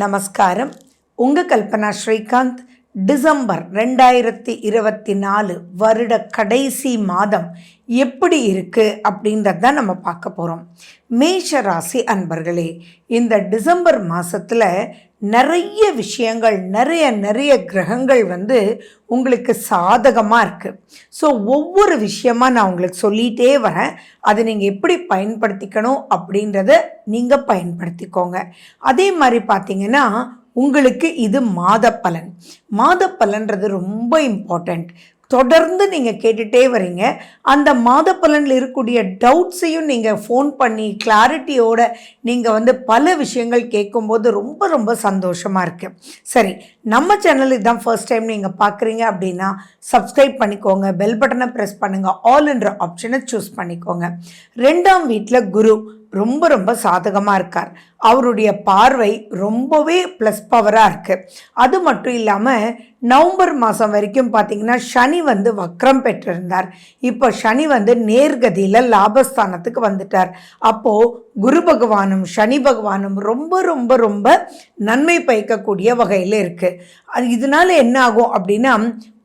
நமஸ்காரம். உங்கள் கல்பனா ஸ்ரீகாந்த். டிசம்பர் 2024 வருட கடைசி மாதம் எப்படி இருக்குது அப்படின்றத நம்ம பார்க்க போகிறோம். மேஷ ராசி அன்பர்களே, இந்த டிசம்பர் மாதத்தில் நிறைய விஷயங்கள், நிறைய கிரகங்கள் உங்களுக்கு சாதகமாக இருக்குது. ஸோ ஒவ்வொரு விஷயமாக நான் உங்களுக்கு சொல்லிகிட்டே வரேன். அதை நீங்கள் எப்படி பயன்படுத்திக்கணும் அப்படின்றத நீங்கள் பயன்படுத்திக்கோங்க. அதே மாதிரி பார்த்தீங்கன்னா உங்களுக்கு இது மாத பலன்றது ரொம்ப இம்பார்ட்டண்ட். தொடர்ந்து நீங்கள் கேட்டுகிட்டே வரீங்க. அந்த மாத பலனில் இருக்கக்கூடிய டவுட்ஸையும் நீங்கள் ஃபோன் பண்ணி கிளாரிட்டியோட நீங்கள் பல விஷயங்கள் கேட்கும்போது ரொம்ப சந்தோஷமாக இருக்குது. சரி, நம்ம சேனல் இதுதான் ஃபர்ஸ்ட் டைம் நீங்கள் பார்க்குறீங்க அப்படின்னா சப்ஸ்கிரைப் பண்ணிக்கோங்க, பெல் பட்டனை ப்ரெஸ் பண்ணுங்கள், ஆல் என்ற ஆப்ஷனை சூஸ் பண்ணிக்கோங்க. 2ஆம் வீட்டில் குரு ரொம்ப சாதகமாக இருக்கார். அவருடைய பார்வை ரொம்பவே ப்ளஸ் பவராக இருக்குது. அது மட்டும் இல்லாமல் நவம்பர் மாதம் வரைக்கும் பார்த்திங்கன்னா சனி வக்ரம் பெற்றிருந்தார். இப்போ சனி நேர்கதியில் லாபஸ்தானத்துக்கு வந்துட்டார். அப்போது குரு பகவானும் சனி பகவானும் ரொம்ப நன்மை பயக்கக்கூடிய வகையில் இருக்குது. அது இதனால் என்ன ஆகும் அப்படின்னா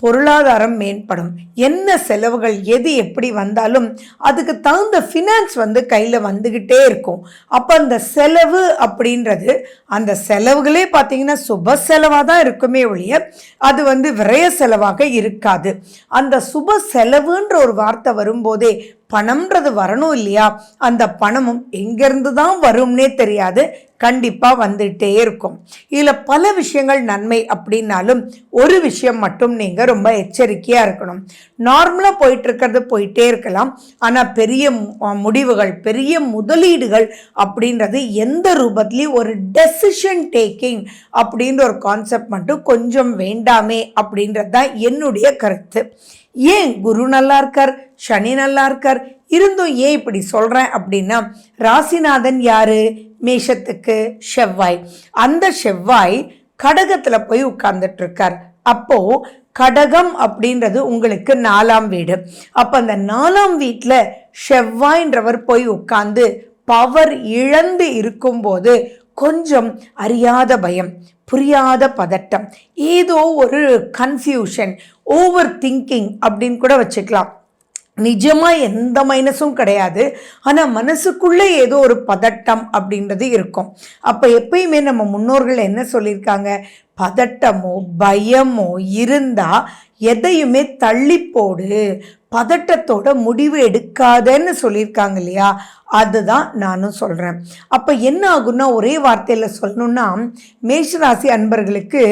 பொருளாதாரம் மேம்படும். என்ன செலவுகள் எது எப்படி வந்தாலும் அதுக்கு தகுந்த ஃபினான்ஸ் கையில் வந்துக்கிட்டே இருக்கும். அப்போ அந்த செலவு அப்படின்றது, அந்த செலவுகளே பார்த்தீங்கன்னா சுப செலவாக தான் இருக்குமே ஒழிய அது விரய செலவாக இருக்காது. அந்த சுப செலவுன்ற ஒரு வார்த்தை வரும்போதே பணம்ன்றது வரணும் இல்லையா? அந்த பணமும் எங்கேருந்து தான் வரும்னே தெரியாது, கண்டிப்பாக வந்துகிட்டே இருக்கும். இதில் பல விஷயங்கள் நன்மை அப்படின்னாலும் ஒரு விஷயம் மட்டும் நீங்கள் ரொம்ப எச்சரிக்கையாக இருக்கணும். நார்மலாக போயிட்டே இருக்கலாம். ஆனால் பெரிய முடிவுகள், பெரிய முதலீடுகள் அப்படின்றது எந்த ரூபத்துலேயும் ஒரு டெசிஷன் டேக்கிங் அப்படின்ற ஒரு கான்செப்ட் மட்டும் கொஞ்சம் வேண்டாமே அப்படின்றது தான் என்னுடைய கருத்து. ஏன் குரு நல்லா இருக்கார், சனி நல்லா இருக்கார், இருந்தும் ஏன் இப்படி சொல்கிறேன் அப்படின்னா ராசிநாதன் யாரு? மேஷத்துக்கு செவ்வாய். அந்த செவ்வாய் கடகத்தில் போய் உட்கார்ந்துட்டு இருக்கார். அப்போ கடகம் அப்படின்றது உங்களுக்கு 4ஆம் வீடு. அப்போ அந்த 4ஆம் வீட்டில் செவ்வாய்ன்றவர் போய் உட்கார்ந்து பவர் இழந்து இருக்கும்போது கொஞ்சம் அறியாத பயம், புரியாத பதட்டம், ஏதோ ஒரு கன்ஃபியூஷன், ஓவர் திங்கிங் அப்படின்னு கூட வச்சுக்கலாம். நிஜமாக எந்த மைனஸும் கிடையாது, ஆனால் மனசுக்குள்ளே ஏதோ ஒரு பதட்டம் அப்படின்றது இருக்கும். அப்போ எப்பயுமே நம்ம முன்னோர்கள் என்ன சொல்லியிருக்காங்க, பதட்டமோ பயமோ இருந்தால் எதையுமே தள்ளி போடு, பதட்டத்தோட முடிவு எடுக்காதன்னு சொல்லியிருக்காங்க இல்லையா? அதுதான் நானும் சொல்கிறேன். அப்போ என்ன ஆகுன்னா, ஒரே வார்த்தையில் சொல்லணுன்னா மேஷராசி அன்பர்களுக்கு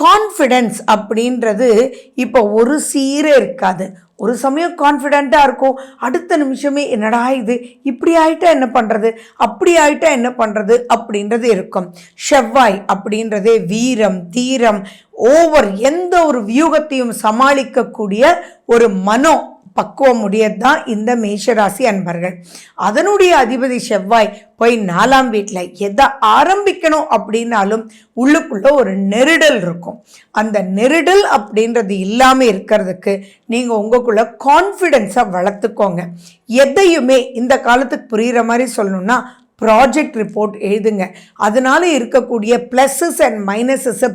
கான்ஃபிடென்ஸ் அப்படின்றது இப்போ ஒரு சீரே இருக்காது. ஒரு சமயம் கான்ஃபிடெண்ட்டாக இருக்கும், அடுத்த நிமிஷமே என்னடா இது இப்படி ஆகிட்டா என்ன பண்ணுறது, அப்படி ஆகிட்டா என்ன பண்ணுறது அப்படின்றது இருக்கும். செவ்வாய் அப்படின்றதே வீரம், தீரம், ஓவர் எந்த ஒரு வியூகத்தையும் சமாளிக்கக்கூடிய ஒரு பக்குவம் உடையது தான் இந்த மேஷராசி அன்பர்கள். அதனுடைய அதிபதி செவ்வாய் போய் 4ஆம் வீட்டில் எதை ஆரம்பிக்கணும் அப்படின்னாலும் உள்ளுக்குள்ள ஒரு நெருடல் இருக்கும். அந்த நெருடல் அப்படின்றது இல்லாமல் இருக்கிறதுக்கு நீங்கள் உங்களுக்குள்ள கான்ஃபிடென்ஸை வளர்த்துக்கோங்க. எதையுமே இந்த காலத்துக்கு புரிகிற மாதிரி சொல்லணும்னா ப்ராஜெக்ட் ரிப்போர்ட் எழுதுங்க. அதனால இருக்கக்கூடிய ப்ளஸஸ் அண்ட் மைனஸஸை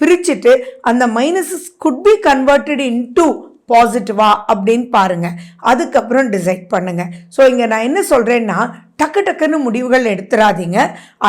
பிரிச்சுட்டு அந்த minuses could be converted into பாசிட்டிவா அப்படின்னு பாருங்க. அதுக்கப்புறம் டிசைட் பண்ணுங்க. ஸோ இங்கே நான் என்ன சொல்கிறேன்னா, டக்குன்னு முடிவுகள் எடுத்துடாதீங்க.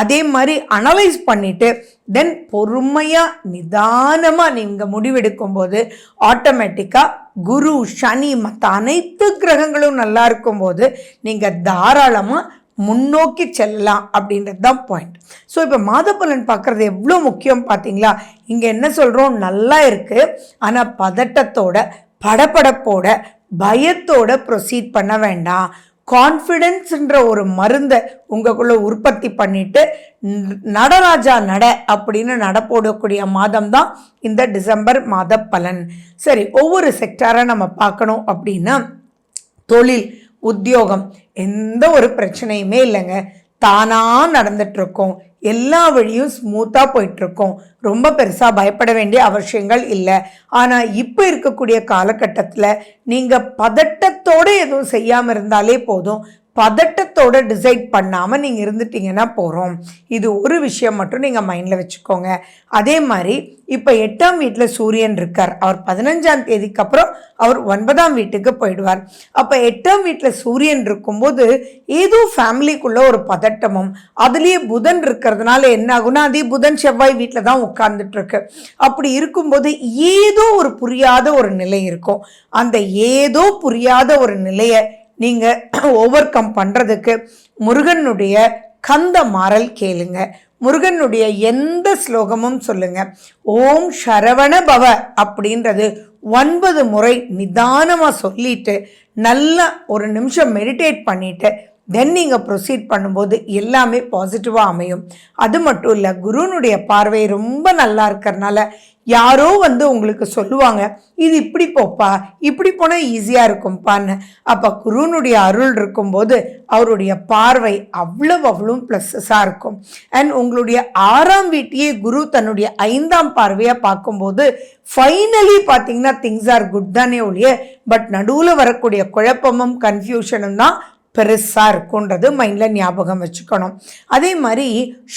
அதே மாதிரி அனலைஸ் பண்ணிவிட்டு தென் பொறுமையாக நிதானமாக நீங்கள் முடிவெடுக்கும்போது ஆட்டோமேட்டிக்காக குரு சனி மற்ற அனைத்து கிரகங்களும் நல்லா இருக்கும்போது நீங்கள் தாராளமாக முன்னோக்கி செல்லலாம் அப்படின்றது தான் பாயிண்ட். ஸோ இப்போ மாத பலன் பார்க்குறது எவ்வளோ முக்கியம் பார்த்தீங்களா? இங்கே என்ன சொல்கிறோம், நல்லா இருக்குது, ஆனால் பதட்டத்தோட படபடப்போட பயத்தோட ப்ரொசீட் பண்ண வேண்டாம். கான்ஃபிடென்ஸ்ன்ற ஒரு மருந்தை உங்களுக்குள்ள உற்பத்தி பண்ணிட்டு நடராஜா அப்படின்னு நடப்போடக்கூடிய மாதம் தான் இந்த டிசம்பர் மாத பலன். சரி, ஒவ்வொரு செக்டாராக நம்ம பார்க்கணும் அப்படின்னா தொழில், உத்தியோகம் எந்த ஒரு பிரச்சனையுமே இல்லைங்க, தானாக நடந்துட்டுருக்கோம். எல்லா வழியும் ஸ்மூத்தாக போயிட்டுருக்கோம். ரொம்ப பெருசாக பயப்பட வேண்டிய அவசியங்கள் இல்லை. ஆனால் இப்போ இருக்கக்கூடிய காலகட்டத்தில் நீங்கள் பதட்டத்தோடு எதுவும் செய்யாமல் இருந்தாலே போதும், பதட்டத்தோட டிசைட் பண்ணாமல் நீங்கள் இருந்துட்டீங்கன்னா போகிறோம். இது ஒரு விஷயம் மட்டும் நீங்கள் மைண்டில் வச்சுக்கோங்க. அதே மாதிரி இப்போ 8ஆம் வீட்டில் சூரியன் இருக்கார். அவர் 15ஆம் தேதிக்கு அப்புறம் அவர் 9ஆம் வீட்டுக்கு போயிடுவார். அப்போ 8ஆம் வீட்டில் சூரியன் இருக்கும்போது ஏதோ ஃபேமிலிக்குள்ள ஒரு பதட்டமும், அதுலேயே புதன் இருக்கிறதுனால என்ன ஆகுனா, அதே புதன் செவ்வாய் வீட்டில் தான் உட்கார்ந்துட்டு இருக்கு. அப்படி இருக்கும்போது ஏதோ ஒரு புரியாத ஒரு நிலை இருக்கும். அந்த ஏதோ புரியாத ஒரு நிலையை நீங்கள் ஓவர் கம் பண்ணுறதுக்கு முருகனுடைய கந்த மாறல் கேளுங்க. முருகனுடைய எந்த ஸ்லோகமும் சொல்லுங்க. ஓம் சரவண பவ அப்படின்றது 9 முறை நிதானமாக சொல்லிட்டு நல்லா ஒரு நிமிஷம் மெடிடேட் பண்ணிட்டு தென் நீங்கள் ப்ரொசீட் பண்ணும்போது எல்லாமே பாசிட்டிவாக அமையும். அது மட்டும் இல்லை, குருனுடைய பார்வை ரொம்ப நல்லா இருக்கிறதுனால யாரோ உங்களுக்கு சொல்லுவாங்க, இது இப்படி போப்பா, இப்படி போனால் ஈஸியாக இருக்கும்ப்பான்னு. அப்போ குருனுடைய அருள் இருக்கும்போது அவருடைய பார்வை அவ்வளவும் ப்ளஸ்ஸாக இருக்கும். அண்ட் உங்களுடைய 6ஆம் வீட்டையே குரு தன்னுடைய 5ஆம் பார்வையாக பார்க்கும்போது ஃபைனலி பார்த்தீங்கன்னா திங்ஸ் ஆர் குட் தானே ஒழிய, பட் நடுவில் வரக்கூடிய குழப்பமும் கன்ஃபியூஷனும் தான் பெருசாக இருக்குன்றது மைண்டில் ஞாபகம் வச்சுக்கணும். அதே மாதிரி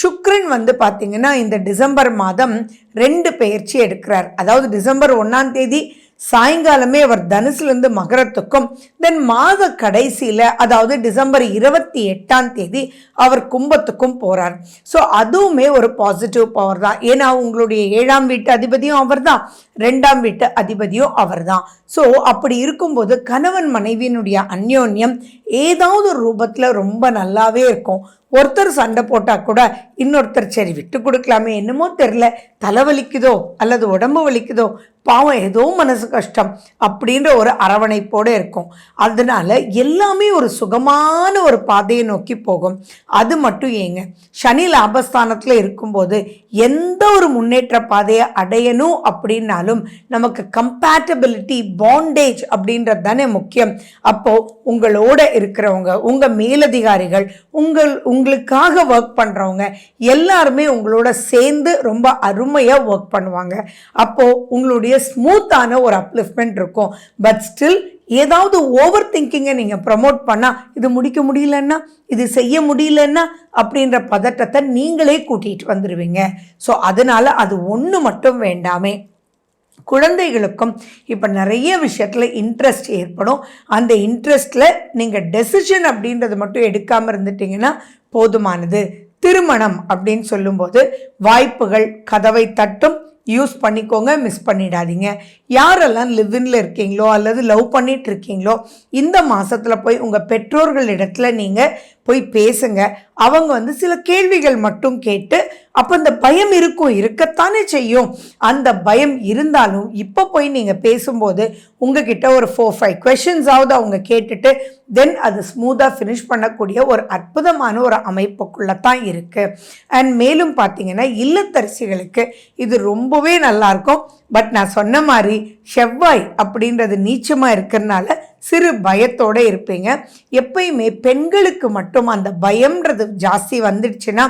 சுக்ரன் பார்த்தீங்கன்னா இந்த டிசம்பர் மாதம் 2 பெயர்ச்சி எடுக்கிறார். அதாவது டிசம்பர் 1ஆம் தேதி சாயங்காலமே அவர் தனுசுலேருந்து மகரத்துக்கும், தென் மாத கடைசியில் அதாவது டிசம்பர் 28ஆம் தேதி அவர் கும்பத்துக்கும் போகிறார். ஸோ அதுவுமே ஒரு பாசிட்டிவ் பவர் தான். ஏன்னா உங்களுடைய 7ஆம் வீட்டு அதிபதியும் அவர் தான், 2ஆம் வீட்டு அதிபதியும் அவர் தான். ஸோ அப்படி இருக்கும்போது கணவன் மனைவியினுடைய அந்யோன்யம் ஏதாவது ஒரு ரூபத்தில் ரொம்ப நல்லாவே இருக்கும். ஒருத்தர் சண்டை போட்டால் கூட இன்னொருத்தர் சரி விட்டு கொடுக்கலாமே, என்னமோ தெரில, தலைவலிக்குதோ அல்லது உடம்பு வலிக்குதோ, பாவம் ஏதோ மனசு கஷ்டம் அப்படின்ற ஒரு அரவணைப்போடு இருக்கும். அதனால எல்லாமே ஒரு சுகமான ஒரு பாதையை நோக்கி போகும். அது மட்டும் ஏங்க, சனி லாபஸ்தானத்தில் இருக்கும்போது எந்த ஒரு முன்னேற்ற பாதையை அடையணும் அப்படின்னாலும் நமக்கு கம்பேட்டபிலிட்டி, பாண்டேஜ் அப்படின்றது தானே முக்கியம். அப்போது உங்களோட இருக்கிறவங்க, உங்கள் மேலதிகாரிகள், உங்களுக்காக ஒர்க் பண்ணுறவங்க எல்லாருமே உங்களோட சேர்ந்து ரொம்ப அருமையாக ஒர்க் பண்ணுவாங்க. அப்போது உங்களுடைய ஸ்மூத்தான ஒரு அப்லிஃப்ட்மெண்ட் இருக்கும். பட் ஸ்டில் ஏதாவது ஓவர் திங்கிங்கை நீங்கள் ப்ரமோட் பண்ணால், இது முடிக்க முடியலன்னா, இது செய்ய முடியலன்னா அப்படின்ற பதட்டத்தை நீங்களே கூட்டிகிட்டு வந்துடுவீங்க. ஸோ அதனால் அது ஒன்று மட்டும் வேண்டாமே. குழந்தைகளுக்கும் இப்போ நிறைய விஷயத்தில் இன்ட்ரெஸ்ட் ஏற்படும். அந்த இன்ட்ரெஸ்டில் நீங்கள் டெசிஷன் அப்படின்றது மட்டும் எடுக்காமல் இருந்துட்டிங்கன்னா போதுமானது. திருமணம் அப்படின்னு சொல்லும்போது வாய்ப்புகள் கதவை தட்டும், யூஸ் பண்ணிக்கோங்க, மிஸ் பண்ணிடாதீங்க. யாரெல்லாம் லிவ்இன்ல இருக்கீங்களோ அல்லது லவ் பண்ணிட்டு இருக்கீங்களோ இந்த மாதத்தில் போய் உங்கள் பெற்றோர்கள் இடத்துல நீங்கள் போய் பேசுங்க. அவங்க சில கேள்விகள் மட்டும் கேட்டு, அப்போ அந்த பயம் இருக்கத்தானே செய்யும். அந்த பயம் இருந்தாலும் இப்போ போய் நீங்கள் பேசும்போது உங்ககிட்ட ஒரு 4-5 கொஷின்ஸாவது அவங்க கேட்டுட்டு தென் அது ஸ்மூத்தாக ஃபினிஷ் பண்ணக்கூடிய ஒரு அற்புதமான ஒரு அமைப்புக்குள்ளே தான் இருக்குது. அண்ட் மேலும் பார்த்தீங்கன்னா இல்லத்தரசிகளுக்கு இது ரொம்பவே நல்லாயிருக்கும். பட் நான் சொன்ன மாதிரி செவ்வாய் அப்படின்றது நீச்சமாக இருக்கிறதுனால சிறு பயத்தோடு இருப்பீங்க. எப்பயுமே பெண்களுக்கு மட்டும் அந்த பயம்ன்றது ஜாஸ்தி வந்துடுச்சுன்னா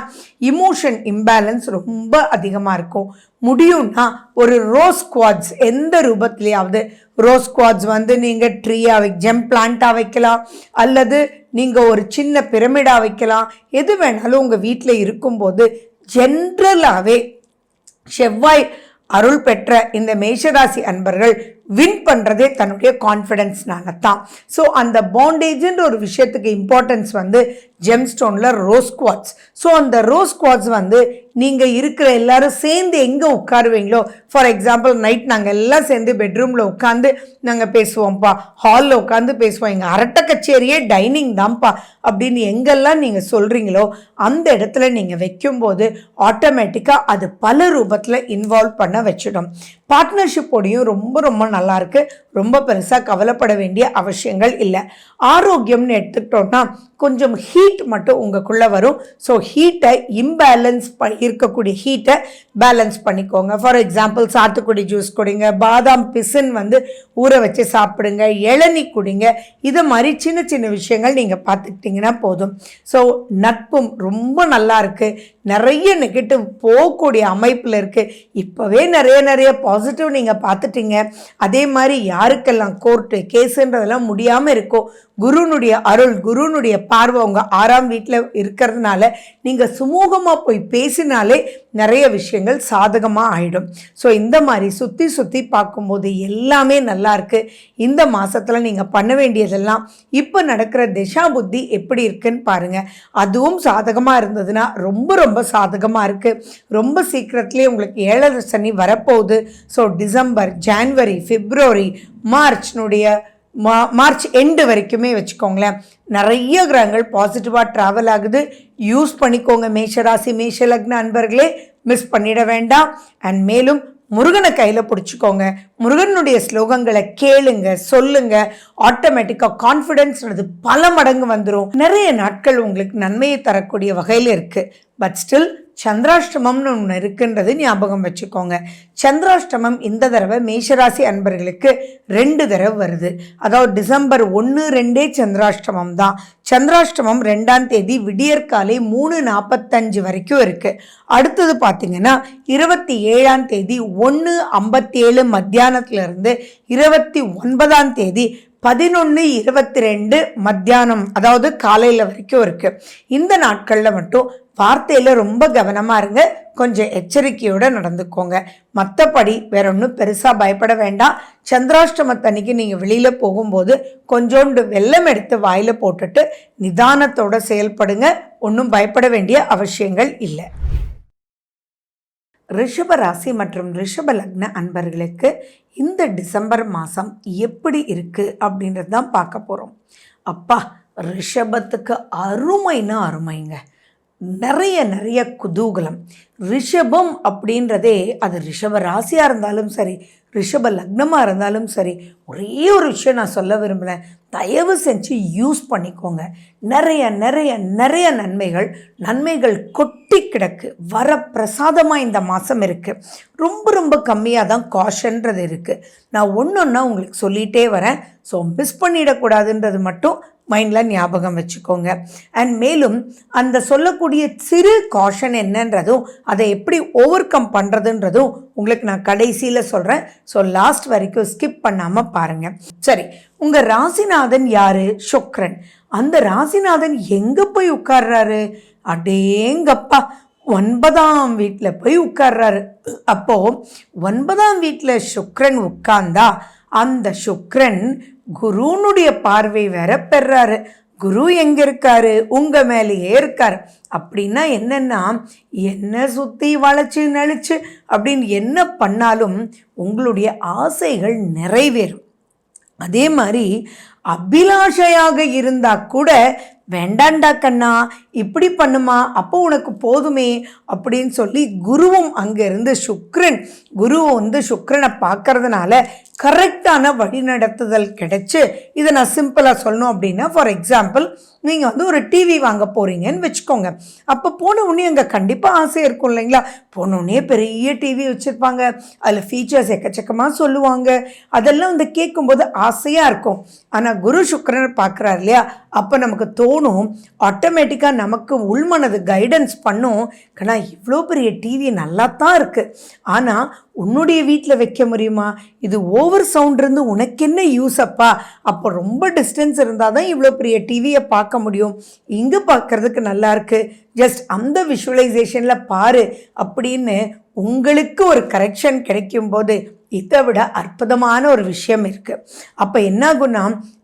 இமோஷன் இம்பேலன்ஸ் ரொம்ப அதிகமாக இருக்கும். முடியும்னா ஒரு ரோஸ் குவாட்ஸ் எந்த ரூபத்துலையாவது, ரோஸ் குவாட்ஸ் நீங்கள் ட்ரீயாக ஜெம் பிளான்ட்டாக வைக்கலாம், அல்லது நீங்கள் ஒரு சின்ன பிரமிடாக வைக்கலாம். எது வேணாலும் உங்கள் வீட்டில் இருக்கும்போது ஜென்ரலாகவே செவ்வாய் அருள் பெற்ற இந்த மேஷராசி அன்பர்கள் வின் பண்ணுறதே தன்னுடைய கான்ஃபிடென்ஸ்னால தான். ஸோ அந்த பாண்டேஜ்ன்ற ஒரு விஷயத்துக்கு இம்பார்ட்டன்ஸ் ஜெம்ஸ்டோனில் ரோஸ் குவாட்ஸ். ஸோ அந்த ரோஸ் குவாட்ஸ் நீங்கள் இருக்கிற எல்லாரும் சேர்ந்து எங்கே உட்காருவீங்களோ, ஃபார் எக்ஸாம்பிள் நைட் நாங்கள் எல்லாம் சேர்ந்து பெட்ரூமில் உட்காந்து நாங்கள் பேசுவோம்ப்பா, ஹாலில் உட்காந்து பேசுவோம், எங்கள் அரட்டை கச்சேரியே டைனிங் தான்ப்பா அப்படின்னு எங்கெல்லாம் நீங்கள் சொல்கிறீங்களோ அந்த இடத்துல நீங்கள் வைக்கும்போது ஆட்டோமேட்டிக்காக அது பல ரூபத்தில் இன்வால்வ் பண்ண வச்சிடும். பார்ட்னர்ஷிப்போடையும் ரொம்ப ரொம்ப நல்லாயிருக்கு. ரொம்ப பெருசாக கவலைப்பட வேண்டிய அவசியங்கள் இல்லை. ஆரோக்கியம்னு எடுத்துக்கிட்டோன்னா கொஞ்சம் ஹீட் மட்டும் உங்களுக்குள்ளே வரும். ஸோ ஹீட்டை இம்பேலன்ஸ் இருக்கக்கூடிய ஹீட்டை பேலன்ஸ் பண்ணிக்கோங்க. ஃபார் எக்ஸாம்பிள் சாத்துக்குடி ஜூஸ் குடிங்க, பாதாம் பிசின் ஊற வச்சு சாப்பிடுங்க, இளநீ குடிங்க. இது மாதிரி சின்ன சின்ன விஷயங்கள் நீங்கள் பார்த்துக்கிட்டிங்கன்னா போதும். ஸோ நட்பும் ரொம்ப நல்லா இருக்குது. நிறைய நெகட்டிவ் போகக்கூடிய அமைப்பில் இருக்குது. இப்போவே நிறைய பாசிட்டிவ் நீங்கள் பார்த்துட்டீங்க. அதே மாதிரி யாருக்கெல்லாம் கோர்ட்டு கேஸுன்றதெல்லாம் முடியாமல் இருக்கோ, குருனுடைய அருள், குருனுடைய பார்வை உங்கள் 6ஆம் வீட்டில் இருக்கிறதுனால நீங்கள் சுமூகமாக போய் பேசினாலே நிறைய விஷயங்கள் சாதகமாக ஆகிடும். ஸோ இந்த மாதிரி சுற்றி சுற்றி பார்க்கும்போது எல்லாமே நல்லா இருக்குது. இந்த மாதத்தில் நீங்கள் பண்ண வேண்டியதெல்லாம் இப்போ நடக்கிற திசா புத்தி எப்படி இருக்குன்னு பாருங்கள். அதுவும் சாதகமாக இருந்ததுன்னா ரொம்ப ரொம்ப சாதகமாக இருக்குது. ரொம்ப சீக்கிரத்துலேயே உங்களுக்கு 7th சனி வரப்போகுது. ஸோ டிசம்பர், ஜான்வரி, பிப்ரவரி, மார்ச் எண்டு வரைக்குமே வச்சுக்கோங்களேன், நிறைய கிரகங்கள் பாசிட்டிவாக ட்ராவல் ஆகுது. யூஸ் பண்ணிக்கோங்க மேஷராசி மேஷலக்ன அன்பர்களே, மிஸ் பண்ணிட வேண்டாம். அண்ட் மேலும் முருகனை கையில் பிடிச்சிக்கோங்க. முருகனுடைய ஸ்லோகங்களை கேளுங்க, சொல்லுங்க. ஆட்டோமேட்டிக்காக கான்ஃபிடென்ஸ்ன்றது பல மடங்கு வந்துடும். நிறைய நாட்கள் உங்களுக்கு நன்மையை தரக்கூடிய வகையில் இருக்குது. பட் ஸ்டில் சந்திராஷ்டமம்னு ஒன்று இருக்குன்றது ஞாபகம் வச்சுக்கோங்க. சந்திராஷ்டமம் இந்த தடவை மேஷராசி அன்பர்களுக்கு 2 தடவை வருது. அதாவது டிசம்பர் 1, 2 சந்திராஷ்டமம் தான். சந்திராஷ்டமம் 2ஆம் தேதி விடியற்காலை 3:45 வரைக்கும் இருக்குது. அடுத்தது பார்த்திங்கன்னா 27ஆம் தேதி 1:57 மத்தியானத்துலேருந்து 29ஆம் தேதி 11:22 மத்தியானம், அதாவது காலையில் வரைக்கும் இருக்குது. இந்த நாட்களில் மட்டும் வார்த்தையில் ரொம்ப கவனமாக இருங்க, கொஞ்சம் எச்சரிக்கையோடு நடந்துக்கோங்க. மற்றபடி வேற ஒன்றும் பெருசாக பயப்பட வேண்டாம். சந்திராஷ்டமத்தன்னைக்கு நீங்கள் வெளியில் போகும்போது கொஞ்சோண்டு வெல்லம் எடுத்து வாயில் போட்டுட்டு நிதானத்தோடு செயல்படுங்க. ஒன்றும் பயப்பட வேண்டிய அவசியங்கள் இல்லை. ரிஷப ராசி மற்றும் ரிஷப லக்ன அன்பர்களுக்கு இந்த டிசம்பர் மாதம் எப்படி இருக்குது அப்படின்றது தான் பார்க்க போகிறோம். அப்பா, ரிஷபத்துக்கு அருமைன்னா அருமைங்க. நிறைய குதூகலம். ரிஷபம் அப்படின்றதே, அது ரிஷப ராசியாக இருந்தாலும் சரி, ரிஷப லக்னமாக இருந்தாலும் சரி, ஒரே ஒரு விஷயம் நான் சொல்ல விரும்புகிறேன். தயவு செஞ்சு யூஸ் பண்ணிக்கோங்க. நிறைய நன்மைகள் கொட்டி கிடக்கு. வர பிரசாதமாக இந்த மாதம் இருக்குது. ரொம்ப கம்மியாக தான் காஷன்றது இருக்குது. நான் ஒன்றா உங்களுக்கு சொல்லிகிட்டே வரேன். ஸோ மிஸ் பண்ணிடக்கூடாதுன்றது மட்டும் மைண்டில் ஞாபகம் வச்சுக்கோங்க. அண்ட் மேலும் அந்த சொல்லக்கூடிய சிறு காஷன் என்னன்றதும் அதை எப்படி ஓவர் கம் பண்ணுறதுன்றதும் உங்களுக்கு நான் கடைசியில் சொல்கிறேன். ஸோ லாஸ்ட் வரைக்கும் ஸ்கிப் பண்ணாமல் பாருங்கள். சரி, உங்கள் ராசிநாதன் யார்? சுக்கிரன். அந்த ராசிநாதன் எங்கே போய் உட்கார்றாரு? அடேங்கப்பா, 9ஆம் வீட்டில் போய் உட்கார்றாரு. அப்போது 9ஆம் வீட்டில் சுக்கிரன் உட்கார்ந்தா அந்த சுக்கிரன் குருனுடைய பார்வை வேற பெறாரு. குரு எங்க இருக்காரு? உங்க மேலேயே இருக்காரு. அப்படின்னா என்னன்னா, என்ன சுத்தி வளைச்சு நெளிச்சு அப்படின்னு என்ன பண்ணாலும் உங்களுடைய ஆசைகள் நிறைவேறும். அதே மாதிரி அபிலாஷையாக இருந்தா கூட வேண்டாண்டா கண்ணா, இப்படி பண்ணுமா, அப்போ உனக்கு போதுமே அப்படின்னு சொல்லி குருவும் அங்கேருந்து சுக்கிரனை பார்க்கறதுனால கரெக்டான வழிநடத்துதல் கிடைச்சு. இதை நான் சிம்பிளாக சொல்லணும் அப்படின்னா, ஃபார் எக்ஸாம்பிள், நீங்கள் ஒரு டிவி வாங்க போகிறீங்கன்னு வச்சுக்கோங்க. அப்போ போன உடனே அங்கே கண்டிப்பாக ஆசை இருக்கும் இல்லைங்களா? போனோடனே பெரிய டிவி வச்சுருப்பாங்க, அதில் ஃபீச்சர்ஸ் எக்கச்சக்கமாக சொல்லுவாங்க. அதெல்லாம் கேட்கும்போது ஆசையாக இருக்கும். ஆனால் குரு சுக்கிரனை பார்க்குறாரு இல்லையா, அப்போ நமக்கு தோணும், ஆட்டோமேட்டிக்காக நமக்கு உள்மனது கைடன்ஸ் பண்ணும், கண்ணா இவ்வளோ பெரிய டிவி நல்லா தான் இருக்குது, ஆனால் உன்னுடைய வீட்டில் வைக்க முடியுமா? இது ஓவர் சவுண்ட் இருந்து உனக்கு என்ன யூஸ் அப்பா? அப்போ ரொம்ப டிஸ்டன்ஸ் இருந்தால் தான் இவ்வளோ பெரிய டிவியை பார்க்க முடியும். இங்கே பார்க்குறதுக்கு நல்லா இருக்குது, ஜஸ்ட் அந்த விஷுவலைசேஷனில் பாரு அப்படின்னு உங்களுக்கு ஒரு கரெக்ஷன் கிடைக்கும்போது இதை விட அற்புதமான ஒரு விஷயம் இருக்குது. அப்போ என்ன ஆகும்னா,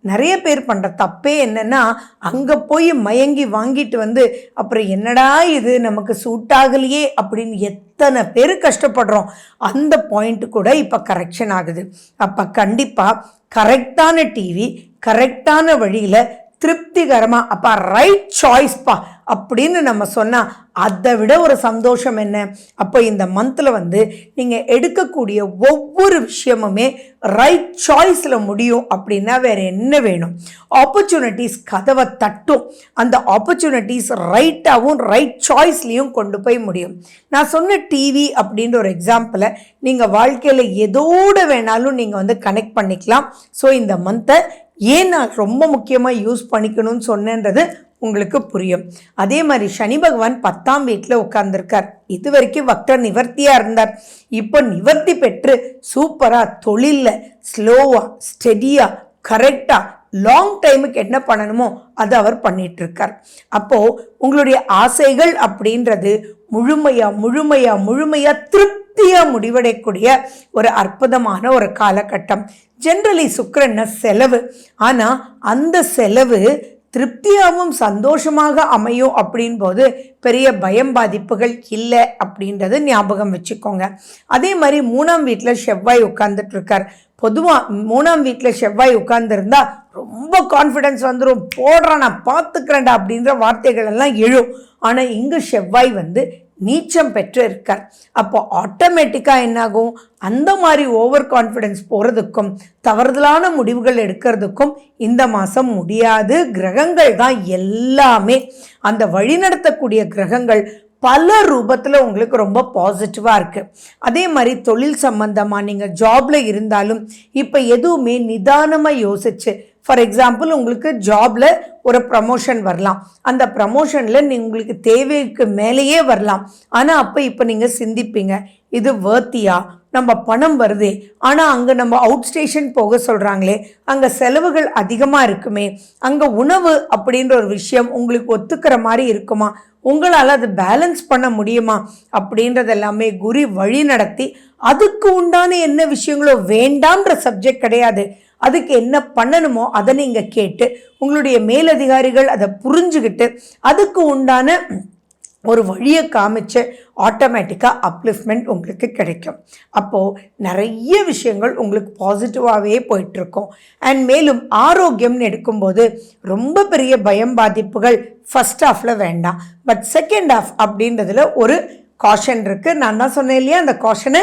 நிறைய பேர் பண்ணுற தப்பே என்னென்னா, அங்கே போய் மயங்கி வாங்கிட்டு அப்புறம் என்னடா இது நமக்கு சூட் ஆகலையே அப்படின்னு எத்தனை பேர் கஷ்டப்படுறோம். அந்த பாயிண்ட்டு கூட இப்போ கரெக்ஷன் ஆகுது. அப்போ கண்டிப்பாக கரெக்டான டிவி கரெக்டான வழியில் திருப்திகரமாக, அப்பா ரைட் சாய்ஸ்ப்பா அப்படின்னு நம்ம சொன்னால் அதை விட ஒரு சந்தோஷம் என்ன? அப்போ இந்த மந்தில் நீங்கள் எடுக்கக்கூடிய ஒவ்வொரு விஷயமுமே ரைட் சாய்ஸில் முடியும் அப்படின்னா வேறு என்ன வேணும்? ஆப்பர்ச்சுனிட்டிஸ் கதவை தட்டும். அந்த ஆப்பர்ச்சுனிட்டிஸ் ரைட்டாகவும் ரைட் சாய்ஸ்லேயும் கொண்டு போய் முடியும். நான் சொன்ன டிவி அப்படின்ற ஒரு எக்ஸாம்பிளை நீங்கள் வாழ்க்கையில் எதோடு வேணாலும் நீங்கள் கனெக்ட் பண்ணிக்கலாம். ஸோ இந்த மந்த்தை ஏன் நான் ரொம்ப முக்கியமாக யூஸ் பண்ணிக்கணும்னு சொன்னேன்றது உங்களுக்கு புரியும். அதே மாதிரி சனி பகவான் 10ஆம் வீட்டில் உட்கார்ந்துருக்கார். இது வரைக்கும் வக்ர நிவர்த்தியாக இருந்தார். இப்போ நிவர்த்தி பெற்று சூப்பராக தொழிலில் ஸ்லோவாக ஸ்டெடியாக கரெக்டாக லாங் டைமுக்கு என்ன பண்ணணுமோ அதை அவர் பண்ணிட்டு இருக்கார். அப்போ உங்களுடைய ஆசைகள் அப்படின்றது முழுமையா திருப்தியா முடிவடையக்கூடிய ஒரு அற்புதமான ஒரு காலகட்டம். ஜென்ரலி சுக்கிரன் செலவு, ஆனா அந்த செலவு திருப்தியாகவும் சந்தோஷமாக அமையும் அப்படின் போது பெரிய பயம் பாதிப்புகள் இல்லை அப்படின்றது ஞாபகம் வச்சுக்கோங்க. அதே மாதிரி 3ஆம் வீட்டில் செவ்வாய் உட்கார்ந்துட்டு இருக்கார். பொதுவாக 3ஆம் வீட்டில் செவ்வாய் உட்கார்ந்துருந்தா ரொம்ப கான்ஃபிடென்ஸ் வந்துடும், போடுறான் நான் பார்த்துக்கிறேன்டா அப்படின்ற வார்த்தைகள் எல்லாம் எழும். ஆனால் இங்கு செவ்வாய் நீச்சம் பெற்று இருக்கார். அப்போ ஆட்டோமேட்டிக்காக என்னாகும், அந்த மாதிரி ஓவர் கான்ஃபிடென்ஸ் போகிறதுக்கும் தவறுதலான முடிவுகள் எடுக்கிறதுக்கும் இந்த மாதம் முடியாது. கிரகங்கள் தான் எல்லாமே. அந்த வழிநடத்தக்கூடிய கிரகங்கள் பல ரூபத்தில் உங்களுக்கு ரொம்ப பாசிட்டிவாக இருக்குது. அதே மாதிரி தொழில் சம்பந்தமாக நீங்கள் ஜாபில் இருந்தாலும் இப்போ எதுவுமே நிதானமாக யோசிச்சு, ஃபார் எக்ஸாம்பிள் உங்களுக்கு ஜாபில் ஒரு ப்ரமோஷன் வரலாம். அந்த ப்ரமோஷனில் உங்களுக்கு தேவைக்கு மேலேயே வரலாம். ஆனால் அப்போ இப்போ நீங்கள் சிந்திப்பீங்க, இது வேர்த்தியா, நம்ம பணம் வருதே, ஆனால் அங்கே நம்ம அவுட் ஸ்டேஷன் போக சொல்கிறாங்களே, அங்கே செலவுகள் அதிகமாக இருக்குமே, அங்கே உணவு அப்படின்ற ஒரு விஷயம் உங்களுக்கு ஒத்துக்கிற மாதிரி இருக்குமா, உங்களால் அது பேலன்ஸ் பண்ண முடியுமா அப்படின்றது எல்லாமே குரு வழி நடத்தி அதுக்கு உண்டான என்ன விஷயங்களோ, வேண்டான்ற சப்ஜெக்ட் கிடையாது, அதுக்கு என்ன பண்ணணுமோ அதை நீங்கள் கேட்டு உங்களுடைய மேலதிகாரிகள் அதை புரிஞ்சுக்கிட்டு அதுக்கு உண்டான ஒரு வழியை காமிச்சு ஆட்டோமேட்டிக்காக அப்லிஃப்ட்மெண்ட் உங்களுக்கு கிடைக்கும். அப்போது நிறைய விஷயங்கள் உங்களுக்கு பாசிட்டிவாகவே போயிட்டுருக்கும். அண்ட் மேலும் ஆரோக்கியம்னு எடுக்கும்போது ரொம்ப பெரிய பயம் பாதிப்புகள் ஃபர்ஸ்ட் ஹாஃபில் வேண்டாம். பட் செகண்ட் ஹாஃப் அப்படின்றதுல ஒரு காஷன் இருக்குது. நான் தான் சொன்னேன் இல்லையா, அந்த காஷனை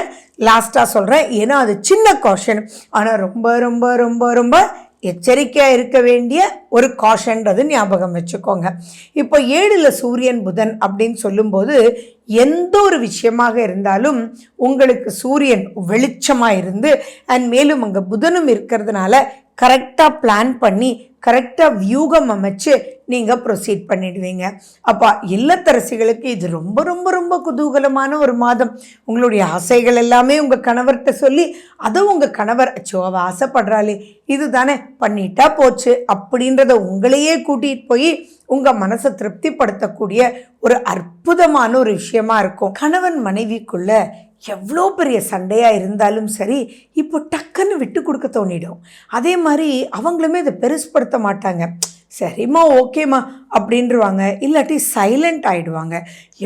லாஸ்ட்டாக சொல்கிறேன். ஏன்னா அது சின்ன காஷன், ஆனால் ரொம்ப ரொம்ப ரொம்ப ரொம்ப எச்சரிக்கையாக இருக்க வேண்டிய ஒரு காஷன்றது ஞாபகம் வச்சுக்கோங்க. இப்போ 7ல் சூரியன் புதன் அப்படின்னு சொல்லும்போது எந்த ஒரு விஷயமாக இருந்தாலும் உங்களுக்கு சூரியன் வெளிச்சமாக இருந்து அண்ட் மேலும் அங்கே புதனும் இருக்கிறதுனால கரெக்டாக பிளான் பண்ணி கரெக்டாக வியூகம் அமைச்சு நீங்கள் ப்ரொசீட் பண்ணிடுவீங்க. அப்போ இல்லத்தரசிகளுக்கு இது ரொம்ப ரொம்ப ரொம்ப குதூகலமான ஒரு மாதம். உங்களுடைய ஆசைகள் எல்லாமே உங்கள் கணவர்கிட்ட சொல்லி அதை உங்கள் கணவர் அச்சோ அவ ஆசைப்படுறாளே இது தானே பண்ணிட்டா போச்சு அப்படின்றத உங்களையே கூட்டிகிட்டு போய் உங்கள் மனசை திருப்திப்படுத்தக்கூடிய ஒரு அற்புதமான ஒரு விஷயமா இருக்கும். கணவன் மனைவிக்குள்ள எவ்வளோ பெரிய சண்டையாக இருந்தாலும் சரி, இப்போ டக்குன்னு விட்டு கொடுக்க தோணிடும். அதே மாதிரி அவங்களுமே இதை பெருசுப்படுத்த மாட்டாங்க. சரிம்மா ஓகேம்மா அப்படின்றவாங்க, இல்லாட்டி சைலண்ட் ஆகிடுவாங்க.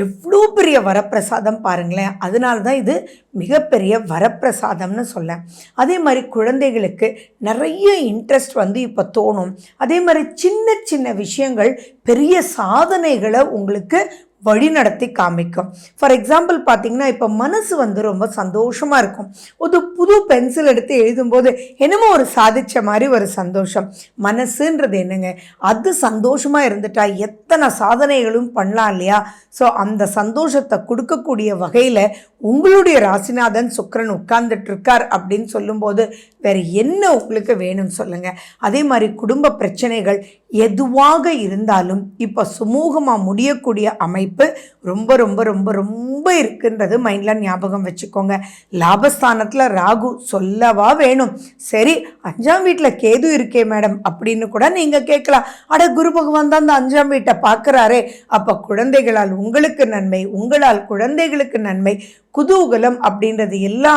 எவ்வளோ பெரிய வரப்பிரசாதம் பாருங்களேன். அதனால தான் இது மிகப்பெரிய வரப்பிரசாதம்னு சொல்ல. அதே மாதிரி குழந்தைகளுக்கு நிறைய இன்ட்ரெஸ்ட் இப்போ தோணும். அதே மாதிரி சின்ன சின்ன விஷயங்கள் பெரிய சாதனைகளை உங்களுக்கு வழி நடத்தி காமிக்கும். ஃபார் எக்ஸாம்பிள் பார்த்தீங்கன்னா இப்போ மனசு ரொம்ப சந்தோஷமாக இருக்கும். ஒரு புது பென்சில் எடுத்து எழுதும்போது என்னமோ ஒரு சாதித்த மாதிரி ஒரு சந்தோஷம். மனசுன்றது என்னங்க, அது சந்தோஷமாக இருந்துட்டா எத்தனை சாதனைகளும் பண்ணலாம் இல்லையா? ஸோ அந்த சந்தோஷத்தை கொடுக்கக்கூடிய வகையில் உங்களுடைய ராசிநாதன் சுக்கிரன் உட்கார்ந்துட்டு இருக்கார் அப்படின்னு சொல்லும்போது வேறு என்ன உங்களுக்கு வேணும்னு சொல்லுங்கள். அதே மாதிரி குடும்ப பிரச்சனைகள் எதுவாக இருந்தாலும் இப்போ சுமூகமாக முடியக்கூடிய அமைப்பு ரொம்ப ரொம்ப ரொம்ப ரொம்ப இருக்குன்றது மைண்டில் ஞாபகம் வச்சுக்கோங்க. லாபஸ்தானத்தில் ராகு சொல்லவா வேணும். சரி 5ஆம் வீட்டில் கேது இருக்கே மேடம் அப்படின்னு கூட நீங்கள் கேட்கலாம். அட குரு பகவான் தான் அந்த 5ஆம் வீட்டை பார்க்குறாரே, அப்போ குழந்தைகளால் உங்களுக்கு நன்மை, உங்களால் குழந்தைகளுக்கு நன்மை, குதூகலம் அப்படின்றது எல்லா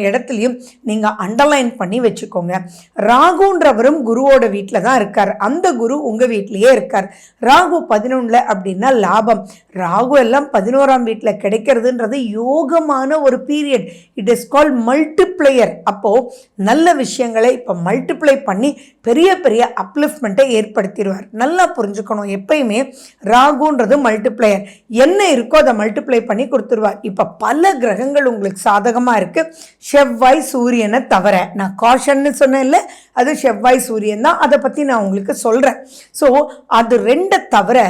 இடத்துலையும் நீங்கள் அண்டர்லைன் பண்ணி வச்சுக்கோங்க. ராகுன்றவரும் குருவோட வீட்டில் தான் இருக்கார். அந்த குரு உங்கள் வீட்டிலையே இருக்கார். ராகு 11 அப்படின்னா லாபம். ராகு எல்லாம் 11ஆம் வீட்டில் கிடைக்கிறதுன்றது யோகமான ஒரு period. It is called multiplier. அப்போது நல்ல விஷயங்களை இப்போ மல்டிப்ளை பண்ணி பெரிய பெரிய அப்லிஃப்ட்மெண்ட்டை ஏற்படுத்திடுவார். நல்லா புரிஞ்சுக்கணும், எப்பயுமே ராகுன்றது மல்டிப்ளையர். என்ன இருக்கோ அதை மல்டிப்ளை பண்ணி கொடுத்துருவார். இப்போ பல கிரகங்கள் உங்களுக்கு சாதகமாக இருக்குது, செவ்வாய் சூரியனை தவிர. நான் காஷன்னு சொன்னேன்ல, அது செவ்வாய் சூரியன் தான், அதை பற்றி நான் உங்களுக்கு சொல்கிறேன். ஸோ அது ரெண்டை தவிர,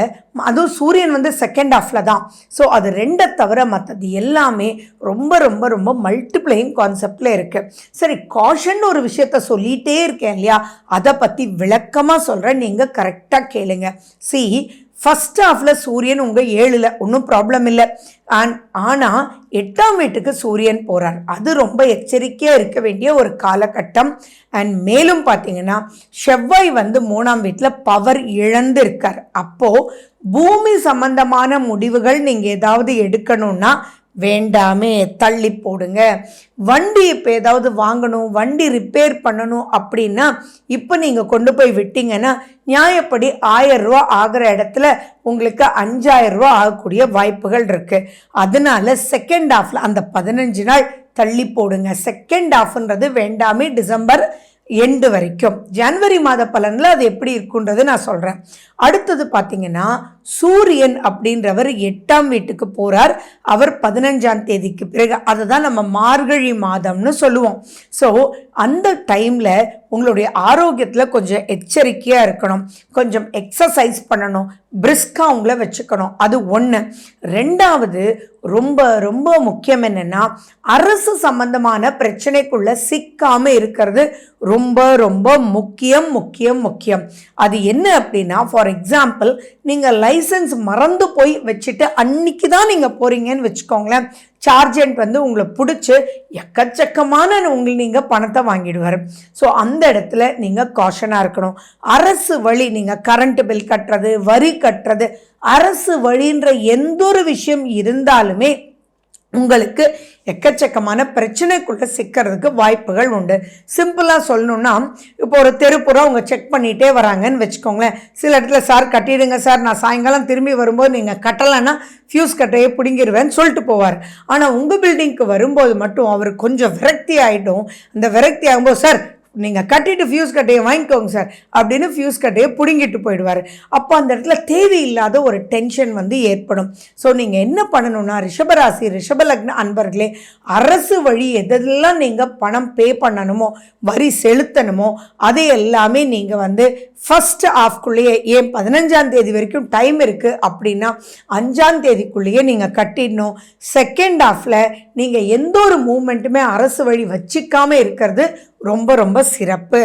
அதுவும் சூரியன் வந்து செகண்ட் ஹாஃபில் தான். ஸோ அது ரெண்டை தவிர மற்றது எல்லாமே ரொம்ப ரொம்ப ரொம்ப மல்டிப்ளையிங் கான்செப்டில் இருக்குது. சரி, காஷன் ஒரு விஷயத்த சொல்லிகிட்டே இருக்கேன் இல்லையா, அதை பற்றி விளக்கமாக சொல்கிறேன், நீங்கள் கரெக்டாக கேளுங்க. சி, ஃபஸ்ட் ஹாஃபில் சூரியன் உங்கள் 7ல் ஒன்றும் ப்ராப்ளம் இல்லை. ஆனால் 8ஆம் வீட்டுக்கு சூரியன் போகிறார். அது ரொம்ப எச்சரிக்கையாக இருக்க வேண்டிய ஒரு காலகட்டம். அண்ட் மேலும் பார்த்தீங்கன்னா செவ்வாய் வந்து 3ஆம் வீட்டில் பவர் இழந்து இருக்கார். அப்போது பூமி சம்பந்தமான முடிவுகள் நீங்கள் ஏதாவது எடுக்கணும்னா வேண்டாமே, தள்ளி போடுங்க. வண்டி இப்போ ஏதாவது வாங்கணும், வண்டி ரிப்பேர் பண்ணணும் அப்படின்னா இப்போ நீங்கள் கொண்டு போய் விட்டீங்கன்னா நியாயப்படி 1000 ரூபா ஆகிற இடத்துல உங்களுக்கு 5000 ரூபா ஆகக்கூடிய வாய்ப்புகள் இருக்குது. அதனால செகண்ட் ஹாஃபில் அந்த 15 நாள் தள்ளி போடுங்க. செகண்ட் ஹாஃப்ன்றது வேண்டாமே, டிசம்பர் எண்டு வரைக்கும். ஜனவரி மாத பலனில் அது எப்படி இருக்குன்றது நான் சொல்கிறேன். அடுத்தது பார்த்தீங்கன்னா சூரியன் அப்படின்றவர் 8ஆம் வீட்டுக்கு போகிறார். அவர் 15ஆம் தேதிக்கு பிறகு, அதை தான் நம்ம மார்கழி மாதம்னு சொல்லுவோம். ஸோ அந்த டைமில் உங்களுடைய ஆரோக்கியத்தில் கொஞ்சம் எச்சரிக்கையாக இருக்கணும், கொஞ்சம் எக்ஸசைஸ் பண்ணணும், பிரிஸ்காக உங்களை வச்சுக்கணும். அது ஒன்று. ரெண்டாவது ரொம்ப ரொம்ப முக்கியம் என்னென்னா, அரசு சம்பந்தமான பிரச்சனைக்குள்ளே சிக்காமல் இருக்கிறது ரொம்ப ரொம்ப முக்கியம் முக்கியம் முக்கியம். அது என்ன அப்படின்னா, ஃபார் எக்ஸாம்பிள் நீங்கள் லைசன்ஸ் மறந்து போய் வச்சுட்டு அன்னைக்கு தான் நீங்கள் போகிறீங்கன்னு வச்சுக்கோங்களேன், சார்ஜென்ட் வந்து உங்களை பிடிச்சி எக்கச்சக்கமான நீங்கள் பணத்தை வாங்கிடுவார். ஸோ அந்த இடத்துல நீங்கள் காஷனாக இருக்கணும். அரசு வழி, நீங்கள் கரண்ட் பில் கட்டுறது, வரி கட்டுறது, அரசு வழின்ற எந்த ஒரு விஷயம் இருந்தாலுமே உங்களுக்கு எக்கச்சக்கமான பிரச்சனைக்குள்ளே சிக்கிறதுக்கு வாய்ப்புகள் உண்டு. சிம்பிளாக சொல்லணுன்னா, இப்போ ஒரு தெருப்புறம் அவங்க செக் பண்ணிகிட்டே வராங்கன்னு வச்சுக்கோங்களேன். சில இடத்துல சார் கட்டிடுங்க சார், நான் சாயங்காலம் திரும்பி வரும்போது நீங்கள் கட்டலைன்னா ஃபியூஸ் கட்டையை பிடுங்கிடுவேன்னு சொல்லிட்டு போவார். ஆனால் உங்கள் பில்டிங்க்கு வரும்போது மட்டும் அவர் கொஞ்சம் விரக்தி ஆகிடும். அந்த விரக்தி ஆகும்போது, சார் நீங்கள் கட்டிட்டு ஃபியூஸ் கட்டையை வாங்கிக்கோங்க சார் அப்படின்னு ஃபியூஸ் கட்டையை பிடுங்கிட்டு போயிடுவார். அப்போ அந்த இடத்துல தேவையில்லாத ஒரு டென்ஷன் வந்து ஏற்படும். ஸோ நீங்கள் என்ன பண்ணணும்னா, ரிஷபராசி ரிஷபலக்ன அன்பர்களே, அரசு வழி எதெல்லாம் நீங்கள் பணம் பே பண்ணணுமோ, வரி செலுத்தணுமோ, அதை எல்லாமே நீங்கள் வந்து ஃபஸ்ட் ஹாஃப்குள்ளேயே, ஏன் 15ஆம் தேதி வரைக்கும் டைம் இருக்குது அப்படின்னா 5ஆம் தேதிக்குள்ளேயே நீங்கள் கட்டிடணும். செகண்ட் ஹாஃபில் நீங்கள் எந்த ஒரு மூமெண்ட்டுமே அரசு வழி வச்சிக்காமல் இருக்கிறது ரொம்ப ரொம்ப சிறப்பு.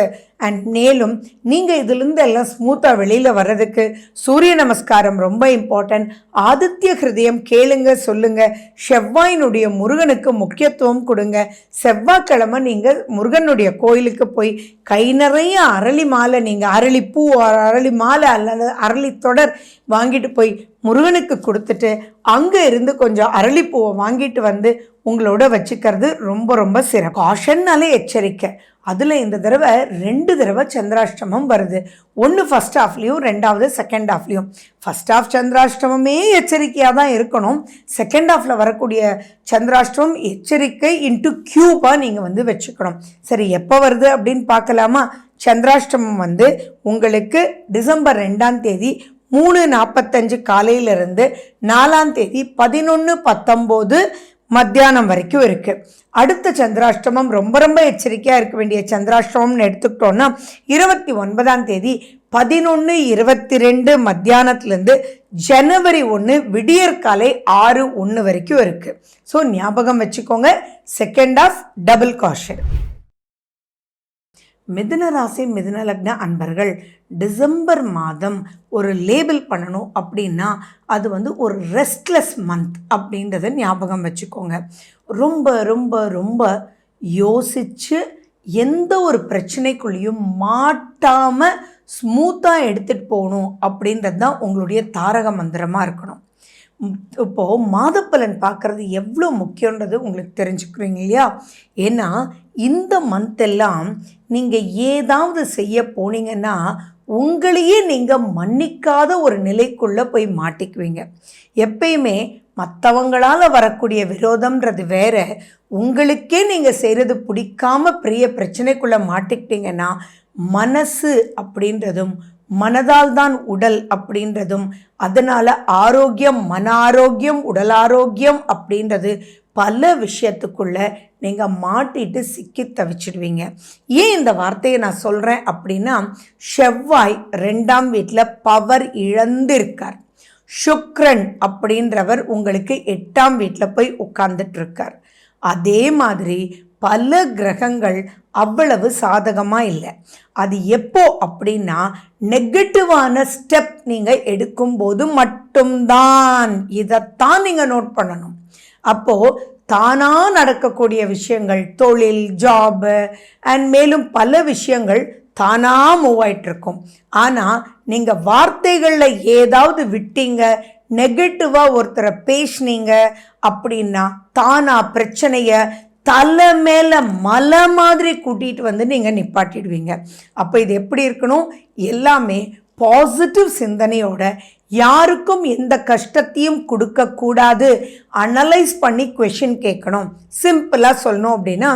அண்ட் மேலும் நீங்கள் இதிலிருந்து எல்லாம் ஸ்மூத்தாக வெளியில் வர்றதுக்கு சூரிய நமஸ்காரம் ரொம்ப இம்பார்ட்டன்ட். ஆதித்ய ஹிருதயம் கேளுங்க, சொல்லுங்க. செவ்வாயினுடைய முருகனுக்கு முக்கியத்துவம் கொடுங்க. செவ்வாய்க்கிழமை நீங்கள் முருகனுடைய கோயிலுக்கு போய் கை நிறைய அரளி மாலை, நீங்கள் அரளிப்பூ, அரளி மாலை அல்லது அரளி தொடர் வாங்கிட்டு போய் முருகனுக்கு கொடுத்துட்டு அங்கே இருந்து கொஞ்சம் அரளிப்பூவை வாங்கிட்டு வந்து உங்களோட வச்சுக்கிறது ரொம்ப ரொம்ப சிறப்பு. காஷன்னாலே எச்சரிக்கை. அதில் இந்த தடவை 2 தடவை சந்திராஷ்டமம் வருது. ஒன்று ஃபஸ்ட் ஹாஃப்லேயும், ரெண்டாவது செகண்ட் ஹாஃப்லேயும். ஃபஸ்ட் ஹாஃப் சந்திராஷ்டமமே எச்சரிக்கையாக தான் இருக்கணும். செகண்ட் ஹாஃபில் வரக்கூடிய சந்திராஷ்டமம் எச்சரிக்கை இன்ட்டு கியூபாக நீங்கள் வந்து வச்சுக்கணும். சரி, எப்போ வருது அப்படின்னு பார்க்கலாமா? சந்திராஷ்டமம் வந்து உங்களுக்கு டிசம்பர் 2ஆம் தேதி 3:45 காலையிலிருந்து 4ஆம் தேதி 11:19 மத்தியானம் வரைக்கும் இருக்குது. அடுத்த சந்திராஷ்டமம் ரொம்ப ரொம்ப எச்சரிக்கையாக இருக்க வேண்டிய சந்திராஷ்டமம்னு எடுத்துக்கிட்டோன்னா 29ஆம் தேதி 11:22 மத்தியானத்துலேருந்து ஜனவரி 1 விடியற்காலை 6:01 வரைக்கும் இருக்குது. ஸோ ஞாபகம் வச்சுக்கோங்க, செகண்ட் ஹாஃப் டபுள் காஷன். மிதுன ராசி மிதுன லக்ன அன்பர்கள், டிசம்பர் மாதம் ஒரு லேபிள் பண்ணணும் அப்படின்னா அது வந்து ஒரு ரெஸ்ட்லெஸ் மந்த் அப்படின்றத ஞாபகம் வச்சுக்கோங்க. ரொம்ப ரொம்ப ரொம்ப யோசித்து எந்த ஒரு பிரச்சனைக்குள்ளேயும் மாட்டாமல் ஸ்மூத்தாக எடுத்துகிட்டு போகணும் அப்படின்றது தான் உங்களுடைய தாரக மந்திரமாக இருக்கணும். இப்போது மாதப்பலன் பார்க்குறது எவ்வளோ முக்கியன்றது உங்களுக்கு தெரிஞ்சுக்கிறீங்க இல்லையா? ஏன்னா இந்த மந்த்தெல்லாம் நீங்கள் ஏதாவது செய்ய போனீங்கன்னா உங்களையே நீங்கள் மன்னிக்காத ஒரு நிலைக்குள்ளே போய் மாட்டிக்குவீங்க. எப்பயுமே மற்றவங்களால் வரக்கூடிய விரோதம்ன்றது வேற, உங்களுக்கே நீங்கள் செய்கிறது பிடிக்காம பெரிய பிரச்சனைக்குள்ளே மாட்டிக்கிட்டீங்கன்னா மனசு அப்படின்றதும் மனதால் தான் உடல் அப்படின்றதும், அதனால் ஆரோக்கியம், மன ஆரோக்கியம், உடல் ஆரோக்கியம் அப்படின்றது பல விஷயத்துக்குள்ள நீங்கள் மாட்டிட்டு சிக்கி தவிச்சிடுவீங்க. ஏன் இந்த வார்த்தையை நான் சொல்கிறேன் அப்படின்னா, செவ்வாய் 2ஆம் வீட்டில் பவர் இழந்திருக்கார். சுக்கிரன் அப்படின்றவர் உங்களுக்கு 8ஆம் வீட்டில் போய் உட்கார்ந்துட்டு இருக்கார். அதே மாதிரி பல கிரகங்கள் அவ்வளவு சாதகமாக இல்லை. அது எப்போ அப்படின்னா, நெகட்டிவான ஸ்டெப் நீங்கள் எடுக்கும்போது மட்டும்தான். இதைத்தான் நீங்கள் நோட் பண்ணணும். அப்போது தானாக நடக்கக்கூடிய விஷயங்கள், தொழில், ஜாபு அண்ட் மேலும் பல விஷயங்கள் தானாக மூவ் ஆகிட்டுருக்கும். ஆனால் நீங்கள் வார்த்தைகளில் ஏதாவது விட்டீங்க, நெகட்டிவாக ஒருத்தரை பேசினீங்க அப்படின்னா தானா பிரச்சனையை தலை மேலே மலை மாதிரி கூட்டிகிட்டு வந்து நீங்கள் நிப்பாட்டிடுவீங்க. அப்போ இது எப்படி இருக்கணும்? எல்லாமே பாசிட்டிவ் சிந்தனையோட, யாருக்கும் எந்த கஷ்டத்தையும் கொடுக்கக்கூடாது, அனலைஸ் பண்ணி கொஷின் கேட்கணும். சிம்பிளாக சொல்லணும் அப்படின்னா,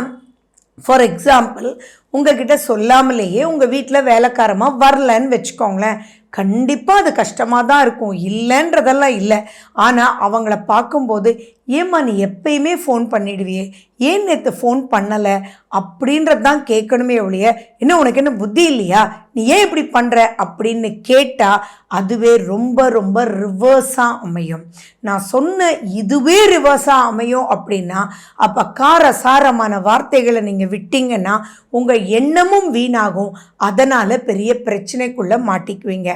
ஃபார் எக்ஸாம்பிள், உங்ககிட்ட சொல்லாமலேயே உங்கள் வீட்டில் வேலைக்காரமாக வரலன்னு வச்சுக்கோங்களேன். கண்டிப்பாக அது கஷ்டமாக தான் இருக்கும், இல்லைன்றதெல்லாம் இல்லை. ஆனால் அவங்கள பார்க்கும்போது, ஏம்மா நீ எப்பயுமே ஃபோன் பண்ணிடுவியே, ஏன் நேற்று ஃபோன் பண்ணலை அப்படின்றது தான் கேட்கணுமே ஒழிய, என்ன உனக்கு என்ன புத்தி இல்லையா, நீ ஏன் இப்படி பண்ணுற அப்படின்னு கேட்டால் அதுவே ரொம்ப ரொம்ப ரிவர்ஸாக அமையும். நான் சொன்ன இதுவே ரிவர்ஸாக அமையும் அப்படின்னா, அப்போ காரசாரமான வார்த்தைகளை நீங்கள் விட்டீங்கன்னா உங்கள் எண்ணமும் வீணாகும். அதனால் பெரிய பிரச்சனைக்குள்ளே மாட்டிக்குவீங்க.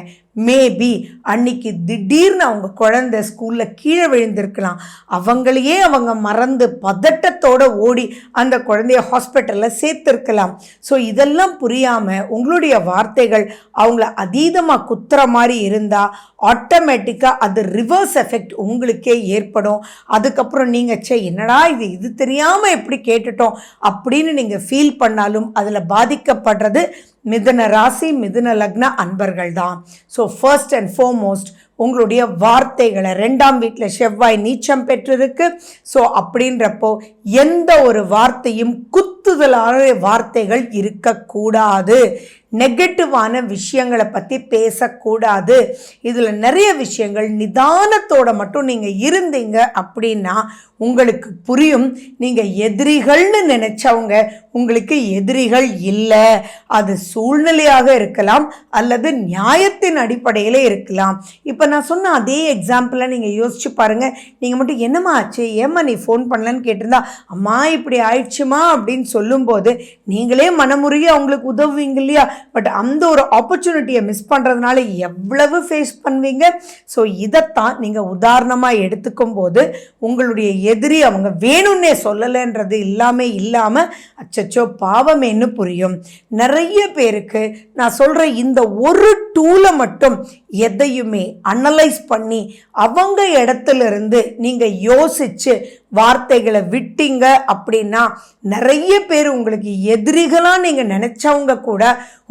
மேபி அன்னைக்கு திடீர்னு அவங்க குழந்தை ஸ்கூலில் கீழே விழுந்திருக்கலாம். அவங்களையே அவங்க மறந்து பதட்டத்தோடு ஓடி அந்த குழந்தைய ஹாஸ்பிட்டலில் சேர்த்துருக்கலாம். ஸோ இதெல்லாம் புரியாமல் உங்களுடைய வார்த்தைகள் அவங்கள அதீதமாக குத்துற மாதிரி இருந்தால் ஆட்டோமேட்டிக்காக அது ரிவர்ஸ் எஃபெக்ட் உங்களுக்கே ஏற்படும். அதுக்கப்புறம் நீங்கள் என்னடா இது தெரியாமல் எப்படி கேட்டுட்டோம் அப்படின்னு நீங்கள் ஃபீல் பண்ணாலும் அதில் பாதிக்கப்படுறது மிதுன ராசி, மிதுன லக்ன அன்பர்கள் தான். ஸோ ஃபர்ஸ்ட் அண்ட் ஃபார்மோஸ்ட் உங்களுடைய வார்த்தைகளை, 2ஆம் வீட்டில் செவ்வாய் நீச்சம் பெற்றிருக்கு. ஸோ அப்படின்றப்போ எந்த ஒரு வார்த்தையும் குத்துதலான வார்த்தைகள் இருக்கக்கூடாது. நெகட்டிவான விஷயங்களை பற்றி பேசக்கூடாது. இதில் நிறைய விஷயங்கள் நிதானத்தோட மட்டும் நீங்கள் இருந்தீங்க அப்படின்னா உங்களுக்கு புரியும். நீங்கள் எதிரிகள்னு நினைச்சவங்க உங்களுக்கு எதிரிகள் இல்லை. அது சூழ்நிலையாக இருக்கலாம் அல்லது நியாயத்தின் அடிப்படையில் இருக்கலாம். இப்போ நான் சொன்ன அதே எக்ஸாம்பிளை நீங்கள் யோசிச்சு பாருங்கள். நீங்கள் மட்டும் என்னம்மா ஆச்சு, ஏம்மா நீ ஃபோன் பண்ணலன்னு கேட்டிருந்தா, அம்மா இப்படி ஆயிடுச்சுமா அப்படின்னு சொல்லும்போது நீங்களே மனமுருகி அவங்களுக்கு உதவுவீங்க இல்லையா? பட் அந்த ஒரு ஆப்பர்ச்சுனிட்டியை மிஸ் பண்ணுறதுனால எவ்வளவு ஃபேஸ் பண்ணுவீங்க. ஸோ இதைத்தான் நீங்கள் உதாரணமாக எடுத்துக்கும் போது உங்களுடைய எதிரி அவங்க வேணும்னே சொல்லலைன்றது இல்லாமல் அச்சச்சோ பாவமேன்னு புரியும். நிறைய பேருக்கு நான் சொல்கிற இந்த ஒரு டூலை மட்டும் எதையுமே அனலைஸ் பண்ணி அவங்க இடத்துலேருந்து நீங்கள் யோசித்து வார்த்தைகளை விட்டீங்க அப்படின்னா நிறைய பேர் உங்களுக்கு எதிரிகளாக நீங்கள் நினச்சவங்க கூட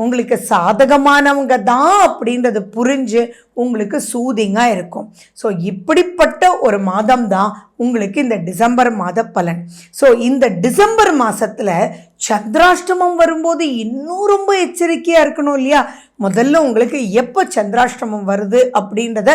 உங்களுக்கு சாதகமானவங்க தான் அப்படின்றது புரிஞ்சு உங்களுக்கு சூதிங்காக இருக்கும். ஸோ இப்படிப்பட்ட ஒரு மாதம் தான் உங்களுக்கு இந்த டிசம்பர் மாத பலன். ஸோ இந்த டிசம்பர் மாதத்தில் சந்திராஷ்டமம் வரும்போது இன்னும் ரொம்ப எச்சரிக்கையாக இருக்கணும் இல்லையா? முதல்ல உங்களுக்கு எப்போ சந்திராஷ்டமம் வருது அப்படின்றத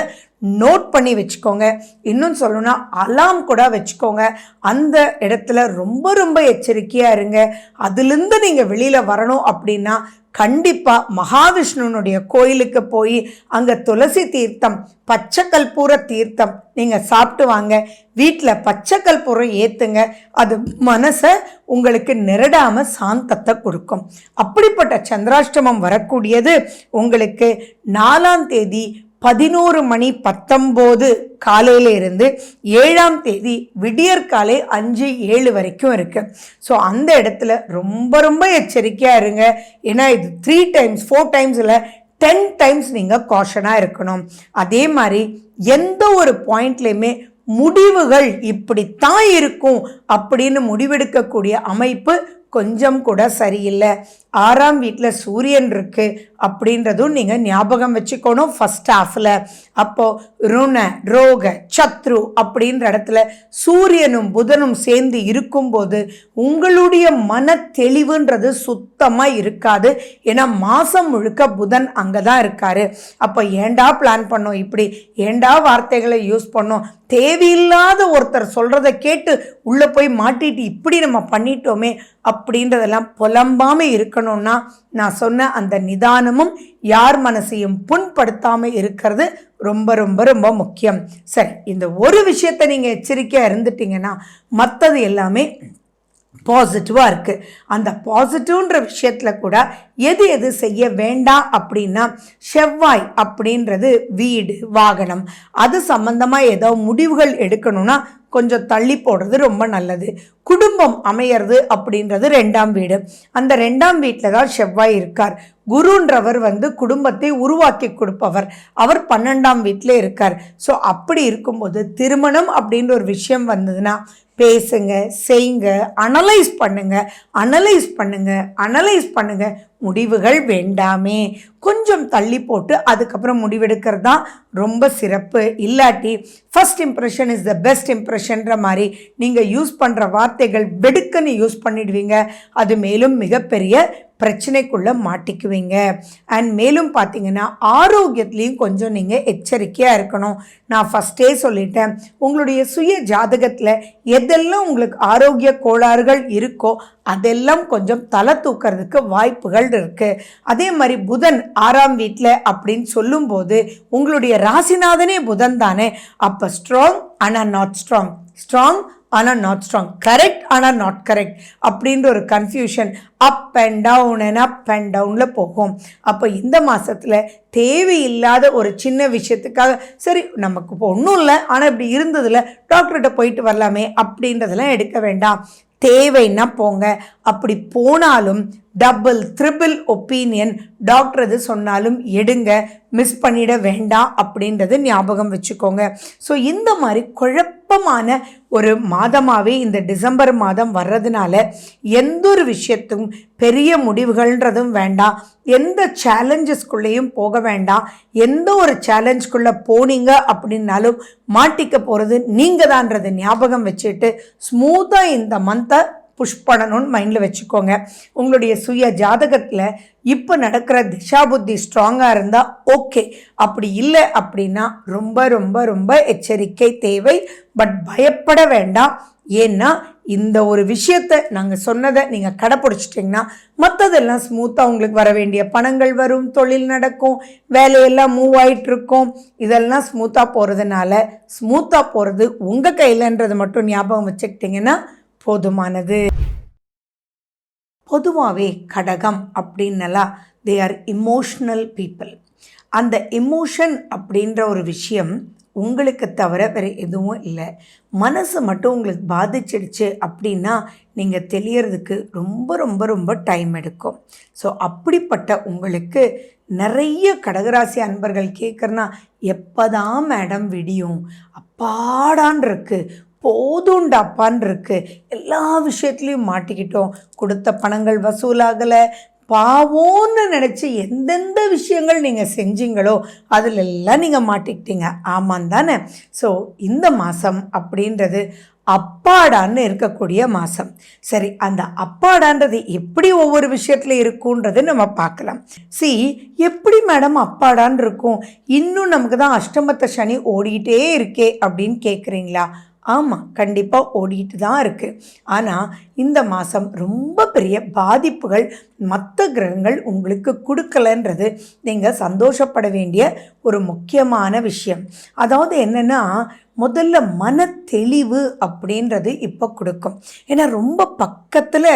நோட் பண்ணி வச்சுக்கோங்க. இன்னும் சொல்லணும்னா அலாம் கூட வச்சுக்கோங்க. அந்த இடத்துல ரொம்ப ரொம்ப எச்சரிக்கையாக இருங்க. அதுலேருந்து நீங்கள் வெளியில் வரணும் அப்படின்னா கண்டிப்பாக மகாவிஷ்ணுனுடைய கோயிலுக்கு போய் அங்கே துளசி தீர்த்தம், பச்சை கற்பூர தீர்த்தம் நீங்கள் சாப்பிட்டு வாங்க. வீட்டில் பச்சை கற்பூரம் ஏற்றுங்க. அது மனசை உங்களுக்கு நிரடாமல் சாந்தத்தை கொடுக்கும். அப்படிப்பட்ட சந்திராஷ்டமம் வரக்கூடியது உங்களுக்கு 4ஆம் தேதி 11:19 காலையில் இருந்து 7ஆம் தேதி விடியற்காலை 5-7 வரைக்கும் இருக்குது. ஸோ அந்த இடத்துல ரொம்ப ரொம்ப எச்சரிக்கையாக இருங்க. ஏன்னா இது 3 times 4 times இல்லை 10 times நீங்கள் காஷனாக இருக்கணும். அதே மாதிரி எந்த ஒரு பாயிண்ட்லேயுமே முடிவுகள் இப்படித்தான் இருக்கும் அப்படின்னு முடிவெடுக்கக்கூடிய அமைப்பு கொஞ்சம் கூட சரியில்லை. 6ஆம் வீட்டில் சூரியன் இருக்குது. அப்படின்றதும் நீங்கள் ஞாபகம் வச்சுக்கணும் ஃபர்ஸ்ட் ஹாஃபில். அப்போது ருண ரோக சத்ரு அப்படின்ற இடத்துல சூரியனும் புதனும் சேர்ந்து இருக்கும்போது உங்களுடைய மன தெளிவுன்றது சுத்தமாக இருக்காது. ஏன்னா மாதம் முழுக்க புதன் அங்கே தான் இருக்காரு. அப்போ ஏண்டா பிளான் பண்ணோம், இப்படி ஏண்டா வார்த்தைகளை யூஸ் பண்ணோம், தேவையில்லாத ஒருத்தர் சொல்கிறத கேட்டு உள்ளே போய் மாட்டிட்டு இப்படி நம்ம பண்ணிட்டோமே அப்படின்றதெல்லாம் புலம்பாமல் இருக்கணும்னா நான் சொன்ன அந்த நிதானமும் யார் மனசையும் புண்படுத்தாமல் இருக்கிறது ரொம்ப ரொம்ப ரொம்ப முக்கியம். சரி, இந்த ஒரு விஷயத்தை நீங்கள் எச்சரிக்கையாக இருந்துட்டீங்கன்னா மற்றது எல்லாமே பாசிட்டிவாக இருக்குது. அந்த பாசிட்டிவ்ன்ற விஷயத்தில் கூட எது செய்ய வேண்டாம் அப்படின்னா, செவ்வாய் அப்படின்றது வீடு வாகனம் அது சம்பந்தமாக ஏதோ முடிவுகள் எடுக்கணும்னா கொஞ்சம் தள்ளி போடுறது ரொம்ப நல்லது. குடும்பம் அமையிறது அப்படின்றது 2ஆம் வீடு. அந்த 2ஆம் வீட்டில் தான் செவ்வாய் இருக்கார். குருன்றவர் குடும்பத்தை உருவாக்கி கொடுப்பவர், அவர் 12ஆம் வீட்டில் இருக்கார். ஸோ அப்படி இருக்கும்போது திருமணம் அப்படின்ற ஒரு விஷயம் வந்ததுன்னா பேசுங்க, செய்யுங்க, அனலைஸ் பண்ணுங்க, முடிவுகள் வேண்டாமே. கொஞ்சம் தள்ளி போட்டு அதுக்கப்புறம் முடிவெடுக்கிறது தான் ரொம்ப சிறப்பு. இல்லாட்டி first impression is the best இம்ப்ரெஷன்ற மாதிரி நீங்கள் யூஸ் பண்ணுற வார்த்தைகள் வெடுக்குன்னு யூஸ் பண்ணிடுவீங்க. அது மேலும் மிகப்பெரிய பிரச்சனைக்குள்ளே மாட்டிக்குவீங்க. அண்ட் மேலும் பார்த்தீங்கன்னா ஆரோக்கியத்துலேயும் கொஞ்சம் நீங்கள் எச்சரிக்கையாக இருக்கணும். நான் ஃபஸ்ட்டே சொல்லிட்டேன், உங்களுடைய சுய ஜாதகத்தில் எதெல்லாம் உங்களுக்கு ஆரோக்கிய கோளாறுகள் இருக்கோ அதெல்லாம் கொஞ்சம் தலை தூக்கிறதுக்கு வாய்ப்புகள் இருக்குது. அதே மாதிரி புதன் 6ஆம் வீட்டில் அப்படின்னு சொல்லும்போது உங்களுடைய ராசிநாதனே புதன் தானே. அப்போ ஸ்ட்ராங் ஆனால் நாட் ஸ்ட்ராங், ஸ்ட்ராங் ஆனால் நாட் ஸ்ட்ராங், கரெக்ட் ஆனால் நாட் கரெக்ட் அப்படின்ற ஒரு கன்ஃபியூஷன் அப் அண்ட் டவுனில் போகும். அப்போ இந்த மாதத்தில் தேவையில்லாத ஒரு சின்ன விஷயத்துக்காக சரி நமக்கு இப்போ ஒன்றும் இல்லை ஆனால் இப்படி இருந்ததில்ல டாக்டர்கிட்ட போயிட்டு வரலாமே அப்படின்றதெல்லாம் எடுக்க வேண்டாம். தேவைன்னா போங்க. அப்படி போனாலும் டபுள் ட்ரிபிள் ஒப்பீனியன் டாக்டர் எது சொன்னாலும் எடுங்க, மிஸ் பண்ணிட வேண்டாம் அப்படின்றது ஞாபகம் வச்சுக்கோங்க. ஸோ இந்த மாதிரி குழப்பமான ஒரு மாதமாகவே இந்த டிசம்பர் மாதம் வர்றதுனால எந்த ஒரு விஷயத்தும் பெரிய முடிவுகள்ன்றதும் வேண்டாம், எந்த சேலஞ்சஸ்குள்ளேயும் போக வேண்டாம். எந்த ஒரு சேலஞ்சுக்குள்ளே போனீங்க அப்படின்னாலும் மாட்டிக்க போகிறது நீங்கள் தான்றது ஞாபகம் வச்சுட்டு ஸ்மூத்தாக இந்த மந்த்தை புஷ் பண்ணணும்னு மைண்டில் வச்சுக்கோங்க. உங்களுடைய சுய ஜாதகத்தில் இப்போ நடக்கிற திசா புத்தி ஸ்ட்ராங்காக இருந்தால் ஓகே, அப்படி இல்லை அப்படின்னா ரொம்ப ரொம்ப ரொம்ப எச்சரிக்கை தேவை. பட் பயப்பட வேண்டாம். ஏன்னா இந்த ஒரு விஷயத்தை நாங்கள் சொன்னதை நீங்கள் கடைப்பிடிச்சிட்டிங்கன்னா மற்றதெல்லாம் ஸ்மூத்தாக உங்களுக்கு வர வேண்டிய பணங்கள் வரும், தொழில் நடக்கும், வேலையெல்லாம் மூவ் ஆகிட்டுருக்கும். இதெல்லாம் ஸ்மூத்தாக போகிறது உங்கள் கையிலன்றது மட்டும் ஞாபகம் வச்சுக்கிட்டிங்கன்னா போதுமானது. பொதுவாகவே கடகம் அப்படின்னலாம் தே ஆர் இமோஷ்னல் பீப்புள். அந்த எமோஷன் அப்படின்ற ஒரு விஷயம் உங்களுக்கு தவிர வேறு எதுவும் இல்லை. மனசு மட்டும் உங்களுக்கு பாதிச்சிடுச்சு அப்படின்னா நீங்கள் தெளியறதுக்கு ரொம்ப ரொம்ப ரொம்ப டைம் எடுக்கும். ஸோ அப்படிப்பட்ட உங்களுக்கு நிறைய கடகராசி அன்பர்கள் கேட்குறனா எப்போ தான் மேடம் விடியும், அப்பாடான் இருக்கு, போதுண்டாப்பான் இருக்கு, எல்லா விஷயத்துலையும் மாட்டிக்கிட்டோம், கொடுத்த பணங்கள் வசூலாகலை, பாவோன்னு நினச்சி எந்தெந்த விஷயங்கள் நீங்கள் செஞ்சீங்களோ அதிலெல்லாம் நீங்கள் மாட்டிக்கிட்டீங்க, ஆமாம் தானே. ஸோ இந்த மாதம் அப்படின்றது அப்பாடான்னு இருக்கக்கூடிய மாதம். சரி, அந்த அப்பாடான்றது எப்படி ஒவ்வொரு விஷயத்தில் இருக்குன்றது நம்ம பார்க்கலாம். எப்படி மேடம் அப்பாடான்னு இருக்கும், இன்னும் நமக்கு தான் அஷ்டமத்த சனி ஓடிக்கிட்டே இருக்கே அப்படின்னு கேட்குறீங்களா? ஆமாம், கண்டிப்பாக ஓடிட்டு தான் இருக்குது. ஆனால் இந்த மாதம் ரொம்ப பெரிய பாதிப்புகள் மற்ற கிரகங்கள் உங்களுக்கு கொடுக்கலன்றது நீங்கள் சந்தோஷப்பட வேண்டிய ஒரு முக்கியமான விஷயம். அதாவது என்னென்னா, முதல்ல மன தெளிவு அப்படின்றது இப்போ கொடுக்கும். ஏன்னா ரொம்ப பக்கத்தில்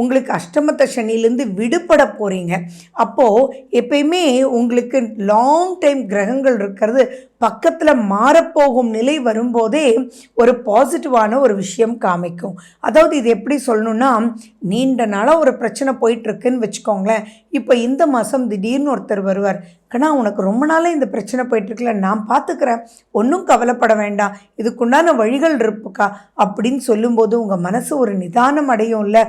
உங்களுக்கு அஷ்டமத்த சனிலேருந்து விடுபட போகிறீங்க. அப்போது எப்பயுமே உங்களுக்கு லாங் டைம் கிரகங்கள் இருக்கிறது பக்கத்தில் மாறப்போகும் நிலை வரும்போதே ஒரு பாசிட்டிவான ஒரு விஷயம் காமிக்கும். அதாவது இது எப்படி சொல்லணும்னா, நீண்ட நாளாக ஒரு பிரச்சனை போயிட்டுருக்குன்னு வச்சுக்கோங்களேன். இப்போ இந்த மாதம் திடீர்னு ஒருத்தர் வருவார், கண்ணா உனக்கு ரொம்ப நாளாக இந்த பிரச்சனை போயிட்டுருக்குல்ல, நான் பார்த்துக்கிறேன், ஒன்றும் கவலைப்பட வேண்டாம், இதுக்குண்டான வழிகள் இருப்புக்கா அப்படின்னு சொல்லும்போது உங்கள் மனசு ஒரு நிதானம் அடையும்ல,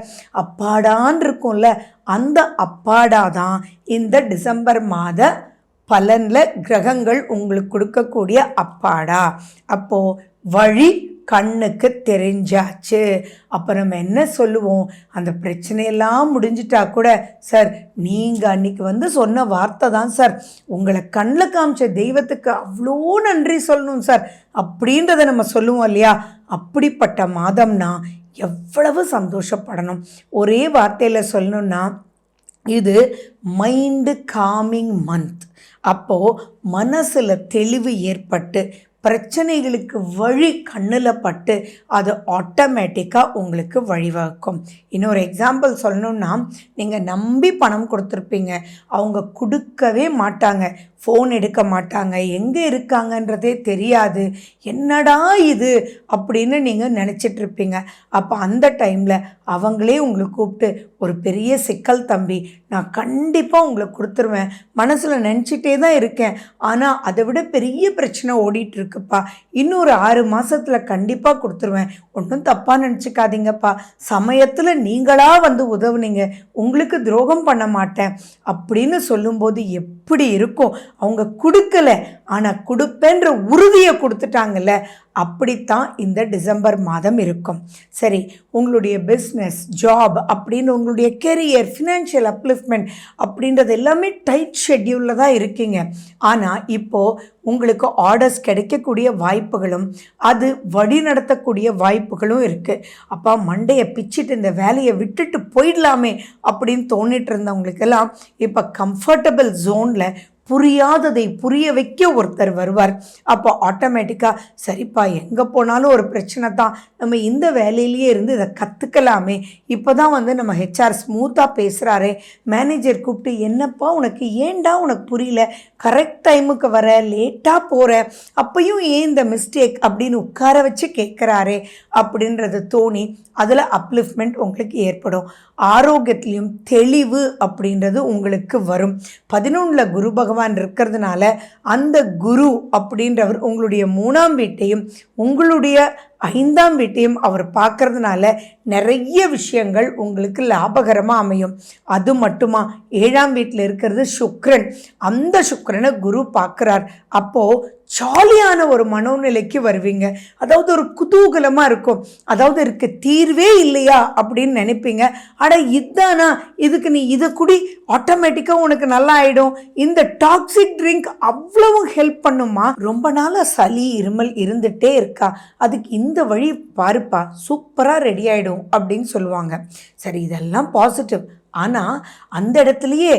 அப்பாடான் இருக்கும்ல. அந்த அப்பாடா தான் இந்த டிசம்பர் மாத பலனில் கிரகங்கள் உங்களுக்கு கொடுக்கக்கூடிய அப்பாடா. அப்போது வழி கண்ணுக்கு தெரிஞ்சாச்சு. அப்போ நம்ம என்ன சொல்லுவோம், அந்த பிரச்சனையெல்லாம் முடிஞ்சிட்டா கூட, சார் நீங்கள் அன்றைக்கி சொன்ன வார்த்தை தான் சார், உங்களை கண்ணில் காமிச்ச தெய்வத்துக்கு அவ்வளோ நன்றி சொல்லணும் சார் அப்படின்றத நம்ம சொல்லுவோம் இல்லையா. அப்படிப்பட்ட மாதம்னா எவ்வளவு சந்தோஷப்படணும். ஒரே வார்த்தையில் சொல்லணுன்னா, இது மைண்டு காமிங் மந்த். அப்போது மனசில் தெளிவு ஏற்பட்டு பிரச்சனைகளுக்கு வழி கண்ணில் பட்டு அது ஆட்டோமேட்டிக்காக உங்களுக்கு வழிவகுக்கும். இன்னொரு எக்ஸாம்பிள் சொல்லணுன்னா, நீங்கள் நம்பி பணம் கொடுத்துருப்பீங்க, அவங்க கொடுக்கவே மாட்டாங்க, ஃபோன் எடுக்க மாட்டாங்க, எங்கே இருக்காங்கன்றதே தெரியாது, என்னடா இது அப்படின்னு நீங்கள் நினச்சிட்ருப்பீங்க. அப்போ அந்த டைமில் அவங்களே உங்களை கூப்பிட்டு, ஒரு பெரிய சிக்கல் தம்பி, நான் கண்டிப்பாக உங்களுக்கு கொடுத்துருவேன், மனசில் நினச்சிட்டே தான் இருக்கேன், ஆனால் அதை விட பெரிய பிரச்சனை ஓடிட்டுருக்குப்பா, இன்னொரு 6 மாதத்தில் கண்டிப்பாக கொடுத்துருவேன், ஒன்றும் தப்பாக நினச்சிக்காதீங்கப்பா, சமயத்தில் நீங்களாக உதவுனீங்க, உங்களுக்கு துரோகம் பண்ண மாட்டேன் அப்படின்னு சொல்லும்போது எப்படி இருக்கும். அவங்க கொடுக்கல, ஆனால் கொடுப்பேன்ற உறுதியை கொடுத்துட்டாங்கல்ல. அப்படித்தான் இந்த டிசம்பர் மாதம் இருக்கும். சரி, உங்களுடைய பிஸ்னஸ், ஜாப் அப்படின்னு உங்களுடைய கெரியர், ஃபினான்ஷியல் அப்லிஃப்ட்மெண்ட் அப்படின்றது எல்லாமே டைட் ஷெட்யூலில் தான் இருக்கீங்க. ஆனால் இப்போது உங்களுக்கு ஆர்டர்ஸ் கிடைக்கக்கூடிய வாய்ப்புகளும் அது வழி நடத்தக்கூடிய வாய்ப்புகளும் இருக்குது. அப்போ மண்டையை பிச்சுட்டு இந்த வேலையை விட்டுட்டு போயிடலாமே அப்படின்னு தோணிட்டு இருந்தவங்களுக்கெல்லாம் இப்போ கம்ஃபர்டபுள் ஜோனில் புரியாததை புரிய வைக்க ஒருத்தர் வருவார். அப்போ ஆட்டோமேட்டிக்காக சரிப்பா, எங்கே போனாலும் ஒரு பிரச்சனை தான், நம்ம இந்த வேலையிலேயே இருந்து இதை கற்றுக்கலாமே, இப்போ தான் நம்ம ஹெச்ஆர் ஸ்மூத்தாக பேசுகிறாரே, மேனேஜர் கூப்பிட்டு என்னப்பா உனக்கு ஏண்டா உனக்கு புரியல, கரெக்ட் டைமுக்கு வர, லேட்டாக போகிற, அப்பையும் ஏன் இந்த மிஸ்டேக் அப்படின்னு உட்கார வச்சு கேட்குறாரே அப்படின்றது தோணி அதில் அப்லிஃப்ட்மெண்ட் உங்களுக்கு ஏற்படும். ஆரோக்கியத்திலையும் தெளிவு அப்படின்றது உங்களுக்கு வரும். 11 குரு பகவான் இருக்கிறதுனால அந்த குரு அப்படின்றவர் உங்களுடைய 3ஆம் வீட்டையும் உங்களுடைய 5ஆம் வீட்டையும் அவர் பார்க்கறதுனால நிறைய விஷயங்கள் உங்களுக்கு லாபகரமாக அமையும். அது மட்டுமா, 7ஆம் வீட்டில் இருக்கிறது சுக்கிரன், அந்த சுக்கிரனை குரு பார்க்குறார். அப்போது ஜாலியான ஒரு மனோநிலைக்கு வருவீங்க. அதாவது ஒரு குதூகலமாக இருக்கும். அதாவது இருக்கு தீர்வே இல்லையா அப்படின்னு நினைப்பீங்க. ஆனால் இதுதானா, இதுக்கு நீ இதை குடி, ஆட்டோமேட்டிக்காக உனக்கு நல்லா ஆகிடும், இந்த டாக்ஸிக் ட்ரிங்க் அவ்வளவு ஹெல்ப் பண்ணுமா, ரொம்ப நாளாக சளி இருமல் இருந்துகிட்டே இருக்கா, அதுக்கு இந்த வழி பாருப்பா, சூப்பராக ரெடி ஆகிடும் அப்படின்னு சொல்லுவாங்க. சரி, இதெல்லாம் பாசிட்டிவ். ஆனால் அந்த இடத்துலையே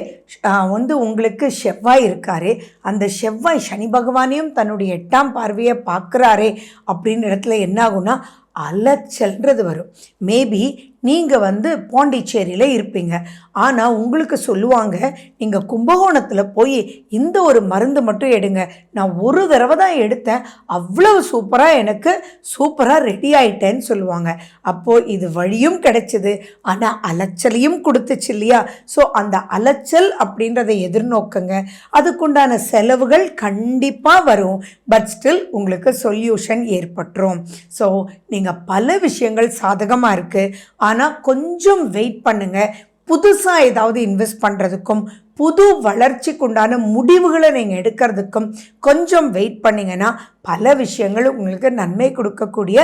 உங்களுக்கு செவ்வாய் இருக்காரு, அந்த செவ்வாய் சனி பகவானையும் தன்னுடைய 8ஆம் பார்வையை பார்க்குறாரே அப்படின்ற இடத்துல என்ன ஆகும்னா அலைச்சல்ன்றது வரும். மேபி நீங்கள் பாண்டிச்சேரியில் இருப்பீங்க, ஆனால் உங்களுக்கு சொல்லுவாங்க, நீங்கள் கும்பகோணத்தில் போய் இந்த ஒரு மருந்து மட்டும் எடுங்க, நான் ஒரு தடவை தான் எடுத்தேன், அவ்வளவு சூப்பராக எனக்கு சூப்பராக ரெடி ஆகிட்டேன்னு சொல்லுவாங்க. அப்போது இது வழியும் கிடைச்சிது, ஆனால் அலைச்சலையும் கொடுத்துச்சு இல்லையா. ஸோ அந்த அலைச்சல் அப்படின்றத எதிர்நோக்குங்க, அதுக்குண்டான செலவுகள் கண்டிப்பாக வரும், பட் ஸ்டில் உங்களுக்கு சொல்யூஷன் ஏற்பட்டுரும். ஸோ நீங்கள் பல விஷயங்கள் சாதகமாக இருக்குது, ஆனால் கொஞ்சம் வெயிட் பண்ணுங்கள். புதுசாக ஏதாவது இன்வெஸ்ட் பண்ணுறதுக்கும் புது வளர்ச்சிக்குண்டான முடிவுகளை நீங்கள் எடுக்கிறதுக்கும் கொஞ்சம் வெயிட் பண்ணிங்கன்னா பல விஷயங்கள் உங்களுக்கு நன்மை கொடுக்கக்கூடிய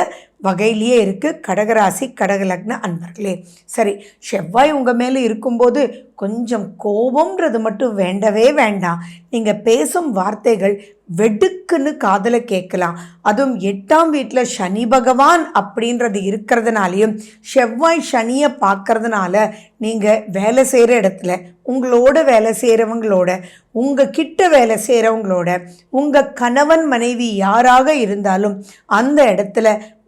வகையிலேயே இருக்குது. கடகராசி கடகலக்ன அன்பர்களே, சரி, செவ்வாய் உங்கள் மேலே இருக்கும்போது கொஞ்சம் கோபம்ன்றது மட்டும் வேண்டவே வேண்டாம். நீங்கள் பேசும் வார்த்தைகள் வெடுக்குன்னு காதலை கேட்கலாம். அதுவும் 8ஆம் வீட்டில் சனி பகவான் அப்படின்றது இருக்கிறதுனாலையும் செவ்வாய் சனியை பார்க்கறதுனால நீங்கள் வேலை செய்கிற இடத்துல, உங்களோட வேலை செய்கிறவங்களோட, உங்கள் கிட்ட வேலை செய்கிறவங்களோட, உங்கள் கணவன் மனைவி யாராக இருந்தாலும் அந்த இடத்துல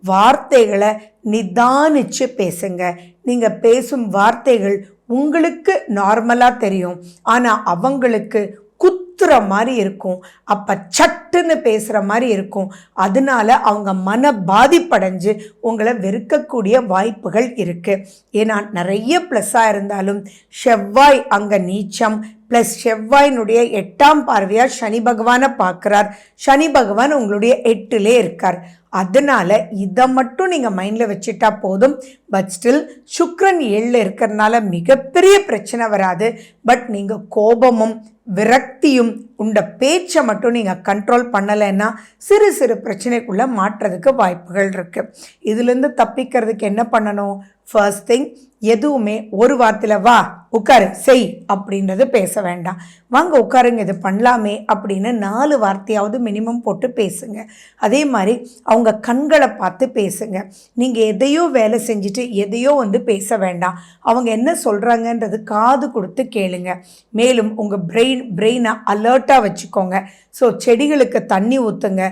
வார்த்தைகளை நிதானிச்சு பேசுங்க. நீங்கள் பேசும் வார்த்தைகள் உங்களுக்கு நார்மலாக தெரியும், ஆனால் அவங்களுக்கு குத்து குத்துற மாதிரி இருக்கும், அப்போ சட்டுன்னு பேசுகிற மாதிரி இருக்கும். அதனால அவங்க மன பாதிப்படைஞ்சு உங்களை வெறுக்கக்கூடிய வாய்ப்புகள் இருக்குது. ஏன்னா நிறைய ப்ளஸ்ஸாக இருந்தாலும் செவ்வாய் அங்கே நீச்சம், ப்ளஸ் செவ்வாயினுடைய 8ஆம் பார்வையாக சனி பகவானை பார்க்குறார். சனி பகவான் உங்களுடைய 8லே இருக்கார். அதனால இதை மட்டும் நீங்கள் மைண்டில் வச்சுட்டா போதும். பட் ஸ்டில் சுக்கிரன் 7ல் இருக்கிறதுனால மிகப்பெரிய பிரச்சனை வராது. பட் நீங்கள் கோபமும் விரக்தியும் உண்ட பேச்சை மட்டும் நீங்கள் கண்ட்ரோல் பண்ணலைன்னா சிறு சிறு பிரச்சனைக்குள்ளே மாட்டுறதுக்கு வாய்ப்புகள் இருக்குது. இதுலேருந்து தப்பிக்கிறதுக்கு என்ன பண்ணணும்? ஃபர்ஸ்ட் திங், எதுவுமே ஒரு வார்த்தையில் வா உட்காரு செய் அப்படின்றது பேச வேண்டாம். வாங்க உட்காருங்க இது பண்ணலாமே அப்படின்னு 4 வார்த்தையாவது மினிமம் போட்டு பேசுங்க. அதே மாதிரி அவங்க கண்களை பார்த்து பேசுங்க. நீங்கள் எதையோ வேலை செஞ்சுட்டு எதையோ பேச வேண்டாம். அவங்க என்ன சொல்கிறாங்கன்றது காது கொடுத்து கேளுங்க. மேலும் உங்கள் பிரெயினை அலர்ட்டாக வச்சுக்கோங்க. ஸோ செடிகளுக்கு தண்ணி ஊற்றுங்க,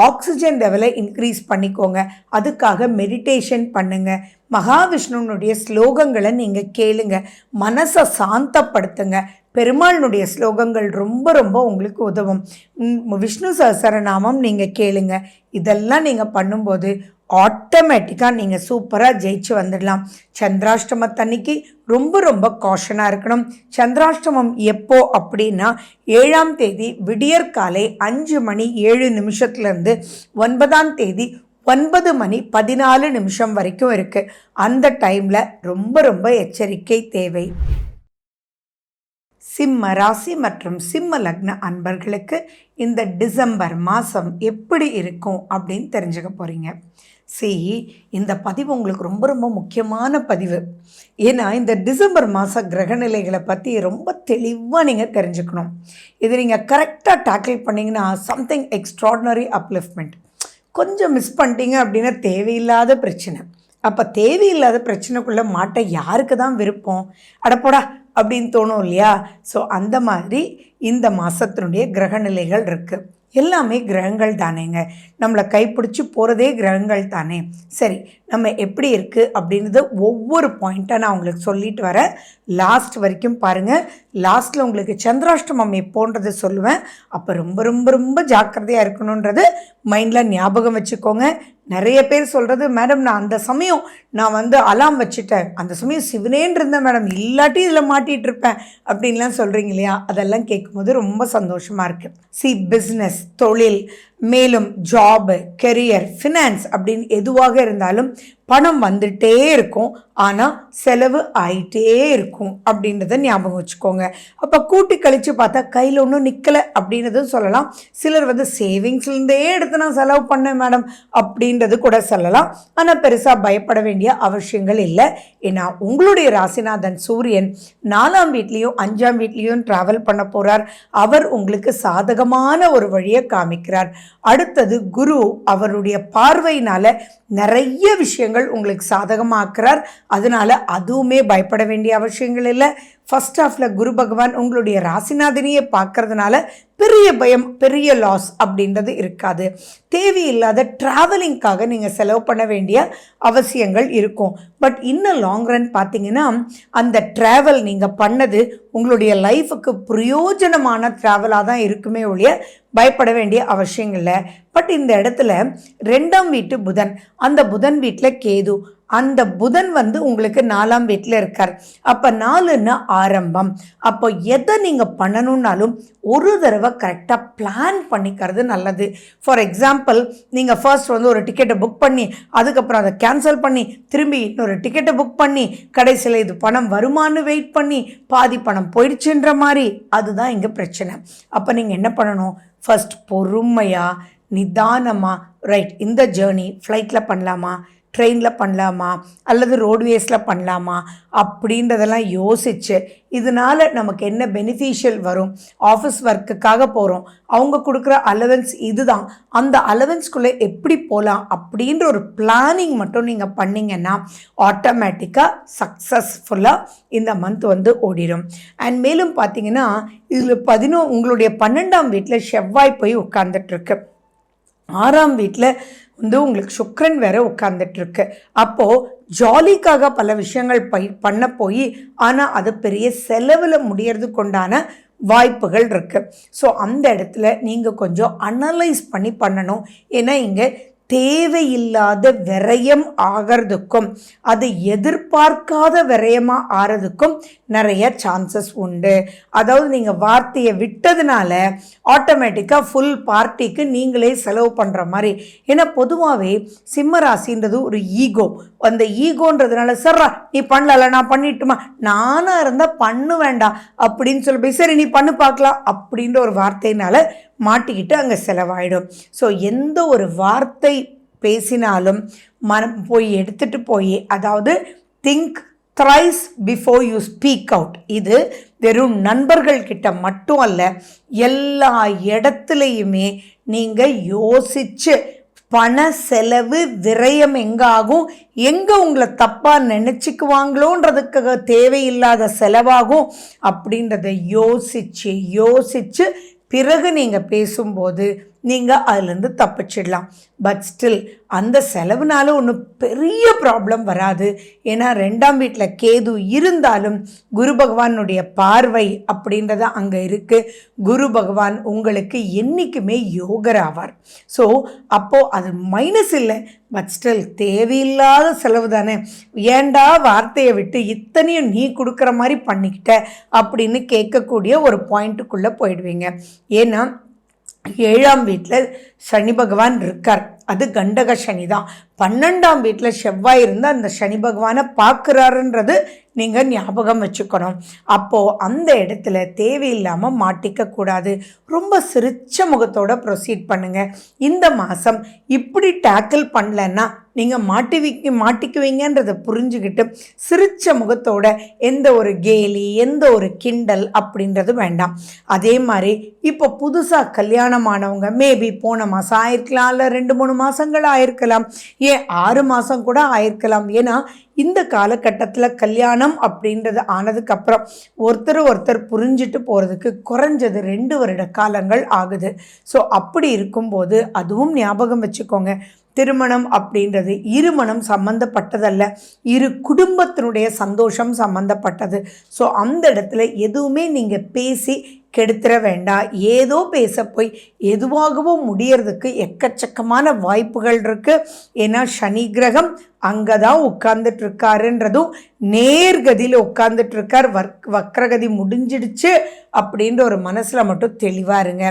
ஆக்சிஜன் லெவலை இன்க்ரீஸ் பண்ணிக்கோங்க. அதுக்காக மெடிடேஷன் பண்ணுங்கள். மகாவிஷ்ணுனுடைய ஸ்லோகங்களை நீங்கள் கேளுங்க, மனசை சாந்தப்படுத்துங்க. பெருமாளுடைய ஸ்லோகங்கள் ரொம்ப ரொம்ப உங்களுக்கு உதவும். விஷ்ணு சஹஸ்ரநாமம் நீங்கள் கேளுங்க. இதெல்லாம் நீங்கள் பண்ணும்போது ஆட்டோமேட்டிக்காக நீங்கள் சூப்பராக ஜெயிச்சு வந்துடலாம். சந்திராஷ்டமத்தன்னைக்கு ரொம்ப ரொம்ப காஷனாக இருக்கணும். சந்திராஷ்டமம் எப்போ அப்படின்னா 7ஆம் தேதி விடியற்காலை 5:07 9ஆம் தேதி 9:14 வரைக்கும் இருக்குது. அந்த டைமில் ரொம்ப ரொம்ப எச்சரிக்கை தேவை. சிம்ம ராசி மற்றும் சிம்ம லக்ன அன்பர்களுக்கு இந்த டிசம்பர் மாதம் எப்படி இருக்கும் அப்படின்னு தெரிஞ்சுக்க போகிறீங்க. இந்த பதிவு உங்களுக்கு ரொம்ப ரொம்ப முக்கியமான பதிவு. ஏன்னா இந்த டிசம்பர் மாத கிரகநிலைகளை பற்றி ரொம்ப தெளிவாக நீங்கள் தெரிஞ்சுக்கணும். இது நீங்கள் கரெக்டாக டேக்கிள் பண்ணிங்கன்னா சம்திங் எக்ஸ்ட்ராடினரி அப்லிஃப்ட்மெண்ட். கொஞ்சம் மிஸ் பண்ணிட்டீங்க அப்படின்னா தேவையில்லாத பிரச்சனை. அப்போ தேவையில்லாத பிரச்சனைக்குள்ளே மாட்ட யாருக்கு தான் விருப்பம்? அடப்போடா அப்படின்னு தோணும் இல்லையா? ஸோ அந்த மாதிரி இந்த மாதத்தினுடைய கிரகநிலைகள் இருக்குது. எல்லாமே கிரகங்கள் தானேங்க, நம்மளை கைப்பிடிச்சி போகிறதே கிரகங்கள் தானே. சரி, நம்ம எப்படி இருக்குது அப்படின்றத ஒவ்வொரு பாயிண்ட்டாக நான் உங்களுக்கு சொல்லிட்டு வரேன். லாஸ்ட் வரைக்கும் பாருங்கள். லாஸ்ட்டில் உங்களுக்கு சந்திராஷ்டமம் எப்போன்றது சொல்லுவேன். அப்போ ரொம்ப ரொம்ப ரொம்ப ஜாக்கிரதையாக இருக்கணுன்றது மைண்டில் ஞாபகம் வச்சுக்கோங்க. நிறைய பேர் சொல்கிறது, மேடம் நான் அந்த சமயம் நான் அலாம் வச்சுட்டேன், அந்த சமயம் சிவனேன்னு இருந்தேன் மேடம், இல்லாட்டி இதில் மாட்டிகிட்டு இருப்பேன் அப்படின்லாம் சொல்கிறீங்க இல்லையா? அதெல்லாம் கேட்கும்போது ரொம்ப சந்தோஷமாக இருக்குது. பிஸ்னஸ், தொழில், மேலும் ஜாபு, கெரியர், ஃபினான்ஸ் அப்படின்னு எதுவாக இருந்தாலும் பணம் வந்துட்டே இருக்கும், ஆனால் செலவு ஆகிட்டே இருக்கும் அப்படின்றத ஞாபகம் வச்சுக்கோங்க. அப்போ கூட்டி கழித்து பார்த்தா கையில் ஒன்றும் நிற்கலை அப்படின்றதும் சொல்லலாம். சிலர் சேவிங்ஸ்லேருந்தே எடுத்து நான் செலவு பண்ணேன் மேடம் அப்படின்றது கூட சொல்லலாம். ஆனால் பெருசாக பயப்பட வேண்டிய அவசியங்கள் இல்லை. ஏன்னா உங்களுடைய ராசிநாதன் சூரியன் 4ஆம் வீட்லேயும் 5ஆம் வீட்லேயும் ட்ராவல் பண்ண போகிறார். அவர் உங்களுக்கு சாதகமான ஒரு வழியை காமிக்கிறார். அடுத்தது குரு அவருடைய பார்வையினால் நிறைய விஷயங்கள் உங்களுக்கு சாதகமாக்குறார். அதனால அதுவுமே பயப்பட வேண்டிய அவசியங்கள் இல்லை. ஃபர்ஸ்ட் ஹாஃபில் குரு பகவான் உங்களுடைய ராசிநாதனையே பார்க்கறதுனால பெரிய பயம், பெரிய லாஸ் அப்படின்றது இருக்காது. தேவையில்லாத ட்ராவலிங்காக நீங்கள் செலவு பண்ண வேண்டிய அவசியங்கள் இருக்கும். பட் இன்னும் லாங் ரன் பார்த்தீங்கன்னா அந்த ட்ராவல் நீங்கள் பண்ணது உங்களுடைய லைஃபுக்கு பிரயோஜனமான ட்ராவலாக தான் இருக்குமே ஒழிய பயப்பட வேண்டிய அவசியங்கள் இல்லை. பட் இந்த இடத்துல 2ஆம் வீட்டு புதன், அந்த புதன் வீட்டில் கேது, அந்த புதன் உங்களுக்கு 4ஆம் வீட்டில் இருக்கார். அப்போ 4ன்னா ஆரம்பம். அப்போ எதை நீங்கள் பண்ணணுன்னாலும் ஒரு தடவை கரெக்டாக பிளான் பண்ணிக்கிறது நல்லது. ஃபார் எக்ஸாம்பிள், நீங்கள் ஃபர்ஸ்ட் ஒரு டிக்கெட்டை புக் பண்ணி அதுக்கப்புறம் அதை கேன்சல் பண்ணி திரும்பி இன்னொரு டிக்கெட்டை புக் பண்ணி கடைசியில் இது பணம் வருமானு வெயிட் பண்ணி பாதி பணம் போயிடுச்சுன்ற மாதிரி, அதுதான் இங்கே பிரச்சனை. அப்போ நீங்கள் என்ன பண்ணணும்? ஃபர்ஸ்ட் பொறுமையாக நிதானமாக, ரைட், இந்த ஜேர்னி ஃப்ளைட்டில் பண்ணலாமா, ட்ரெயினில் பண்ணலாமா, அல்லது ரோட்வேஸில் பண்ணலாமா அப்படின்றதெல்லாம் யோசித்து இதனால் நமக்கு என்ன பெனிஃபிஷியல் வரும், ஆஃபீஸ் ஒர்க்குக்காக போகிறோம், அவங்க கொடுக்குற அலவன்ஸ் இதுதான், அந்த அலவன்ஸ்குள்ளே எப்படி போகலாம் அப்படின்ற ஒரு பிளானிங் மட்டும் நீங்கள் பண்ணிங்கன்னா ஆட்டோமேட்டிக்காக சக்ஸஸ்ஃபுல்லாக இந்த மந்த் ஓடிடும். அண்ட் மேலும் பார்த்தீங்கன்னா இதில் உங்களுடைய 12ஆம் வீட்டில் செவ்வாய் போய் உட்கார்ந்துட்டுருக்கு. 6ஆம் வீட்டில் உங்களுக்கு சுக்கிரன் வேற உட்கார்ந்துட்டுருக்கு. அப்போது ஜாலிக்காக பல விஷயங்கள் பண்ண போய் ஆனால் அது பெரிய செலவில் முடியறது கொண்டான வாய்ப்புகள் இருக்குது. ஸோ அந்த இடத்துல நீங்கள் கொஞ்சம் அனலைஸ் பண்ணி பண்ணணும். ஏன்னா இங்கே தேவையில்லாத விரயம் ஆகிறதுக்கும் அது எதிர்பார்க்காத விரயமாக ஆகிறதுக்கும் நிறைய சான்சஸ் உண்டு. அதாவது நீங்கள் வார்த்தையை விட்டதுனால ஆட்டோமேட்டிக்காக ஃபுல் பார்ட்டிக்கு நீங்களே செலவு பண்ணுற மாதிரி. ஏன்னா பொதுவாகவே சிம்ம ராசின்றது ஒரு ஈகோ. அந்த ஈகோன்றதுனால சர்ரா நீ பண்ணல நான் பண்ணிட்டுமா, நானாக இருந்தால் பண்ணு வேண்டாம் அப்படின்னு சொல்லி போய் சரி நீ பண்ணு பார்க்கலாம் அப்படின்ற ஒரு வார்த்தையினால மாட்டிக்கிட்டு அங்கே செலவாயிடும். ஸோ எந்த ஒரு வார்த்தை பேசினாலும் மனம் போய் எடுத்துகிட்டு போய், அதாவது think thrice before you speak out. இது வெறும் நண்பர்கள் கிட்ட மட்டும் அல்ல, எல்லா இடத்துலையுமே நீங்கள் யோசிச்சு பண செலவு விரயம் எங்காகும், எங்கே உங்களை தப்பாக நினச்சிக்குவாங்களோன்றதுக்காக தேவையில்லாத செலவாகும் அப்படின்றத யோசிச்சு பிறகு நீங்கள் பேசும்போது நீங்கள் அதுலேருந்து தப்பிச்சிடலாம். பட் ஸ்டில் அந்த செலவுனால ஒன்றும் பெரிய ப்ராப்ளம் வராது. ஏன்னா 2ஆம் வீட்டில் கேது இருந்தாலும் குரு பகவானுடைய பார்வை அப்படின்றத அங்கே இருக்குது. குரு பகவான் உங்களுக்கு என்றைக்குமே யோகர் ஆவார். ஸோ அப்போது அது மைனஸ் இல்லை. பட் ஸ்டில் தேவையில்லாத செலவு தானே, ஏண்டா வார்த்தையை விட்டு இத்தனையும் நீ கொடுக்குற மாதிரி பண்ணிக்கிட்ட அப்படின்னு கேட்கக்கூடிய ஒரு பாயிண்ட்டுக்குள்ளே போயிடுவீங்க. ஏன்னா 7ஆம் வீட்டில் சனி பகவான் இருக்கார், அது கண்டக சனி தான். 12ஆம் வீட்டில் செவ்வாய் இருந்து அந்த சனி பகவானை பார்க்குறாருன்றது நீங்கள் ஞாபகம் வச்சுக்கணும். அப்போது அந்த இடத்துல தேவையில்லாமல் மாட்டிக்கக்கூடாது. ரொம்ப சிரிச்ச முகத்தோடு ப்ரொசீட் பண்ணுங்கள். இந்த மாதம் இப்படி டேக்கிள் பண்ணலன்னா நீங்கள் மாட்டிக்குவீங்கன்றதை புரிஞ்சுக்கிட்டு சிரிச்ச முகத்தோட எந்த ஒரு கேலி எந்த ஒரு கிண்டல் அப்படின்றது வேண்டாம். அதே மாதிரி இப்போ புதுசாக கல்யாணமானவங்க மேபி போன மாதம் ஆயிருக்கலாம், இல்லை 2-3 மாதங்கள் ஆயிருக்கலாம், ஏன் 6 மாதம் கூட ஆயிருக்கலாம். ஏன்னா இந்த காலகட்டத்தில் கல்யாணம் அப்படின்றது ஆனதுக்கப்புறம் ஒருத்தர் புரிஞ்சுட்டு போகிறதுக்கு குறைஞ்சது 2 வருட காலங்கள் ஆகுது. ஸோ அப்படி இருக்கும்போது அதுவும் ஞாபகம் வச்சுக்கோங்க, திருமணம் அப்படின்றது இருமணம் சம்பந்தப்பட்டதல்ல, இரு குடும்பத்தினுடைய சந்தோஷம் சம்பந்தப்பட்டது. ஸோ அந்த இடத்துல எதுவுமே நீங்கள் பேசி கெடுத்துட வேண்டாம். ஏதோ பேச போய் எதுவாகவும் முடியறதுக்கு எக்கச்சக்கமான வாய்ப்புகள் இருக்குது. ஏன்னா சனி கிரகம் அங்கே தான் உட்கார்ந்துட்டு இருக்காருன்றதும் நேர்கதியில் உட்கார்ந்துட்டு இருக்கார். வக்ரகதி முடிஞ்சிடுச்சு அப்படின்ற ஒரு மனசில் மட்டும் தெளிவாக இருங்க.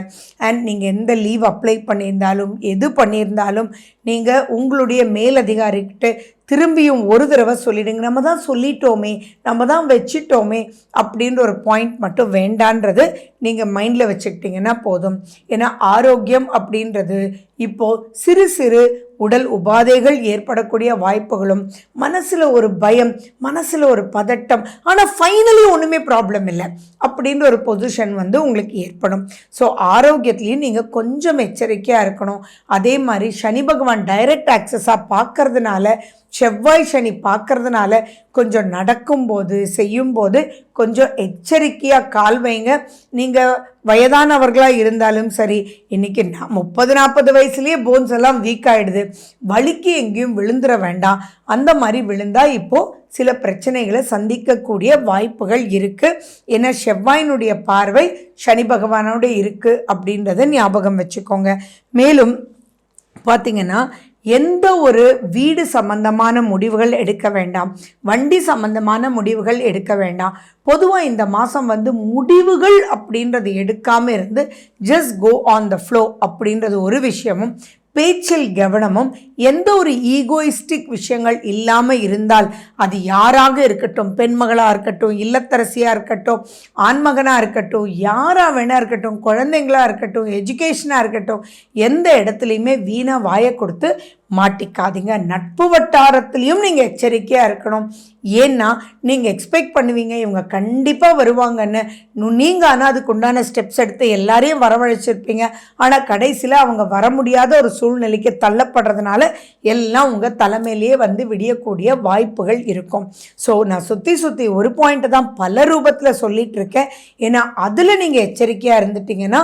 அண்ட் நீங்கள் எந்த லீவ் அப்ளை பண்ணியிருந்தாலும் எது பண்ணியிருந்தாலும் நீங்கள் உங்களுடைய மேலதிகாரிக்கிட்ட திரும்பியும் ஒரு தடவை சொல்லிடுங்க. நம்ம தான் சொல்லிட்டோமே, நம்ம தான் வச்சிட்டோமே அப்படின்ற ஒரு பாயிண்ட் மட்டும் வேண்டான்றது நீங்கள் மைண்டில் வச்சுக்கிட்டிங்கன்னா போதும். ஏன்னா ஆரோக்கியம் அப்படின்றது இப்போது சிறு சிறு உடல் உபாதைகள் ஏற்படக்கூடிய வாய்ப்புகளும், மனசில் ஒரு பயம், மனசில் ஒரு பதட்டம், ஆனால் ஃபைனலி ஒன்றுமே ப்ராப்ளம் இல்லை அப்படின்ற ஒரு பொசிஷன் உங்களுக்கு ஏற்படும். ஸோ ஆரோக்கியத்துலேயும் நீங்கள் கொஞ்சம் எச்சரிக்கையாக இருக்கணும். அதே மாதிரி சனி பகவான் டைரக்ட் ஆக்சஸாக பார்க்கறதுனால, செவ்வாய் சனி பார்க்கறதுனால கொஞ்சம் நடக்கும்போது செய்யும்போது கொஞ்சம் எச்சரிக்கையாக கால் வைங்க. நீங்கள் வயதானவர்களாக இருந்தாலும் சரி, இன்றைக்கி 30-40 வயசுலேயே போன்ஸ் எல்லாம் வீக் ஆகிடுது, வலிக்கு எங்கேயும் விழுந்துட வேண்டாம். அந்த மாதிரி விழுந்தால் இப்போது சில பிரச்சனைகளை சந்திக்கக்கூடிய வாய்ப்புகள் இருக்குது. ஏன்னா செவ்வாயினுடைய பார்வை சனி பகவானோட இருக்குது அப்படின்றத ஞாபகம் வச்சுக்கோங்க. மேலும் பார்த்திங்கன்னா எந்த ஒரு வீடு சம்பந்தமான முடிவுகள் எடுக்க வேண்டாம், வண்டி சம்பந்தமான முடிவுகள் எடுக்க வேண்டாம். பொதுவாக இந்த மாதம் முடிவுகள் அப்படின்றது எடுக்காமல் இருந்து just go on the flow அப்படின்றது ஒரு விஷயமும், பேச்சில் கவனமும், எந்த ஒரு ஈகோயிஸ்டிக் விஷயங்கள் இல்லாமல் இருந்தால் அது யாராக இருக்கட்டும், பெண்மகளாக இருக்கட்டும், இல்லத்தரசியாக இருக்கட்டும், ஆண்மகனாக இருக்கட்டும், யாராக வேணா இருக்கட்டும், குழந்தைங்களாக இருக்கட்டும், எஜுகேஷனாக இருக்கட்டும், எந்த இடத்துலையுமே வீணாக வாயை கொடுத்து மாட்டிக்காதீங்க. நட்பு வட்டாரத்துலேயும் நீங்கள் எச்சரிக்கையாக இருக்கணும். ஏன்னா நீங்கள் எக்ஸ்பெக்ட் பண்ணுவீங்க இவங்க கண்டிப்பாக வருவாங்கன்னு, நீங்கள் ஆனால் அதுக்கு உண்டான ஸ்டெப்ஸ் எடுத்து எல்லாரையும் வரவழைச்சிருப்பீங்க. ஆனால் கடைசியில் அவங்க வர முடியாத ஒரு சூழ்நிலைக்கு தள்ளப்படுறதுனால எல்லாம் உங்கள் தலைமையிலேயே விடியக்கூடிய வாய்ப்புகள் இருக்கும். ஸோ நான் சுற்றி ஒரு பாயிண்ட்டை தான் பல ரூபத்தில் சொல்லிகிட்டு இருக்கேன். ஏன்னா அதில் நீங்கள் எச்சரிக்கையாக இருந்துட்டிங்கன்னா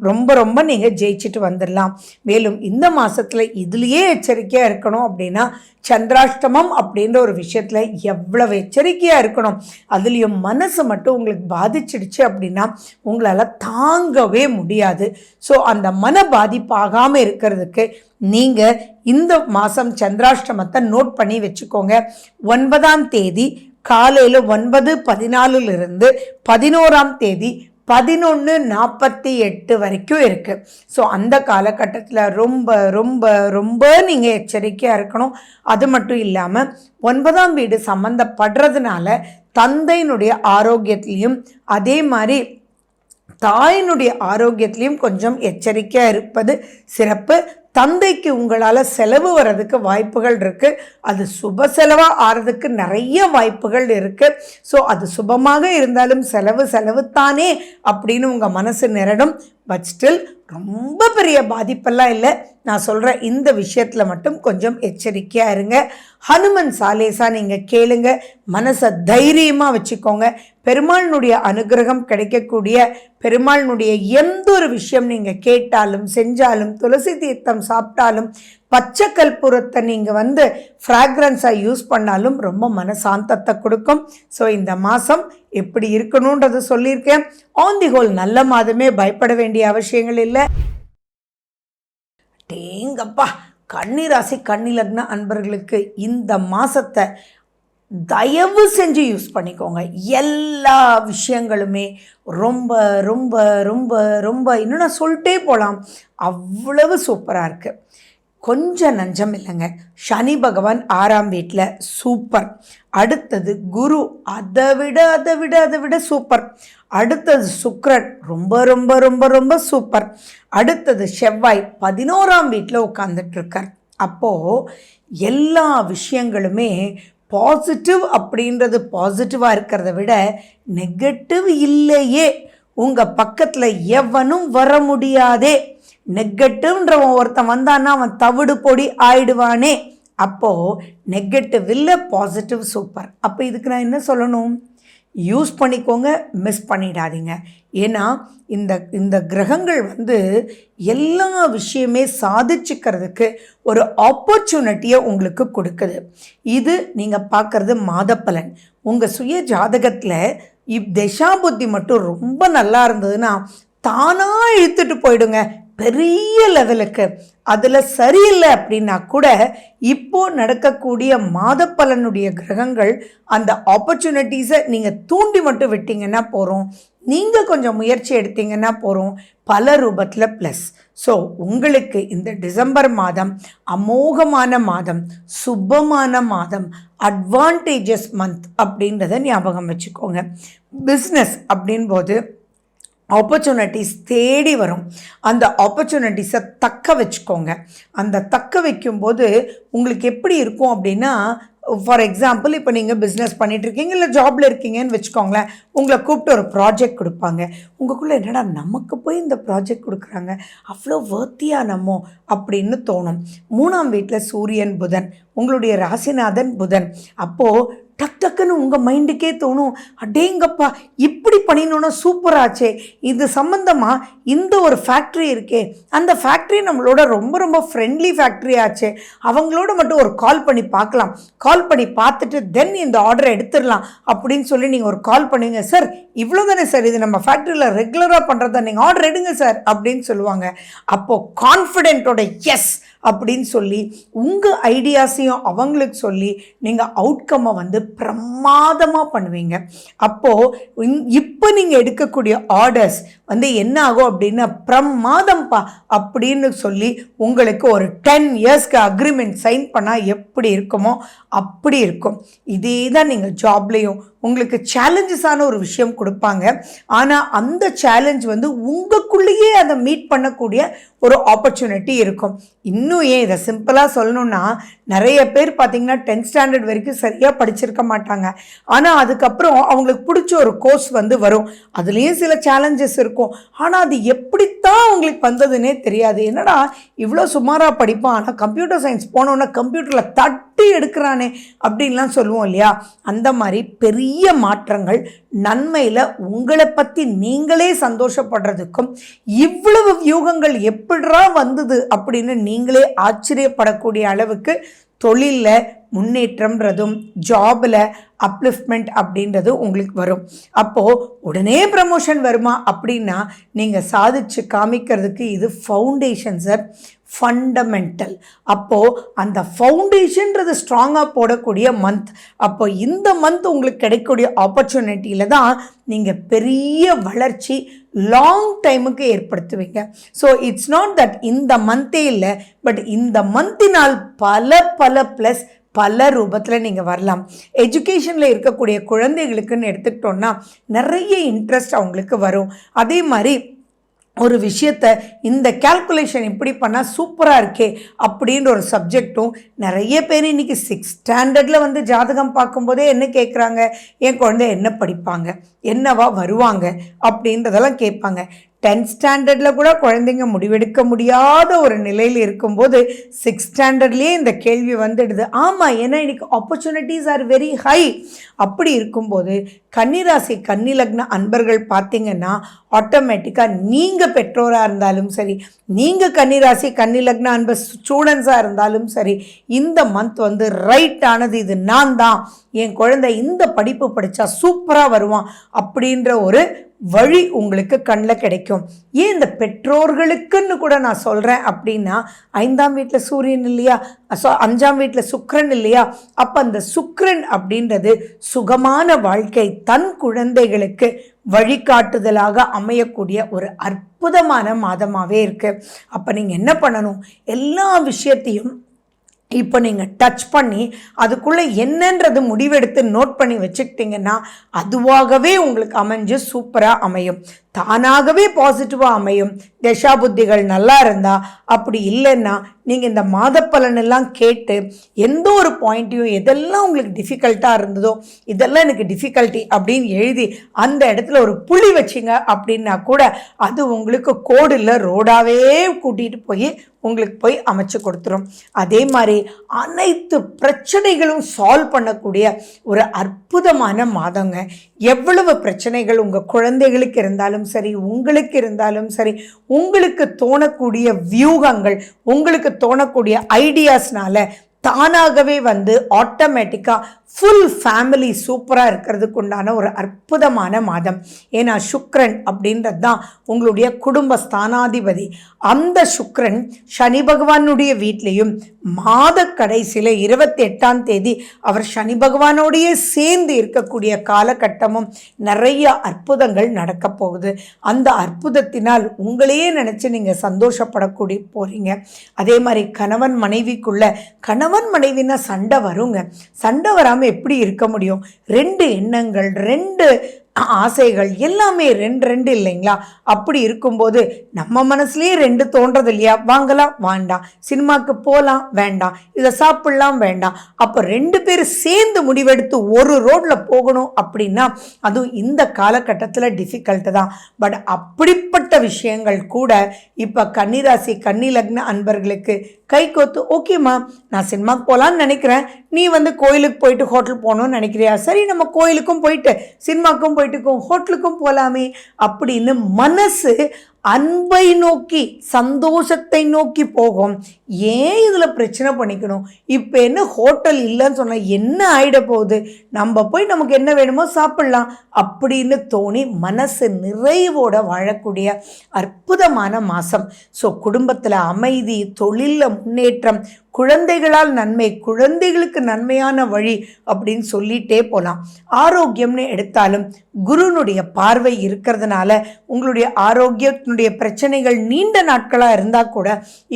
ரொம்ப ரொம்ப நீங்கள் ஜெயிச்சுட்டு வந்துடலாம். மேலும் இந்த மாதத்தில் இதுலேயே எச்சரிக்கையாக இருக்கணும் அப்படின்னா சந்திராஷ்டமம் அப்படின்ற ஒரு விஷயத்தில் எவ்வளவு எச்சரிக்கையாக இருக்கணும். அதுலேயும் மனசு மட்டும் உங்களுக்கு பாதிச்சிடுச்சு அப்படின்னா உங்களால் தாங்கவே முடியாது. ஸோ அந்த மன பாதிப்பாகாமல் இருக்கிறதுக்கு நீங்கள் இந்த மாதம் சந்திராஷ்டமத்தை நோட் பண்ணி வச்சுக்கோங்க. 9ஆம் தேதி காலையில் 9:14 11ஆம் தேதி 11:48 வரைக்கும் இருக்குது. ஸோ அந்த காலகட்டத்தில் ரொம்ப ரொம்ப ரொம்ப நீங்கள் எச்சரிக்கையாக இருக்கணும். அது மட்டும் இல்லாமல் 9ஆம் வீடு சம்மந்தப்படுறதுனால தந்தையினுடைய ஆரோக்கியத்திலையும் அதே மாதிரி தாயினுடைய ஆரோக்கியத்திலையும் கொஞ்சம் எச்சரிக்கையாக இருப்பது சிறப்பு. தந்தைக்கு உங்களால் செலவு வர்றதுக்கு வாய்ப்புகள் இருக்குது. அது சுப செலவாக ஆகிறதுக்கு நிறைய வாய்ப்புகள் இருக்குது. ஸோ அது சுபமாக இருந்தாலும் செலவு தானே அப்படின்னு உங்கள் மனசு நிரடும். பட் ஸ்டில் ரொம்ப பெரிய பாதிப்பெல்லாம் இல்லை. நான் சொல்கிற இந்த விஷயத்தில் மட்டும் கொஞ்சம் எச்சரிக்கையாக இருங்க. ஹனுமன் சாலேசா நீங்கள் கேளுங்க. மனசை தைரியமாக வச்சுக்கோங்க. பெருமாளினுடைய அனுகிரகம் கிடைக்கக்கூடிய பெருமாளினுடைய எந்த ஒரு விஷயம் நீங்கள் கேட்டாலும் செஞ்சாலும் துளசி தீர்த்தம் சாப்பிட்டாலும் பச்சை கற்பூரத்தை நீங்கள் ஃப்ராக்ரன்ஸாக யூஸ் பண்ணாலும் ரொம்ப மனசாந்தத்தை கொடுக்கும். ஸோ இந்த மாதம் எப்படி இருக்கணுன்றதை சொல்லியிருக்கேன். ஆன் தி ஹோல் நல்ல மாதமே, பயப்பட வேண்டிய அவசியங்கள் இல்லை. டேங்கப்பா, கன்னி ராசி கன்னி லக்ன அன்பர்களுக்கு இந்த மாதத்தை தயவு செஞ்சு யூஸ் பண்ணிக்கோங்க. எல்லா விஷயங்களுமே ரொம்ப ரொம்ப ரொம்ப ரொம்ப இன்னும் நான் சொல்லிட்டே போகலாம், அவ்வளவு சூப்பராக இருக்குது. கொஞ்சம் நஞ்சம் இல்லைங்க. சனி பகவான் 6ஆம் வீட்டில் சூப்பர். அடுத்தது குரு அதை விட சூப்பர். அடுத்தது சுக்கிரன் ரொம்ப ரொம்ப ரொம்ப ரொம்ப சூப்பர். அடுத்தது செவ்வாய் 11ஆம் வீட்டில் உட்காந்துட்ருக்கார். அப்போது எல்லா விஷயங்களுமே பாசிட்டிவ் அப்படின்றது பாசிட்டிவாக இருக்கிறத விட நெகட்டிவ் இல்லையே. உங்கள் பக்கத்தில் எவனும் வர முடியாதே. நெகட்டிவ்ன்றவன் ஒருத்தன் வந்தான்னா அவன் தவிடு பொடி ஆயிடுவானே. அப்போது நெகட்டிவ் இல்லை, பாசிட்டிவ் சூப்பர். அப்போ இதுக்கு நான் என்ன சொல்லணும்? யூஸ் பண்ணிக்கோங்க, மிஸ் பண்ணிடாதீங்க. ஏன்னா இந்த கிரகங்கள் எல்லா விஷயமே சாதிச்சுக்கிறதுக்கு ஒரு ஆப்பர்ச்சுனிட்டியை உங்களுக்கு கொடுக்குது. இது நீங்கள் பார்க்குறது மாதப்பலன். உங்கள் சுய ஜாதகத்தில் தசா புத்தி மட்டும் ரொம்ப நல்லா இருந்ததுன்னா தானாக இழுத்துட்டு போயிடுங்க பெரிய லெவலுக்கு. அதில் சரியில்லை அப்படின்னா கூட இப்போது நடக்கக்கூடிய மாதப்பலனுடைய கிரகங்கள் அந்த ஆப்பர்ச்சுனிட்டிஸை நீங்கள் தூண்டி மட்டும் விட்டீங்கன்னா போகிறோம். நீங்கள் கொஞ்சம் முயற்சி எடுத்தீங்கன்னா போகிறோம், பல ரூபத்தில் ப்ளஸ். ஸோ உங்களுக்கு இந்த டிசம்பர் மாதம் அமோகமான மாதம், சுபமான மாதம், அட்வான்டேஜஸ் மந்த் அப்படின்றத ஞாபகம் வச்சுக்கோங்க. பிஸ்னஸ் அப்படின்போது ஆப்பர்ச்சுனிட்டிஸ் தேடி வரும். அந்த ஆப்பர்ச்சுனிட்டிஸை தக்க வச்சுக்கோங்க. அந்த தக்க வைக்கும்போது உங்களுக்கு எப்படி இருக்கும் அப்படின்னா, ஃபார் எக்ஸாம்பிள் இப்போ நீங்கள் பிஸ்னஸ் பண்ணிகிட்ருக்கீங்க, இல்லை ஜாபில் இருக்கீங்கன்னு வச்சுக்கோங்களேன். உங்களை கூப்பிட்டு ஒரு ப்ராஜெக்ட் கொடுப்பாங்க. உங்களுக்குள்ளே என்னடா நமக்கு போய் இந்த ப்ராஜெக்ட் கொடுக்குறாங்க, அவ்வளோ வர்த்தியாக நம்ம அப்படின்னு தோணும். 3ஆம் வீட்டில் சூரியன் புதன், உங்களுடைய ராசிநாதன் புதன். அப்போது டக்குன்னு உங்கள் மைண்டுக்கே தோணும், அடேங்கப்பா இப்படி பண்ணினோன்னா சூப்பராச்சே, இது சம்மந்தமாக இந்த ஒரு ஃபேக்ட்ரி இருக்கே, அந்த ஃபேக்ட்ரி நம்மளோட ரொம்ப ரொம்ப ஃப்ரெண்ட்லி ஃபேக்ட்ரி ஆச்சே, அவங்களோட மட்டும் ஒரு கால் பண்ணி பார்க்கலாம், கால் பண்ணி பார்த்துட்டு தென் இந்த ஆர்டரை எடுத்துடலாம் அப்படின்னு சொல்லி நீங்கள் ஒரு கால் பண்ணுவீங்க. சார் இவ்வளோ தானே சார், இது நம்ம ஃபேக்ட்ரியில் ரெகுலராக பண்ணுறதா, நீங்கள் ஆர்டர் எடுங்க சார் அப்படின்னு சொல்லுவாங்க. அப்போது கான்ஃபிடென்ட்டோட எஸ் அப்படின்னு சொல்லி உங்கள் ஐடியாஸையும் அவங்களுக்கு சொல்லி நீங்கள் அவுட்கம்மை பிரமாதமாக பண்ணுவீங்க. அப்போது இப்போ நீங்கள் எடுக்கக்கூடிய ஆர்டர்ஸ் என்ன ஆகும் அப்படின்னா பிரமாதம்ப்பா அப்படின்னு சொல்லி உங்களுக்கு ஒரு 10 இயர்ஸ்க்கு அக்ரிமெண்ட் சைன் பண்ணால் எப்படி இருக்குமோ அப்படி இருக்கும். இதே தான் நீங்கள் ஜாப்லேயும் உங்களுக்கு சேலஞ்சஸான ஒரு விஷயம் கொடுப்பாங்க. ஆனால் அந்த சேலஞ்ச் உங்களுக்குள்ளேயே அதை மீட் பண்ணக்கூடிய ஒரு ஆப்பர்ச்சுனிட்டி இருக்கும். இன்னும் ஏன் இதை சிம்பிளாக சொல்லணும்னா, நிறைய பேர் பார்த்திங்கன்னா 10th ஸ்டாண்டர்ட் வரைக்கும் சரியாக படிச்சிருக்க மாட்டாங்க. ஆனால் அதுக்கப்புறம் அவங்களுக்கு பிடிச்ச ஒரு கோர்ஸ் வரும். அதுலேயும் சில சேலஞ்சஸ் இருக்கும். ஆனால் அது எப்படித்தான் அவங்களுக்கு வந்ததுன்னே தெரியாது. என்னடா இவ்வளோ சுமாராக படிப்பான், ஆனால் கம்ப்யூட்டர் சயின்ஸ் போனோன்னா கம்ப்யூட்டரில் தட்டி எடுக்கிறானே அப்படின்லாம் சொல்லுவோம் இல்லையா? அந்த மாதிரி பெரிய பெரிய மாற்றங்கள், நன்மையில் உங்களை பற்றி நீங்களே சந்தோஷப்படுறதுக்கும், இவ்வளவு வியூகங்கள் எப்படிரா வந்தது அப்படின்னு நீங்களே ஆச்சரியப்படக்கூடிய அளவுக்கு தொழிலில் முன்னேற்றம்ன்றதும் ஜாபில் அப்லிஃப்ட்மெண்ட் அப்படின்றது உங்களுக்கு வரும். அப்போது உடனே ப்ரமோஷன் வருமா அப்படின்னா நீங்கள் சாதிச்சு காமிக்கிறதுக்கு இது ஃபவுண்டேஷன் சார், ஃபண்டமெண்டல். அப்போது அந்த ஃபவுண்டேஷன்றது ஸ்ட்ராங்காக போடக்கூடிய மந்த். அப்போ இந்த மந்த் உங்களுக்கு கிடைக்கக்கூடிய ஆப்பர்ச்சுனிட்டியில் தான் நீங்கள் பெரிய வளர்ச்சி லாங் டைமுக்கு ஏற்படுத்துவீங்க. ஸோ இட்ஸ் நாட் தட் இந்த மந்தே இல்லை, பட் இந்த மந்தினால் பல பல ப்ளஸ் பல ரூபத்தில் நீங்கள் வரலாம். எஜுகேஷனில் இருக்கக்கூடிய குழந்தைகளுக்குன்னு எடுத்துக்கிட்டோன்னா நிறைய இன்ட்ரெஸ்ட் அவங்களுக்கு வரும். அதே மாதிரி ஒரு விஷயத்தை இந்த கேல்குலேஷன் இப்படி பண்ணால் சூப்பராக இருக்கே அப்படின்ற ஒரு சப்ஜெக்டும் நிறைய பேர் இன்றைக்கி 6th ஸ்டாண்டர்டில் வந்து ஜாதகம் பார்க்கும்போதே என்ன கேட்குறாங்க, என் குழந்தை என்ன படிப்பாங்க, என்னவா வருவாங்க அப்படின்றதெல்லாம் கேட்பாங்க. 10th ஸ்டாண்டர்டில் கூட குழந்தைங்க முடிவெடுக்க முடியாத ஒரு நிலையில் இருக்கும்போது 6th ஸ்டாண்டர்ட்லேயே இந்த கேள்வி வந்துடுது. ஆமாம், ஏன்னா இன்றைக்கி ஆப்பர்ச்சுனிட்டிஸ் ஆர் வெரி ஹை. அப்படி இருக்கும்போது கன்னிராசி கன்னி லக்ன அன்பர்கள் பார்த்தீங்கன்னா ஆட்டோமேட்டிக்காக நீங்கள் பெற்றோராக இருந்தாலும் சரி, நீங்கள் கன்னிராசி கன்னி லக்ன அன்பர் ஸ்டூடெண்ட்ஸாக இருந்தாலும் சரி, இந்த மந்த் வந்து ரைட்டானது, இது நான் தான், என் குழந்தை இந்த படிப்பு படித்தா சூப்பராக வருவான் அப்படின்ற ஒரு வழி உங்களுக்கு கண்ணில் கிடைக்கும். ஏன் இந்த பெற்றோர்களுக்குன்னு கூட நான் சொல்கிறேன் அப்படின்னா, 5ஆம் வீட்டில் சூரியன் இல்லையா, 5ஆம் வீட்டில் சுக்கிரன் இல்லையா, அப்போ அந்த சுக்கிரன் அப்படின்றது சுகமான வாழ்க்கை, தன் குழந்தைகளுக்கு வழிகாட்டுதலாக அமையக்கூடிய ஒரு அற்புதமான மாதமாகவே இருக்குது. அப்போ நீங்கள் என்ன பண்ணணும், எல்லா விஷயத்தையும் இப்போ நீங்கள் டச் பண்ணி அதுக்குள்ளே என்னன்றது முடிவெடுத்து நோட் பண்ணி வச்சுக்கிட்டிங்கன்னா அதுவாகவே உங்களுக்கு அமைஞ்சு சூப்பராக அமையும், தானாகவே பாசிட்டிவாக அமையும். தசா புத்திகள் நல்லா இருந்தால், அப்படி இல்லைன்னா நீங்கள் இந்த மாத பலனெல்லாம் கேட்டு எந்த ஒரு பாயிண்ட்டையும் எதெல்லாம் உங்களுக்கு டிஃபிகல்ட்டாக இருந்ததோ இதெல்லாம் எனக்கு டிஃபிகல்ட்டி அப்படின்னு எழுதி அந்த இடத்துல ஒரு புள்ளி வச்சிங்க அப்படின்னா கூட அது உங்களுக்கு கோடில் ரோடாகவே கூட்டிகிட்டு போய் உங்களுக்கு போய் அமைச்சு கொடுத்துரும். அதே மாதிரி அனைத்து பிரச்சனைகளும் சால்வ் பண்ணக்கூடிய ஒரு அற்புதமான மாதங்க. எவ்வளவு பிரச்சனைகள் உங்கள் குழந்தைகளுக்கு இருந்தாலும் சரி, உங்களுக்கு இருந்தாலும் சரி, உங்களுக்கு தோணக்கூடிய வியூகங்கள், உங்களுக்கு தோணக்கூடிய ஐடியாஸ்னால தானாகவே வந்து ஆட்டோமேட்டிக்காக ஃபுல் ஃபேமிலி சூப்பராக இருக்கிறதுக்கு உண்டான ஒரு அற்புதமான மாதம். ஏன்னா சுக்கிரன் அப்படின்றது தான் உங்களுடைய குடும்ப ஸ்தானாதிபதி. அந்த சுக்கிரன் சனி பகவானுடைய வீட்லேயும் மாத கடைசியில் 28ஆம் தேதி அவர் சனி பகவானோடையே சேர்ந்து இருக்கக்கூடிய காலகட்டமும் நிறைய அற்புதங்கள் நடக்க போகுது. அந்த அற்புதத்தினால் உங்களையே நினச்சி நீங்கள் சந்தோஷப்படக்கூடிய போகிறீங்க. அதே மாதிரி கணவன் மனைவிக்குள்ள, கணவன் மனைவினா சண்டை வருங்க, சண்டை வராமல் எப்படி இருக்க முடியும்? 2 எண்ணங்கள், 2 ஆசைகள் எல்லாமே 2 இல்லைங்களா? அப்படி இருக்கும்போது நம்ம மனசுலேயே 2 தோன்றது இல்லையா? வாங்கலாம் வேண்டாம், சினிமாவுக்கு போகலாம் வேண்டாம், இதை சாப்பிடலாம் வேண்டாம். அப்போ 2 பேர் சேர்ந்து முடிவெடுத்து ஒரு ரோட்டில் போகணும் அப்படின்னா அதுவும் இந்த காலகட்டத்தில் டிஃபிகல்ட்டு தான். பட் அப்படிப்பட்ட விஷயங்கள் கூட இப்போ கன்னிராசி கன்னி லக்ன அன்பர்களுக்கு கை கோத்து, ஓகேம்மா நான் சினிமாவுக்கு போகலான்னு நினைக்கிறேன், நீ வந்து கோயிலுக்கு போயிட்டு ஹோட்டல் போகணும்னு நினைக்கிறியா, சரி நம்ம கோயிலுக்கும் போயிட்டு சினிமாவுக்கும் போயிட்டு ஹோட்டலுக்கும் போகலாமே அப்படின்னு மனசு அன்பை நோக்கி சந்தோஷத்தை நோக்கி போகும். ஏன் இதில் பிரச்சனை பண்ணிக்கணும்? இப்போ என்ன ஹோட்டல் இல்லைன்னு சொன்னால் என்ன ஆகிட போகுது, நம்ம போய் நமக்கு என்ன வேணுமோ சாப்பிட்லாம் அப்படின்னு தோணி மனசு நிறைவோட வாழக்கூடிய அற்புதமான மாதம். ஸோ குடும்பத்தில் அமைதி, தொழிலில் முன்னேற்றம், குழந்தைகளால் நன்மை, குழந்தைகளுக்கு நன்மையான வழி அப்படின்னு சொல்லிகிட்டே போகலாம். ஆரோக்கியம்னு எடுத்தாலும் குருனுடைய பார்வை இருக்கிறதுனால உங்களுடைய ஆரோக்கியத்தினுடைய பிரச்சனைகள் நீண்ட நாட்களாக இருந்தால் கூட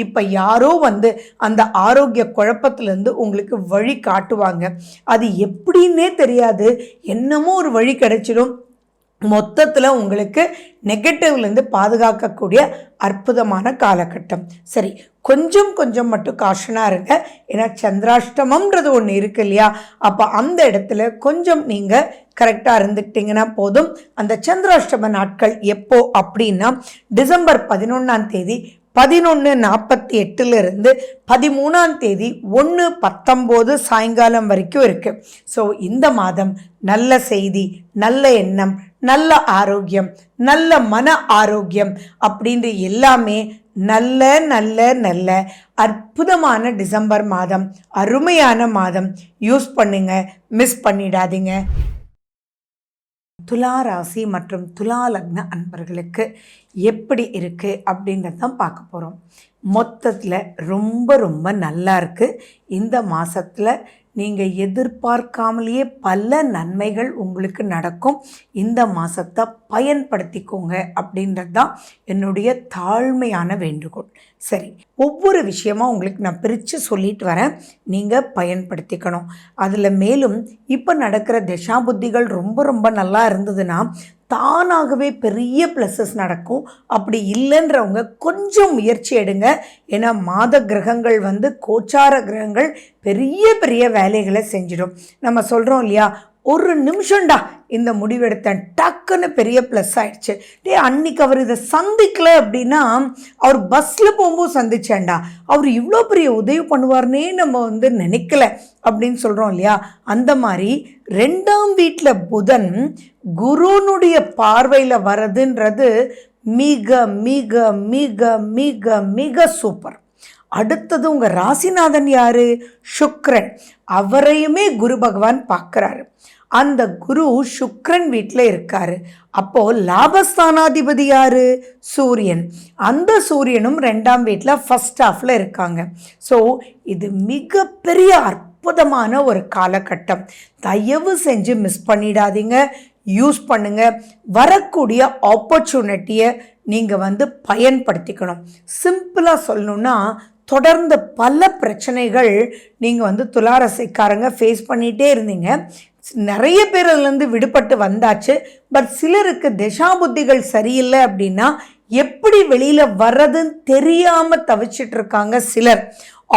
இப்போ யாரோ வந்து அந்த ஆரோக்கிய குழப்பத்திலேருந்து உங்களுக்கு வழி காட்டுவாங்க. அது எப்படின்னே தெரியாது, என்னமோ ஒரு வழி கிடைச்சிடும். மொத்தத்தில் உங்களுக்கு நெகட்டிவ்லேருந்து பாதுகாக்கக்கூடிய அற்புதமான காலகட்டம். சரி, கொஞ்சம் மட்டும் காஷனாக இருங்க. ஏன்னா சந்திராஷ்டமம்ன்றது ஒன்று இருக்கு இல்லையா? அப்போ அந்த இடத்துல கொஞ்சம் நீங்கள் கரெக்டாக இருந்துக்கிட்டிங்கன்னா போதும். அந்த சந்திராஷ்டம நாட்கள் எப்போ அப்படின்னா டிசம்பர் 11ஆம் தேதி 11:48 13ஆம் தேதி 1:19 சாயங்காலம் வரைக்கும் இருக்கு. ஸோ இந்த மாதம் நல்ல செய்தி, நல்ல எண்ணம், நல்ல ஆரோக்கியம், நல்ல மன ஆரோக்கியம் அப்படின்ற எல்லாமே நல்ல நல்ல நல்ல அற்புதமான டிசம்பர் மாதம், அருமையான மாதம். யூஸ் பண்ணுங்க, மிஸ் பண்ணிடாதீங்க. துலா ராசி மற்றும் துலா லக்ன அன்பர்களுக்கு எப்படி இருக்குது அப்படின்றத தான் பார்க்க போகிறோம். மொத்தத்தில் ரொம்ப ரொம்ப நல்லா இருக்குது. இந்த மாதத்தில் நீங்கள் எதிர்பார்க்காமலேயே பல நன்மைகள் உங்களுக்கு நடக்கும். இந்த மாதத்தை பயன்படுத்திக்கோங்க அப்படின்றது தான் என்னுடைய தாழ்மையான வேண்டுகோள். சரி, ஒவ்வொரு விஷயமா உங்களுக்கு நான் பிரித்து சொல்லிட்டு வரேன், நீங்கள் பயன்படுத்திக்கணும். அதில் மேலும் இப்போ நடக்கிற தசாபுத்திகள் ரொம்ப ரொம்ப நல்லா இருந்ததுன்னா தானாகவே பெரிய ப்ளஸஸ் நடக்கும். அப்படி இல்லைன்றவங்க கொஞ்சம் முயற்சி எடுங்க. ஏன்னா மாத கிரகங்கள் கோச்சார கிரகங்கள் பெரிய பெரிய வேலைகளை செஞ்சிடும். நம்ம சொல்கிறோம் இல்லையா, ஒரு நிமிஷம்டா இந்த முடிவெடுத்தேன், டக்குன்னு பெரிய ப்ளஸ் ஆயிடுச்சு. அன்னைக்கு அவர் இதை சந்திக்கலை அப்படின்னா அவர் பஸ்ஸில் போகும்போது சந்திச்சேன்டா, அவர் இவ்வளோ பெரிய உதவி பண்ணுவார்னே நம்ம நினைக்கல அப்படின்னு சொல்கிறோம் இல்லையா. அந்த மாதிரி 2ஆம் வீட்டில் புதன் குருனுடைய பார்வையில் வர்றதுன்றது மிக மிக மிக மிக மிக சூப்பர். அடுத்தது உங்கள் ராசிநாதன் யாரு? சுக்கிரன். அவரையுமே குரு பகவான் பார்க்குறாரு. அந்த குரு சுக்கிரன் வீட்டில் இருக்காரு. அப்போது லாபஸ்தானாதிபதி யாரு? சூரியன். அந்த சூரியனும் 2ஆம் வீட்டில் ஃபர்ஸ்ட் ஹாஃபில் இருக்காங்க. ஸோ இது மிகப்பெரிய அற்புதமான ஒரு காலகட்டம். தயவு செஞ்சு மிஸ் பண்ணிடாதீங்க, யூஸ் பண்ணுங்க. வரக்கூடிய ஆப்பர்ச்சுனிட்டியை நீங்கள் பயன்படுத்திக்கணும். சிம்பிளாக சொல்லணுன்னா, தொடர்ந்து பல பிரச்சனைகள் நீங்கள் துளாராசிக்காரங்க ஃபேஸ் பண்ணிகிட்டே இருந்தீங்க. நிறைய பேர் அதுலேருந்து விடுபட்டு வந்தாச்சு. பட் சிலருக்கு தசாபுத்திகள் சரியில்லை அப்படின்னா எப்படி வெளியில் வர்றதுன்னு தெரியாமல் தவிச்சிட்டு இருக்காங்க சிலர்.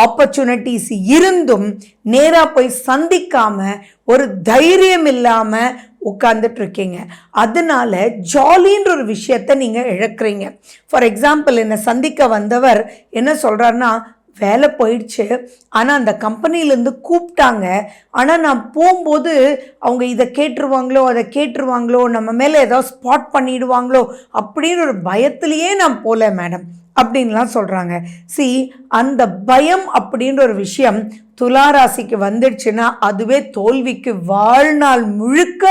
ஆப்பர்ச்சுனிட்டிஸ் இருந்தும் நேராக போய் சந்திக்காமல் ஒரு தைரியம் இல்லாமல் உட்காந்துட்டு இருக்கீங்க. அதனால ஜாலின்ற ஒரு விஷயத்தை நீங்கள் இழக்கிறீங்க. ஃபார் எக்ஸாம்பிள், என்னை சந்திக்க வந்தவர் என்ன சொல்கிறாருன்னா, வேலை போயிடுச்சு, ஆனால் அந்த கம்பெனிலேருந்து கூப்பிட்டாங்க, ஆனால் நான் போகும்போது அவங்க இதை கேட்டுருவாங்களோ அதை கேட்டுருவாங்களோ, நம்ம மேலே ஏதாவது ஸ்பாட் பண்ணிடுவாங்களோ அப்படின்னு ஒரு பயத்திலேயே நான் போகல மேடம் அப்படின்லாம் சொல்கிறாங்க. அந்த பயம் அப்படின்ற ஒரு விஷயம் துளாராசிக்கு வந்துடுச்சுன்னா அதுவே தோல்விக்கு வாழ்நாள் முழுக்க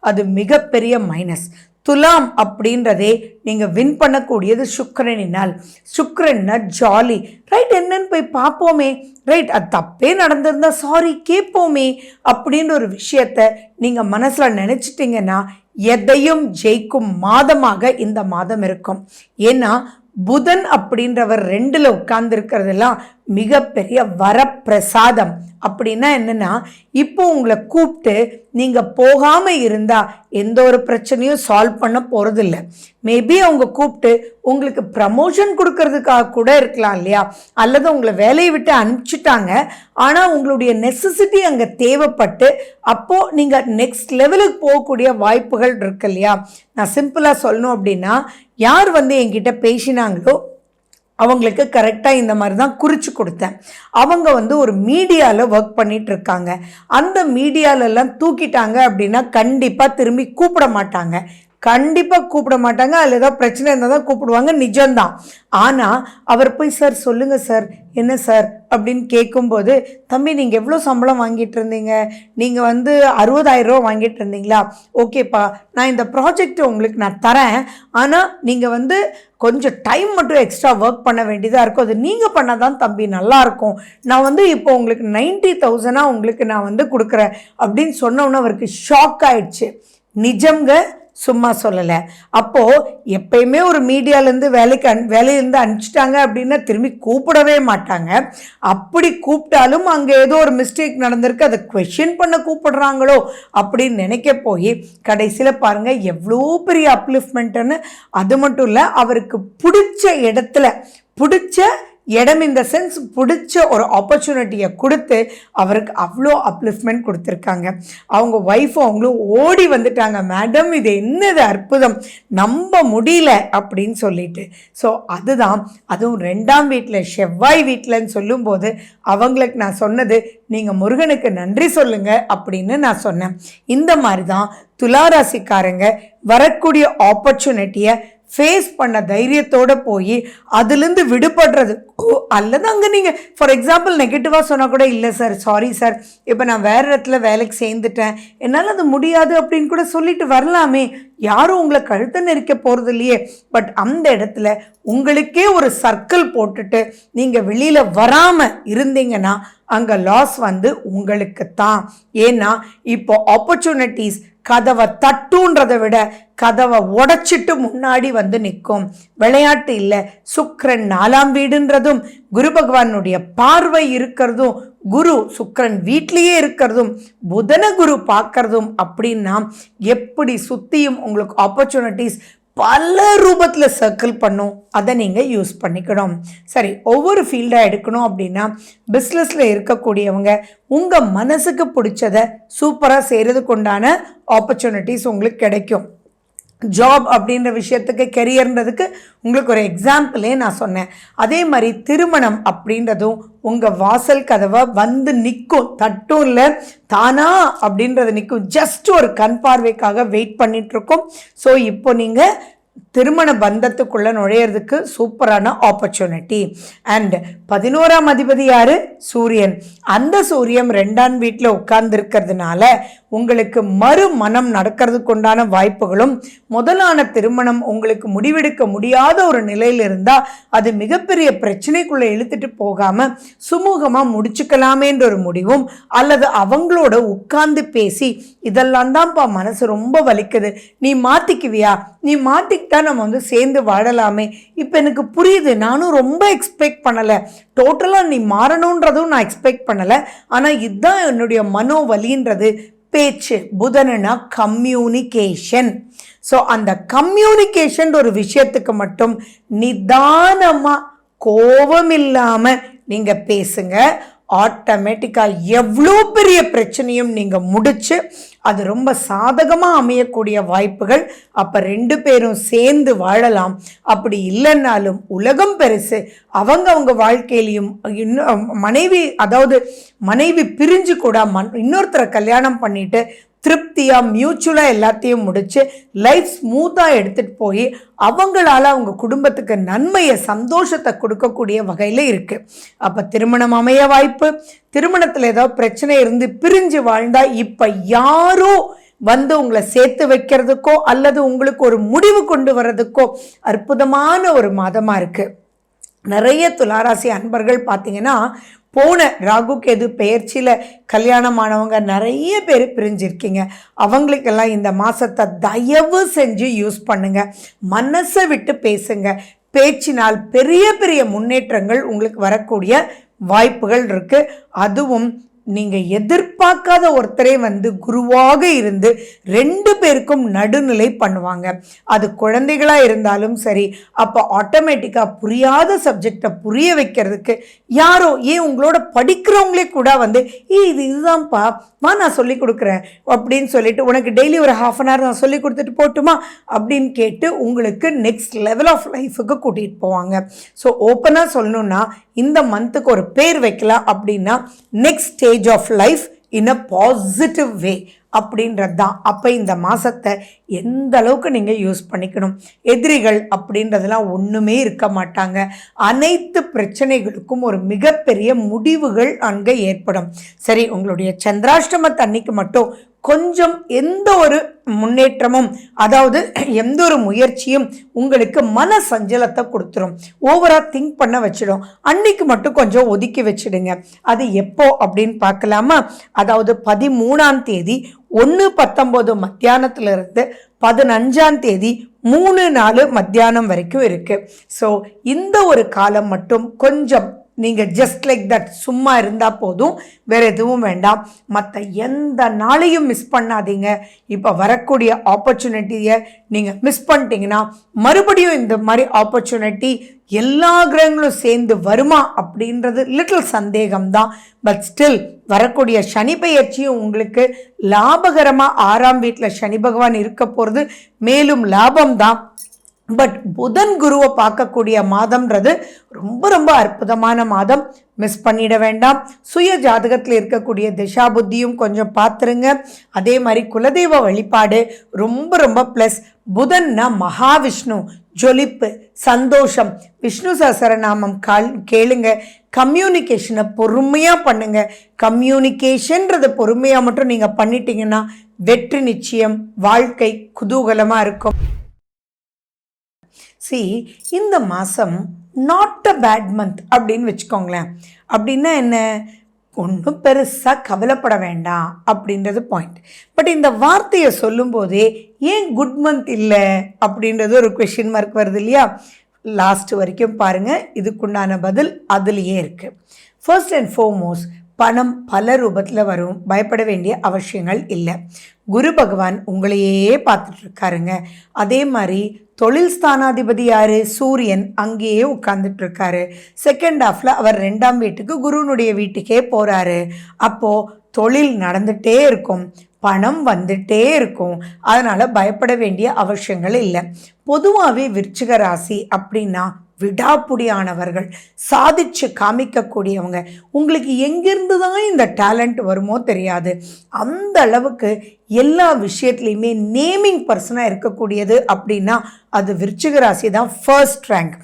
அது மிகப்பெரிய மைனஸ். துலாம் அப்படின்றதே நீங்கள் வின் பண்ணக்கூடியது சுக்கிரனினால். சுக்கிரன்னா ஜாலி, ரைட், என்னன்னு போய் பார்ப்போமே, ரைட், அது தப்பே நடந்திருந்தா சாரி கேட்போமே அப்படின்ற ஒரு விஷயத்தை நீங்கள் மனசில் நினச்சிட்டிங்கன்னா எதையும் ஜெயிக்கும் மாதமாக இந்த மாதம் இருக்கும். ஏன்னா புதன் அப்படின்றவர் 2ல் உட்கார்ந்துருக்கிறதெல்லாம் மிகப்பெரிய வரப்பிரசாதம். அப்படின்னா என்னென்னா, இப்போ உங்களை கூப்பிட்டு நீங்கள் போகாமல் இருந்தால் எந்த ஒரு பிரச்சனையும் சால்வ் பண்ண போகிறதில்ல. மேபி அவங்க கூப்பிட்டு உங்களுக்கு ப்ரமோஷன் கொடுக்கறதுக்காக கூட இருக்கலாம் இல்லையா, அல்லது உங்களை வேலையை விட்டு அனுப்பிச்சிட்டாங்க, ஆனால் உங்களுடைய நெசசிட்டி அங்கே தேவைப்பட்டு அப்போது நீங்கள் நெக்ஸ்ட் லெவலுக்கு போகக்கூடிய வாய்ப்புகள் இருக்கு இல்லையா. நான் சிம்பிளாக சொல்லணும் அப்படின்னா, யார் என்கிட்ட பேசினாங்களோ அவங்களுக்கு கரெக்டாக இந்த மாதிரி தான் குறித்து கொடுத்தேன். அவங்க ஒரு மீடியாவில் ஒர்க் பண்ணிகிட்டு இருக்காங்க. அந்த மீடியாலெல்லாம் தூக்கிட்டாங்க அப்படின்னா கண்டிப்பாக திரும்பி கூப்பிட மாட்டாங்க. அதில் ஏதாவது பிரச்சனை இருந்தால் தான் கூப்பிடுவாங்க, நிஜம்தான். ஆனால் அவர் போய் சார் சொல்லுங்கள் சார், என்ன சார் அப்படின்னு கேட்கும்போது, தம்பி நீங்கள் எவ்வளோ சம்பளம் வாங்கிட்டு இருந்தீங்க? நீங்கள் 60,000 ரூபா வாங்கிட்டு இருந்தீங்களா? ஓகேப்பா, நான் இந்த ப்ராஜெக்ட் உங்களுக்கு நான் தரேன், ஆனால் நீங்கள் கொஞ்சம் டைம் மட்டும் எக்ஸ்ட்ரா ஒர்க் பண்ண வேண்டியதாக இருக்கும், அது நீங்கள் பண்ணால் தான் தம்பி நல்லாயிருக்கும். நான் இப்போ உங்களுக்கு 90,000 உங்களுக்கு நான் கொடுக்குறேன் அப்படின்னு சொன்னோன்னே அவருக்கு ஷாக் ஆயிடுச்சு. நிஜம்ங்க, சும்மா சொல்லலை. அப்போது எப்பயுமே ஒரு மீடியாலேருந்து வேலையிலேருந்து அனுப்பிச்சிட்டாங்க அப்படின்னா திரும்பி கூப்பிடவே மாட்டாங்க. அப்படி கூப்பிட்டாலும் அங்கே ஏதோ ஒரு மிஸ்டேக் நடந்திருக்கு, அதை குவெஸ்சன் பண்ண கூப்பிடுறாங்களோ அப்படின்னு நினைக்க போய் கடைசியில் பாருங்கள் எவ்வளோ பெரிய அப்லிஃப்ட்மெண்ட்டுன்னு. அது மட்டும் இல்லை, அவருக்கு பிடிச்ச இடத்துல பிடிச்ச இடம் இந்த சென்ஸ் பிடிச்ச ஒரு ஆப்பர்ச்சுனிட்டியை கொடுத்து அவருக்கு அவ்வளோ அப்லிஃப்ட்மெண்ட் கொடுத்துருக்காங்க. அவங்க ஒய்ஃபும் அவங்களும் ஓடி வந்துட்டாங்க, மேடம் இது என்னது அற்புதம், நம்ப முடியல அப்படின்னு சொல்லிட்டு. ஸோ அதுதான், அதுவும் 2ஆம் வீட்டில் செவ்வாய் வீட்டில்ன்னு சொல்லும்போது அவங்களுக்கு நான் சொன்னது, நீங்கள் முருகனுக்கு நன்றி சொல்லுங்க அப்படின்னு நான் சொன்னேன். இந்த மாதிரி தான் துளாராசிக்காரங்க வரக்கூடிய ஆப்பர்ச்சுனிட்டியை ஃபேஸ் பண்ண தைரியத்தோடு போய் அதுலேருந்து விடுபடுறது. அல்லது அங்கே நீங்கள் ஃபார் எக்ஸாம்பிள் நெகட்டிவாக சொன்னால் கூட, இல்லை சார் சாரி சார் இப்போ நான் வேறு இடத்துல வேலைக்கு சேர்ந்துட்டேன், என்னால் அது முடியாது அப்படின்னு கூட சொல்லிட்டு வரலாமே, யாரும் உங்களை கழுத்தை நெரிக்க போகிறது இல்லையே. பட் அந்த இடத்துல உங்களுக்கே ஒரு சர்க்கிள் போட்டுட்டு நீங்கள் வெளியில் வராமல் இருந்தீங்கன்னா அங்கே லாஸ் வந்து உங்களுக்கு தான். ஏன்னா இப்போ ஆப்பர்ச்சுனிட்டிஸ் கதவை தட்டுன்றதை விட கதவை உடைச்சிட்டு முன்னாடி வந்து நிற்கும். விளையாட்டு இல்லை. சுக்கிரன் 4ஆம் வீடுன்றதும் குரு பகவானுடைய பார்வை இருக்கிறதும், குரு சுக்கிரன் வீட்லேயே இருக்கிறதும், புதன குரு பார்க்கறதும், அப்படின்னா எப்படி சுற்றியும் உங்களுக்கு ஆப்பர்ச்சுனிட்டிஸ் பல ரூபத்தில் சர்க்கிள் பண்ணும். அதை நீங்கள் யூஸ் பண்ணிக்கணும். சரி, ஒவ்வொரு ஃபீல்டாக எடுக்கணும் அப்படின்னா பிஸ்னஸில் இருக்கக்கூடியவங்க உங்கள் மனசுக்கு பிடிச்சதை சூப்பராக செய்கிறதுக்கு உண்டான ஆப்பர்ச்சுனிட்டிஸ் உங்களுக்கு கிடைக்கும். ஜாப் அப்படின்ற விஷயத்துக்கு கெரியர்ன்றதுக்கு உங்களுக்கு ஒரு எக்ஸாம்பிளே நான் சொன்னேன். அதே மாதிரி திருமணம் அப்படின்றதும் உங்கள் வாசல் கதவை வந்து நிற்கும், தட்டும் இல்லை தானா அப்படின்றது நிற்கும். ஜஸ்ட் ஒரு கண் பார்வைக்காக வெயிட் பண்ணிகிட்ருக்கோம். ஸோ இப்போ நீங்கள் திருமண பந்தத்துக்குள்ளே நுழையிறதுக்கு சூப்பரான ஆப்பர்ச்சுனிட்டி. அண்ட் 11ஆம் அதிபதி யார்? சூரியன். அந்த சூரியன் 2ஆம் வீட்டில் உட்கார்ந்துருக்கிறதுனால உங்களுக்கு மறுமணம் நடக்கிறதுக்கு உண்டான வாய்ப்புகளும், முதலான திருமணம் உங்களுக்கு முடிவெடுக்க முடியாத ஒரு நிலையில் இருந்தால் அது மிகப்பெரிய பிரச்சனைக்குள்ளே இழுத்துட்டு போகாமல் சுமூகமாக முடிச்சுக்கலாமேன்ற ஒரு முடிவும், அல்லது அவங்களோட உட்கார்ந்து பேசி இதெல்லாம் தான்ப்பா மனசு ரொம்ப வலிக்குது, நீ மாற்றிக்குவியா, நீ மாற்றிக்கிட்டா நம்ம வந்து சேர்ந்து வாழலாமே, இப்போ எனக்கு புரியுது, நானும் ரொம்ப எக்ஸ்பெக்ட் பண்ணலை, டோட்டலாக நீ மாறணுன்றதும் நான் எக்ஸ்பெக்ட் பண்ணலை, ஆனால் இதுதான் என்னுடைய மனோவலின்றது பேச்சு. புதனா கம்யூனிகேஷன். ஸோ அந்த கம்யூனிகேஷன் ஒரு விஷயத்துக்கு மட்டும் நிதானமாக கோபம் இல்லாமல் நீங்கள் பேசுங்க. ஆட்டோமேட்டிக்காக எவ்வளோ பெரிய பிரச்சனையும் நீங்கள் முடிச்சு அது ரொம்ப சாதகமாக அமையக்கூடிய வாய்ப்புகள். அப்போ 2 பேரும் சேர்ந்து வாழலாம். அப்படி இல்லைன்னாலும் உலகம் பெருசு, அவங்க வாழ்க்கையிலையும் இன்னும் மனைவி பிரிஞ்சு கூட இன்னொருத்தரை கல்யாணம் பண்ணிட்டு திருப்தியாக மியூச்சுவலாக எல்லாத்தையும் முடித்து லைஃப் ஸ்மூத்தாக எடுத்துகிட்டு போய் அவங்களால அவங்க குடும்பத்துக்கு நன்மையை சந்தோஷத்தை கொடுக்கக்கூடிய வகையில் இருக்குது. அப்போ திருமணம் அமைய வாய்ப்பு, திருமணத்தில் ஏதாவது பிரச்சனை இருந்து பிரிஞ்சு வாழ்ந்தால் இப்போ யாரோ வந்து உங்களை சேர்த்து வைக்கிறதுக்கோ அல்லது உங்களுக்கு ஒரு முடிவு கொண்டு வர்றதுக்கோ அற்புதமான ஒரு மாதமாக இருக்குது. நிறைய துளாராசி அன்பர்கள் பார்த்தீங்கன்னா போன ராகு கேது பெயர்ச்சியில் கல்யாணமானவங்க நிறைய பேர் பிரிஞ்சிருக்கீங்க. அவங்களுக்கெல்லாம் இந்த மாதத்தை தயவு செஞ்சு யூஸ் பண்ணுங்க. மனசை விட்டு பேசுங்க. பேச்சினால் பெரிய பெரிய முன்னேற்றங்கள் உங்களுக்கு வரக்கூடிய வாய்ப்புகள் இருக்குது. அதுவும் நீங்கள் எதிர்பார்க்காத ஒருத்தரே வந்து குருவாக இருந்து 2 பேருக்கும் நடுநிலை பண்ணுவாங்க. அது குழந்தைகளாக இருந்தாலும் சரி. அப்போ ஆட்டோமேட்டிக்காக புரியாத சப்ஜெக்டை புரிய வைக்கிறதுக்கு யாரோ, ஏன் உங்களோட படிக்கிறவங்களே கூட வந்து இதுதான்ப்பா வா நான் சொல்லி கொடுக்குறேன் அப்படின்னு சொல்லிட்டு, உனக்கு டெய்லி ஒரு ½ அன் ஹவர் நான் சொல்லி கொடுத்துட்டு போட்டுமா அப்படின்னு கேட்டு உங்களுக்கு நெக்ஸ்ட் லெவல் ஆஃப் லைஃபுக்கு கூட்டிகிட்டு போவாங்க. ஸோ ஓப்பனாக சொல்லணுன்னா இந்த மந்த்துக்கு ஒரு பேர் வைக்கலாம் அப்படின்னா next stage of life in a positive way அப்படின்றது தான். அப்போ இந்த மாதத்தை எந்த அளவுக்கு நீங்கள் யூஸ் பண்ணிக்கணும். எதிரிகள் அப்படின்றதெல்லாம் ஒன்றுமே இருக்க மாட்டாங்க. அனைத்து பிரச்சனைகளுக்கும் ஒரு மிகப்பெரிய முடிவுகள் அங்கே ஏற்படும். சரி, உங்களுடைய சந்திராஷ்டமத்து அன்னைக்கு மட்டும் கொஞ்சம் எந்த ஒரு முன்னேற்றமும், அதாவது எந்த ஒரு முயற்சியும் உங்களுக்கு மன சஞ்சலத்தை கொடுத்துரும், ஓவராக திங்க் பண்ண வச்சிடும். அன்னைக்கு மட்டும் கொஞ்சம் ஒதுக்கி வச்சிடுங்க. அது எப்போ அப்படின்னு பார்க்கலாமா? அதாவது 13ஆம் தேதி 1:19 மத்தியானத்திலிருந்து 15ஆம் தேதி 3:04 மத்தியானம் வரைக்கும் இருக்குது. ஸோ இந்த ஒரு காலம் மட்டும் கொஞ்சம் நீங்கள் ஜஸ்ட் லைக் தட் சும்மா இருந்தால் போதும், வேறு எதுவும் வேண்டாம். மற்ற எந்த நாளையும் மிஸ் பண்ணாதீங்க. இப்போ வரக்கூடிய ஆப்பர்ச்சுனிட்டியை நீங்கள் மிஸ் பண்ணிட்டீங்கன்னா மறுபடியும் இந்த மாதிரி ஆப்பர்ச்சுனிட்டி எல்லா கிரகங்களும் சேர்ந்து வருமா அப்படின்றது லிட்டில் சந்தேகம்தான். பட் ஸ்டில் வரக்கூடிய சனி பெயர்ச்சியும் உங்களுக்கு லாபகரமாக 6ஆம் வீட்டில் சனி பகவான் இருக்க போகிறது, மேலும் லாபம்தான். பட் புதன் குருவை பார்க்கக்கூடிய மாதம்ன்றது ரொம்ப ரொம்ப அற்புதமான மாதம், மிஸ் பண்ணிட வேண்டாம். சுய ஜாதகத்தில் இருக்கக்கூடிய திசா புத்தியும் கொஞ்சம் பார்த்துருங்க. அதே மாதிரி குலதெய்வ வழிபாடு ரொம்ப ரொம்ப ப்ளஸ். புதன்னா மகாவிஷ்ணு, ஜொலிப்பு, சந்தோஷம். விஷ்ணு சஹஸ்ரநாமம் கேளுங்க. கம்யூனிகேஷனை பொறுமையாக பண்ணுங்க. கம்யூனிகேஷன்றது பொறுமையாக மட்டும் நீங்கள் பண்ணிட்டீங்கன்னா வெற்றி நிச்சயம், வாழ்க்கை குதூகலமாக இருக்கும். இந்த மாதம் நாட் அ பேட் மந்த் அப்படின்னு வச்சுக்கோங்களேன். அப்படின்னா என்ன, ஒன்றும் பெருசாக கவலைப்பட வேண்டாம் அப்படின்றது பாயிண்ட். பட் இந்த வார்த்தையை சொல்லும்போதே ஏன் குட் மந்த் இல்லை அப்படின்றது ஒரு கொஷின் மார்க் வருது இல்லையா? லாஸ்ட் வரைக்கும் பாருங்கள், இதுக்குண்டான பதில் அதுலேயே இருக்குது. ஃபர்ஸ்ட் அண்ட் ஃபோர்மோஸ்ட் பணம் பல ரூபத்தில் வரும், பயப்பட வேண்டிய அவசியங்கள் இல்லை. குரு பகவான் உங்களையே பார்த்துட்ருக்காருங்க. அதே மாதிரி தொழில் ஸ்தானாதிபதி யார்? சூரியன் அங்கேயே உட்கார்ந்துட்டுருக்காரு. செகண்ட் ஹாஃபில் அவர் 2ஆம் வீட்டுக்கு குருனுடைய வீட்டுக்கே போகிறாரு. அப்போது தொழில் நடந்துகிட்டே இருக்கும், பணம் வந்துட்டே இருக்கும். அதனால் பயப்பட வேண்டிய அவசியங்கள் இல்லை. பொதுவாகவே விருச்சிக ராசி அப்படின்னா விடாப்புடியானவர்கள், சாதிச்சு காமிக்கக்கூடியவங்க. உங்களுக்கு எங்கேருந்து தான் இந்த டேலண்ட் வருமோ தெரியாது, அந்த அளவுக்கு எல்லா விஷயத்துலையுமே நேமிங் பர்சனாக இருக்கக்கூடியது அப்படின்னா அது விருச்சிக ராசி தான் ஃபர்ஸ்ட் ரேங்க்.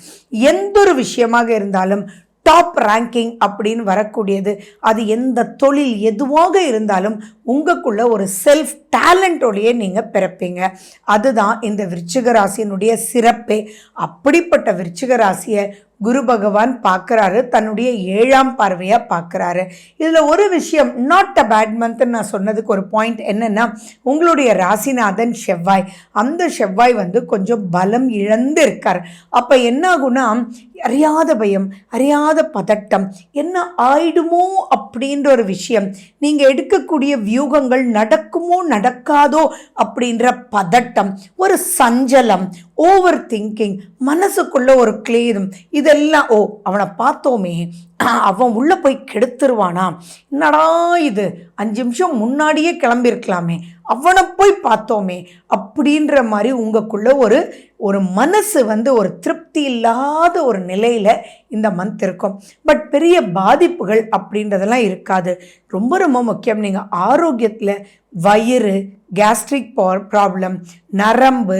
எந்த ஒரு விஷயமாக இருந்தாலும் டாப் ரேங்கிங் அப்படின்னு வரக்கூடியது. அது எந்த தொழில் எதுவாக இருந்தாலும் உங்களுக்குள்ள ஒரு செல்ஃப் டேலண்டோடையே நீங்கள் பிறப்பீங்க. அதுதான் இந்த விருச்சிக ராசியினுடைய சிறப்பே. அப்படிப்பட்ட விருச்சிக ராசியை குரு பகவான் பார்க்குறாரு, தன்னுடைய 7ஆம் பார்வையாக பார்க்குறாரு. இதில் ஒரு விஷயம், நாட் அ பேட் மந்த்ன்னு நான் சொன்னதுக்கு ஒரு பாயிண்ட் என்னென்னா, உங்களுடைய ராசிநாதன் செவ்வாய், அந்த செவ்வாய் கொஞ்சம் பலம் இழந்து இருக்கார். அப்போ என்ன ஆகுனா, அறியாத பயம், அறியாத பதட்டம், என்ன ஆயிடுமோ அப்படின்ற ஒரு விஷயம், நீங்கள் எடுக்கக்கூடிய வியூகங்கள் நடக்குமோ நடக்காதோ அப்படின்ற பதட்டம், ஒரு சஞ்சலம், ஓவர் திங்கிங், மனசுக்குள்ள ஒரு கிளேதம், இதெல்லாம் அவனை பார்த்தோமே, அவன் உள்ளே போய் கெடுத்துருவானா, என்னடா இது 5 நிமிஷம் முன்னாடியே கிளம்பியிருக்கலாமே, அவனை போய் பார்த்தோமே அப்படின்ற மாதிரி உங்களுக்குள்ள ஒரு மனசு ஒரு திருப்தி இல்லாத ஒரு நிலையில் இந்த மந்த் இருக்கும். பட் பெரிய பாதிப்புகள் அப்படின்றதெல்லாம் இருக்காது. ரொம்ப ரொம்ப முக்கியம், நீங்கள் ஆரோக்கியத்தில் வயிறு, கேஸ்ட்ரிக் ப்ராப்ளம், நரம்பு,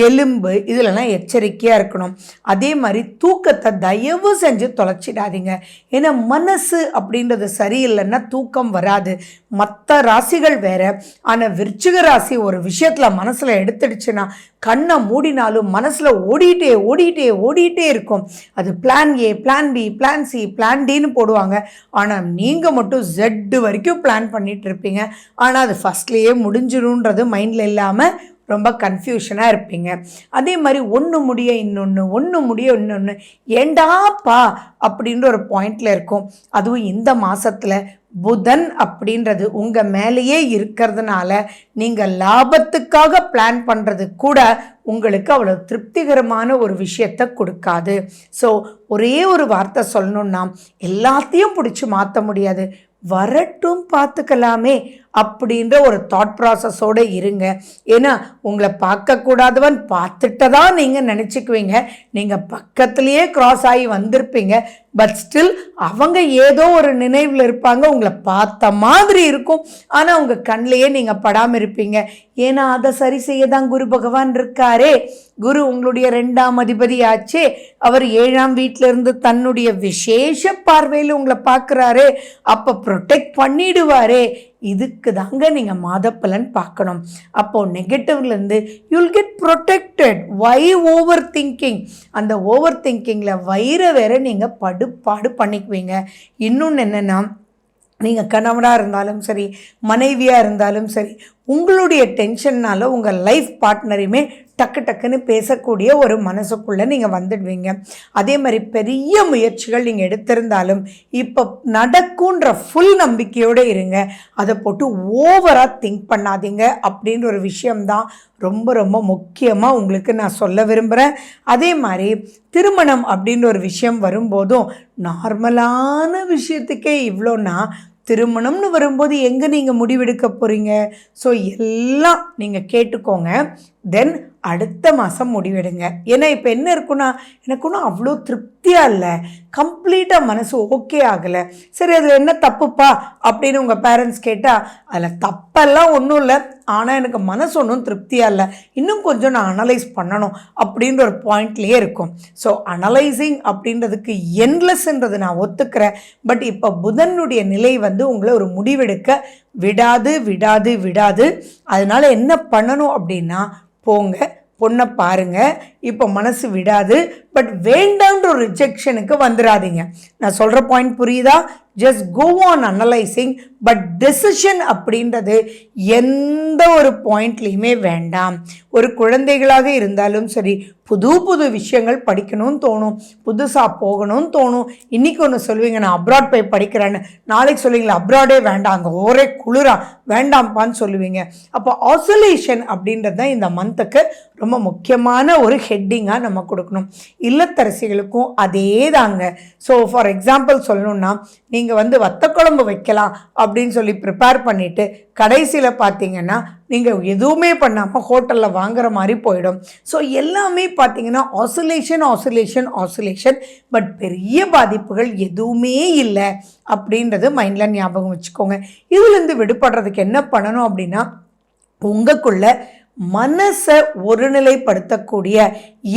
எலும்பு இதிலெல்லாம் எச்சரிக்கையாக இருக்கணும். அதே மாதிரி தூக்கத்தை தயவு செஞ்சு தொலைச்சிடாதீங்க. ஏன்னா மனசு அப்படின்றது சரியில்லைன்னா தூக்கம் வராது. மற்ற ராசிகள் வேற, ஆனால் விருச்சிக ராசி ஒரு விஷயத்தில் மனசில் எடுத்துடுச்சுன்னா கண்ணை மூடினாலும் மனசில் ஓடிட்டே இருக்கும். அது plan A, plan B, plan C, plan டின்னு போடுவாங்க. ஆனால் நீங்கள் மட்டும் Z வரைக்கும் பிளான் பண்ணிகிட்டு இருப்பீங்க. ஆனால் அது ஃபஸ்ட்லேயே முடிஞ்சிடும்ன்றது மைண்டில் இல்லாமல் ரொம்ப கன்ஃபியூஷனாக இருப்பீங்க. அதே மாதிரி ஒன்று முடிய இன்னொன்று ஏண்டாப்பா அப்படின்ற ஒரு பாயிண்டில் இருக்கும். அதுவும் இந்த மாதத்தில் புதன் அப்படின்றது உங்கள் மேலேயே இருக்கிறதுனால நீங்கள் லாபத்துக்காக பிளான் பண்ணுறது கூட உங்களுக்கு அவ்வளோ திருப்திகரமான ஒரு விஷயத்தை கொடுக்காது. ஸோ ஒரே ஒரு வார்த்தை சொல்லணுன்னா, எல்லாத்தையும் பிடிச்சி மாற்ற முடியாது, வரட்டும் பார்த்துக்கலாமே அப்படின்ற ஒரு தாட் ப்ராசஸோடு இருங்க. ஏன்னா உங்களை பார்க்கக்கூடாதவன் பார்த்துட்டதான் நீங்கள் நினச்சிக்குவீங்க. நீங்கள் பக்கத்துலேயே க்ராஸ் ஆகி வந்திருப்பீங்க. பட் ஸ்டில் அவங்க ஏதோ ஒரு நினைவில் இருப்பாங்க, உங்களை பார்த்த மாதிரி இருக்கும், ஆனால் உங்கள் கண்ணிலேயே நீங்கள் படாமல் இருப்பீங்க. ஏன்னா அதை சரி செய்ய தான் குரு பகவான் இருக்காரே. குரு உங்களுடைய 2ஆம் அதிபதி ஆச்சே, அவர் 7ஆம் வீட்டிலிருந்து தன்னுடைய விசேஷ பார்வையில் உங்களை பார்க்குறாரு. அப்போ ப்ரொடெக்ட் பண்ணிடுவாரே. இதுக்கு தாங்க நீங்கள் மாதப்பலன் பார்க்கணும். அப்போது நெகட்டிவ்லேருந்து யூல் கெட் ப்ரொடெக்டட். வை ஓவர் திங்கிங்? அந்த ஓவர் திங்கிங்கில் வயிறை வேற நீங்கள் பாடு பண்ணிக்குவீங்க. இன்னொன்று என்னென்னா, நீங்கள் கணவனாக இருந்தாலும் சரி, மனைவியாக இருந்தாலும் சரி, உங்களுடைய டென்ஷன்னால் உங்கள் லைஃப் பார்ட்னரையுமே டக்கு டக்குன்னு பேசக்கூடிய ஒரு மனசுக்குள்ளே நீங்கள் வந்துடுவீங்க. அதே மாதிரி பெரிய முயற்சிகள் நீங்கள் எடுத்திருந்தாலும் இப்போ நடக்குன்ற ஃபுல் நம்பிக்கையோடு இருங்க. அதை போட்டு ஓவராக திங்க் பண்ணாதீங்க அப்படின்ற ஒரு விஷயம்தான் ரொம்ப ரொம்ப முக்கியமாக உங்களுக்கு நான் சொல்ல விரும்புகிறேன். அதே மாதிரி திருமணம் அப்படின்ற ஒரு விஷயம் வரும்போதும் நார்மலான விஷயத்துக்கே இவ்வளோன்னா திருமணம்னு வரும்போது எங்கே நீங்கள் முடிவெடுக்க போகிறீங்க? ஸோ எல்லாம் நீங்கள் கேட்டுக்கோங்க. தென் அடுத்த மாதம் முடிவெடுங்க. ஏன்னா இப்போ என்ன இருக்குன்னா, எனக்கு ஒன்றும் அவ்வளோ திருப்தியாக இல்லை, கம்ப்ளீட்டாக மனசு ஓகே ஆகலை, சரி அதில் என்ன தப்புப்பா அப்படின்னு உங்கள் பேரண்ட்ஸ் கேட்டால் அதில் தப்பெல்லாம் ஒன்றும் இல்லை, ஆனால் எனக்கு மனசு ஒன்றும் திருப்தியாக இல்லை, இன்னும் கொஞ்சம் நான் அனலைஸ் பண்ணணும் அப்படின்ற ஒரு பாயிண்ட்லேயே இருக்கும். ஸோ அனலைசிங் அப்படின்றதுக்கு என்லெஸ்ன்றது நான் ஒத்துக்கிறேன். பட் இப்போ புதனுடைய நிலை உங்களை ஒரு முடிவெடுக்க விடாது விடாது விடாது. அதனால் என்ன பண்ணணும் அப்படின்னா, போங்க பொண்ணை பாருங்க. இப்போ மனசு விடாது, பட் வேண்டான்ற ஒரு ரிஜெக்ஷனுக்கு வந்துடாதீங்க. நான் சொல்கிற பாயிண்ட் புரியுதா? Just go on analysing, but decision அப்படின்றது எந்த ஒரு பாயிண்ட்லேயுமே வேண்டாம். ஒரு குழந்தைகளாக இருந்தாலும் சரி, புது புது விஷயங்கள் படிக்கணும்னு தோணும், புதுசாக போகணும்னு தோணும். இன்றைக்கி ஒன்று சொல்லுவீங்க நான் அப்ராட் போய் படிக்கிறேன்னு, நாளைக்கு சொல்லுவீங்களா அப்ராடே வேண்டாம் அங்கே ஒரே குளிரா வேண்டாம்ப்பான்னு சொல்லுவீங்க. அப்போ ஆசோலேஷன் அப்படின்றது தான் இந்த மந்த்துக்கு ரொம்ப முக்கியமான ஒரு ஹெட்டிங்காக நம்ம கொடுக்கணும். இல்லத்தரசிகளுக்கும் அதே தாங்க. ஸோ ஃபார் எக்ஸாம்பிள் சொல்லணுன்னா, நீங்கள் வத்த குழம்பு வைக்கலாம் அப்படின்னு சொல்லி ப்ரிப்பேர் பண்ணிவிட்டு கடைசியில் பார்த்தீங்கன்னா நீங்கள் எதுவுமே பண்ணாமல் ஹோட்டலில் வாங்குற மாதிரி போயிடும். ஸோ எல்லாமே பார்த்தீங்கன்னா ஆசோலேஷன் ஆசோலேஷன் ஆசோலேஷன், பட் பெரிய பாதிப்புகள் எதுவுமே இல்லை அப்படின்றது மைண்டில் ஞாபகம் வச்சுக்கோங்க. இதுலேருந்து விடுபடுறதுக்கு என்ன பண்ணணும் அப்படின்னா, உங்களுக்குள்ள மனசை ஒருநிலைப்படுத்தக்கூடிய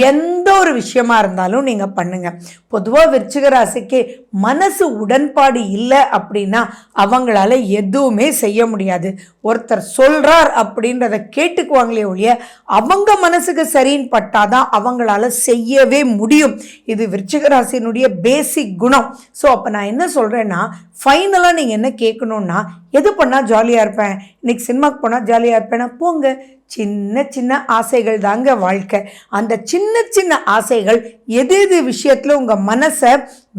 எந்த ஒரு விஷயமா இருந்தாலும் நீங்கள் பண்ணுங்கள். பொதுவாக விருச்சிக ராசிக்கு மனசு உடன்பாடு இல்லை அப்படின்னா அவங்களால எதுவுமே செய்ய முடியாது. ஒருத்தர் சொல்கிறார் அப்படின்றத கேட்டுக்குவாங்களே ஒழிய அவங்க மனசுக்கு சரின்னு பட்டாதான் அவங்களால செய்யவே முடியும். இது விருச்சிக ராசியினுடைய பேசிக் குணம். ஸோ அப்போ நான் என்ன சொல்கிறேன்னா, ஃபைனலாக நீங்கள் என்ன கேட்கணுன்னா, எது பண்ணால் ஜாலியாக இருப்பேன், இன்னைக்கு சினிமாவுக்கு போனால் ஜாலியாக இருப்பேன்னா போங்க. சின்ன சின்ன ஆசைகள் தாங்க வாழ்க்கை. அந்த சின்ன சின்ன ஆசைகள் எது எது விஷயத்தில் உங்கள் மனசை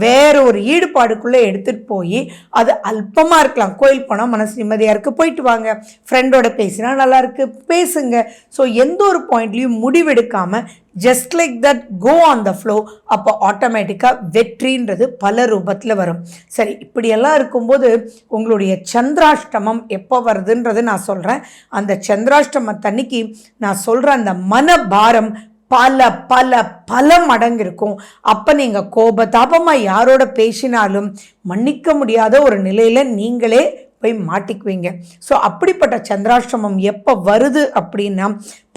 வேற ஒரு ஈடுபாடுக்குள்ளே எடுத்துகிட்டு போய் அது அல்பமாக இருக்கலாம். கோயில் போனால் மனசு நிம்மதியாக இருக்குது, போயிட்டு வாங்க. ஃப்ரெண்டோட பேசினா நல்லா இருக்குது, பேசுங்க. ஸோ எந்த ஒரு பாயிண்ட்லேயும் முடிவெடுக்காமல் just like that go on the flow. அப்போ ஆட்டோமேட்டிக்காக வெற்றின்றது பல ரூபத்தில் வரும். சரி, இப்படியெல்லாம் இருக்கும்போது உங்களுடைய சந்திராஷ்டமம் எப்போ வருதுன்றது நான் சொல்கிறேன். அந்த சந்திராஷ்டமத்தன்னைக்கு நான் சொல்கிற அந்த மனபாரம் பல பல பல மடங்கு இருக்கும். அப்போ நீங்கள் கோபதாபமாக யாரோட பேசினாலும் மன்னிக்க முடியாத ஒரு நிலையில் நீங்களே போய் மாட்டிக்குவீங்க. ஸோ அப்படிப்பட்ட சந்திராஷ்டமம் எப்போ வருது அப்படின்னா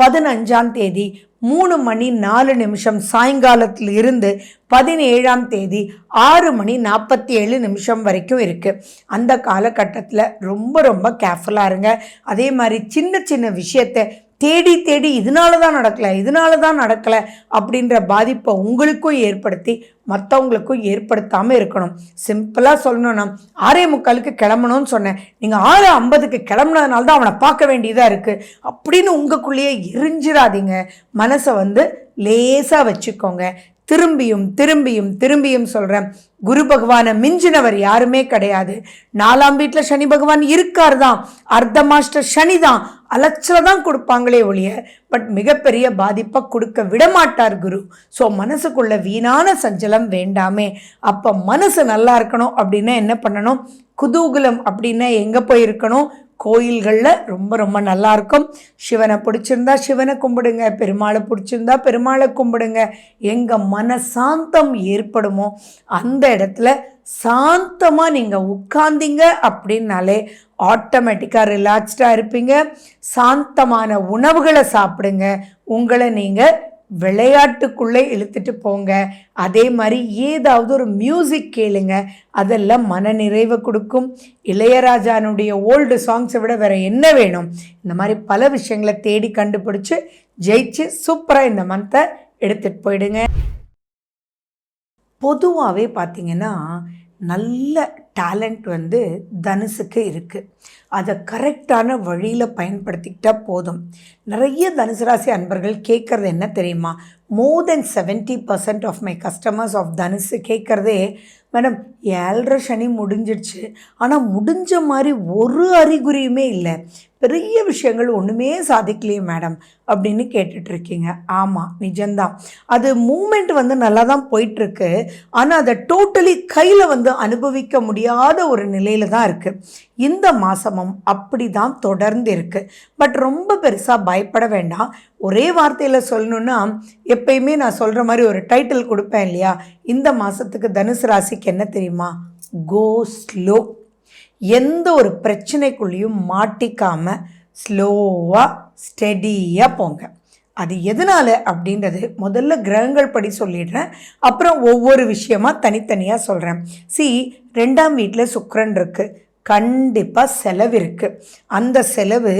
15ஆம் தேதி 3:04 சாயங்காலத்தில் இருந்து 17ஆம் தேதி 6:47 வரைக்கும் இருக்குது. அந்த காலகட்டத்தில் ரொம்ப ரொம்ப கேர்ஃபுல்லாக இருங்க. அதே மாதிரி சின்ன சின்ன விஷயத்தை தேடி தேடி இதனால தான் நடக்கலை அப்படின்ற பாதிப்பை உங்களுக்கும் ஏற்படுத்தி மற்றவங்களுக்கும் ஏற்படுத்தாமல் இருக்கணும். சிம்பிளாக சொல்லணும்னா, 6:45 கிளம்பணும்னு சொன்னேன், நீங்கள் 6:50 கிளம்புனதுனால தான் அவனை பார்க்க வேண்டியதாக இருக்குது அப்படின்னு உங்களுக்குள்ளேயே எரிஞ்சிடாதீங்க. மனசை லேசாக வச்சுக்கோங்க. திரும்பியும் திரும்பியும் திரும்பியும் சொல்கிறேன், குரு பகவானை மிஞ்சினவர் யாருமே கிடையாது. 4ஆம் வீட்டில் சனி பகவான் இருக்கார் தான், அர்த்த மாஸ்டர் சனி தான், அலட்சில தான் கொடுப்பாங்களே ஒழிய பட் மிகப்பெரிய பாதிப்பை கொடுக்க விடமாட்டார் குரு. ஸோ மனசுக்குள்ள வீணான சஞ்சலம் வேண்டாமே. அப்போ மனசு நல்லா இருக்கணும் அப்படின்னா என்ன பண்ணணும்? குதூகலம் அப்படின்னா எங்கே போய் இருக்கணும்? கோயில்களில் ரொம்ப ரொம்ப நல்லா இருக்கும். சிவனை பிடிச்சிருந்தா சிவனை கும்பிடுங்க, பெருமாளை பிடிச்சிருந்தா பெருமாளை கும்பிடுங்க. எங்கள் மனசாந்தம் ஏற்படுமோ அந்த இடத்துல சாந்தமாக நீங்கள் உட்கார்ந்தீங்க அப்படின்னாலே ஆட்டோமேட்டிக்காக ரிலாக்ஸ்டாக இருப்பீங்க. சாந்தமான உணவுகளை சாப்பிடுங்க, உங்களை நீங்கள் விளையாட்டுக்குள்ளே இழுத்துட்டு போங்க. அதே மாதிரி ஏதாவது ஒரு மியூசிக் கேளுங்க, அதெல்லாம் மன நிறைவை கொடுக்கும். இளையராஜானுடைய ஓல்டு சாங்ஸை விட வேறு என்ன வேணும்? இந்த மாதிரி பல விஷயங்களை தேடி கண்டுபிடிச்சி ஜெயிச்சு சூப்பராக இந்த மந்த்தை எடுத்துகிட்டு போயிடுங்க. பொதுவாகவே பார்த்திங்கன்னா நல்ல டேலண்ட் வந்து தனுசுக்கு இருக்குது. அதை கரெக்டான வழியில் பயன்படுத்திக்கிட்டால் போதும். நிறைய தனுசு ராசி அன்பர்கள் கேட்குறது என்ன தெரியுமா? மோர் தென் 70% ஆஃப் மை கஸ்டமர்ஸ் ஆஃப் தனுசு கேட்குறதே, மேடம் 7.5 சனி முடிஞ்சிடுச்சு, ஆனால் முடிஞ்ச மாதிரி ஒரு அறிகுறியுமே இல்லை, பெரிய விஷயங்கள் ஒன்றுமே சாதிக்கலையே மேடம் அப்படின்னு கேட்டுட்ருக்கீங்க. ஆமாம், நிஜம்தான். அது மூமெண்ட் வந்து நல்லா தான் போயிட்டுருக்கு, ஆனால் அதை டோட்டலி கையில் வந்து அனுபவிக்க முடியாத ஒரு நிலையில் தான் இருக்குது. இந்த மாதமும் அப்படி தான் தொடர்ந்து இருக்குது. பட் ரொம்ப பெருசாக பயப்பட வேண்டாம். ஒரே வார்த்தையில் சொல்லணுன்னா, எப்பயுமே நான் சொல்கிற மாதிரி ஒரு டைட்டில் கொடுப்பேன் இல்லையா, இந்த மாதத்துக்கு தனுசு ராசிக்கு என்ன தெரியுமா? Go slow. எந்த ஒரு பிரச்சனைக்குள்ளேயும் மாட்டிக்காமல் ஸ்லோவாக ஸ்டெடியாக போங்க. அது எதனால் அப்படின்றது முதல்ல கிரகங்கள் படி சொல்லிடுறேன், அப்புறம் ஒவ்வொரு விஷயமா தனித்தனியாக சொல்கிறேன். 2ஆம் வீட்டில் சுக்கிரன் இருக்குது, கண்டிப்பாக செலவு இருக்குது. அந்த செலவு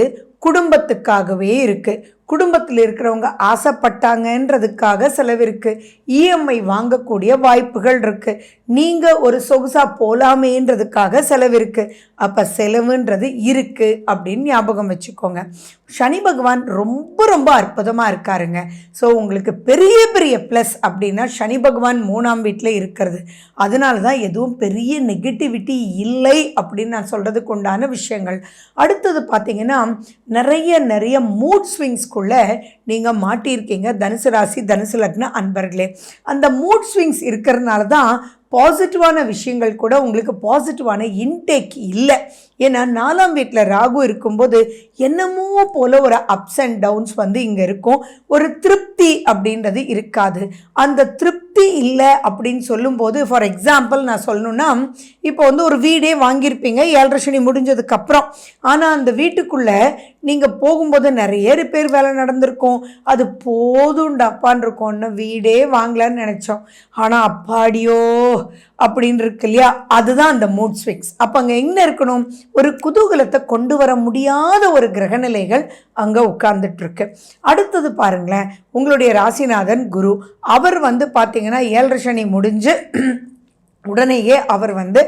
குடும்பத்துக்காகவே இருக்குது. குடும்பத்தில் இருக்கிறவங்க ஆசைப்பட்டாங்கன்றதுக்காக செலவு இருக்குது. இஎம்ஐ வாங்கக்கூடிய வாய்ப்புகள் இருக்குது. நீங்கள் ஒரு சொகுசாக போகலாமேன்றதுக்காக செலவு இருக்குது. அப்போ செலவுன்றது இருக்குது அப்படின்னு ஞாபகம் வச்சுக்கோங்க. சனி பகவான் ரொம்ப ரொம்ப அற்புதமாக இருக்காருங்க. ஸோ உங்களுக்கு பெரிய பெரிய ப்ளஸ் அப்படின்னா சனி பகவான் 3ஆம் வீட்டில் இருக்கிறது. அதனால தான் எதுவும் பெரிய நெகட்டிவிட்டி இல்லை அப்படின்னு நான் சொல்கிறதுக்கு உண்டான விஷயங்கள். அடுத்தது பார்த்திங்கன்னா, நிறைய மூட் ஸ்விங்ஸ்க்குள்ளே நீங்கள் மாட்டியிருக்கீங்க தனுசு ராசி தனுசு லக்ன அன்பர்களே. அந்த மூட் ஸ்விங்ஸ் இருக்கிறதுனால தான் பாசிட்டிவான விஷயங்கள் கூட உங்களுக்கு பாசிட்டிவான இன்டேக் இல்லை. ஏன்னா 4ஆம் வீட்டில் ராகு இருக்கும்போது என்னமோ போல் ஒரு அப்ஸ் அண்ட் டவுன்ஸ் வந்து இங்கே இருக்கும். ஒரு திருப்தி அப்படின்றது இருக்காது. அந்த திருப்தி இல்லை அப்படின்னு சொல்லும்போது, ஃபார் எக்ஸாம்பிள் நான் சொல்லணுன்னா, இப்போ வந்து ஒரு வீடே வாங்கியிருப்பீங்க 7.5 சனி முடிஞ்சதுக்கப்புறம். ஆனால் அந்த வீட்டுக்குள்ளே நீங்கள் போகும்போது நிறைய ரிப்பேர் வேலை நடந்திருக்கும். அது போதுண்டாப்பான் இருக்கும், இன்னும் வீடே வாங்கலான்னு நினச்சோம், ஆனால் அப்பாடியோ அப்படின்னு இருக்கு இல்லையா, அதுதான் அந்த மூட் ஸ்விங்ஸ். அப்போ அங்கே என்ன இருக்கணும்? ஒரு குதூகலத்தை கொண்டு வர முடியாத ஒரு கிரகநிலைகள் அங்கே உட்கார்ந்துட்டு இருக்கு. அடுத்தது பாருங்களேன், உங்களுடைய ராசிநாதன் குரு, அவர் வந்து பார்த்தீங்கன்னா 7.5 சனி முடிஞ்சு உடனேயே அவர் வந்து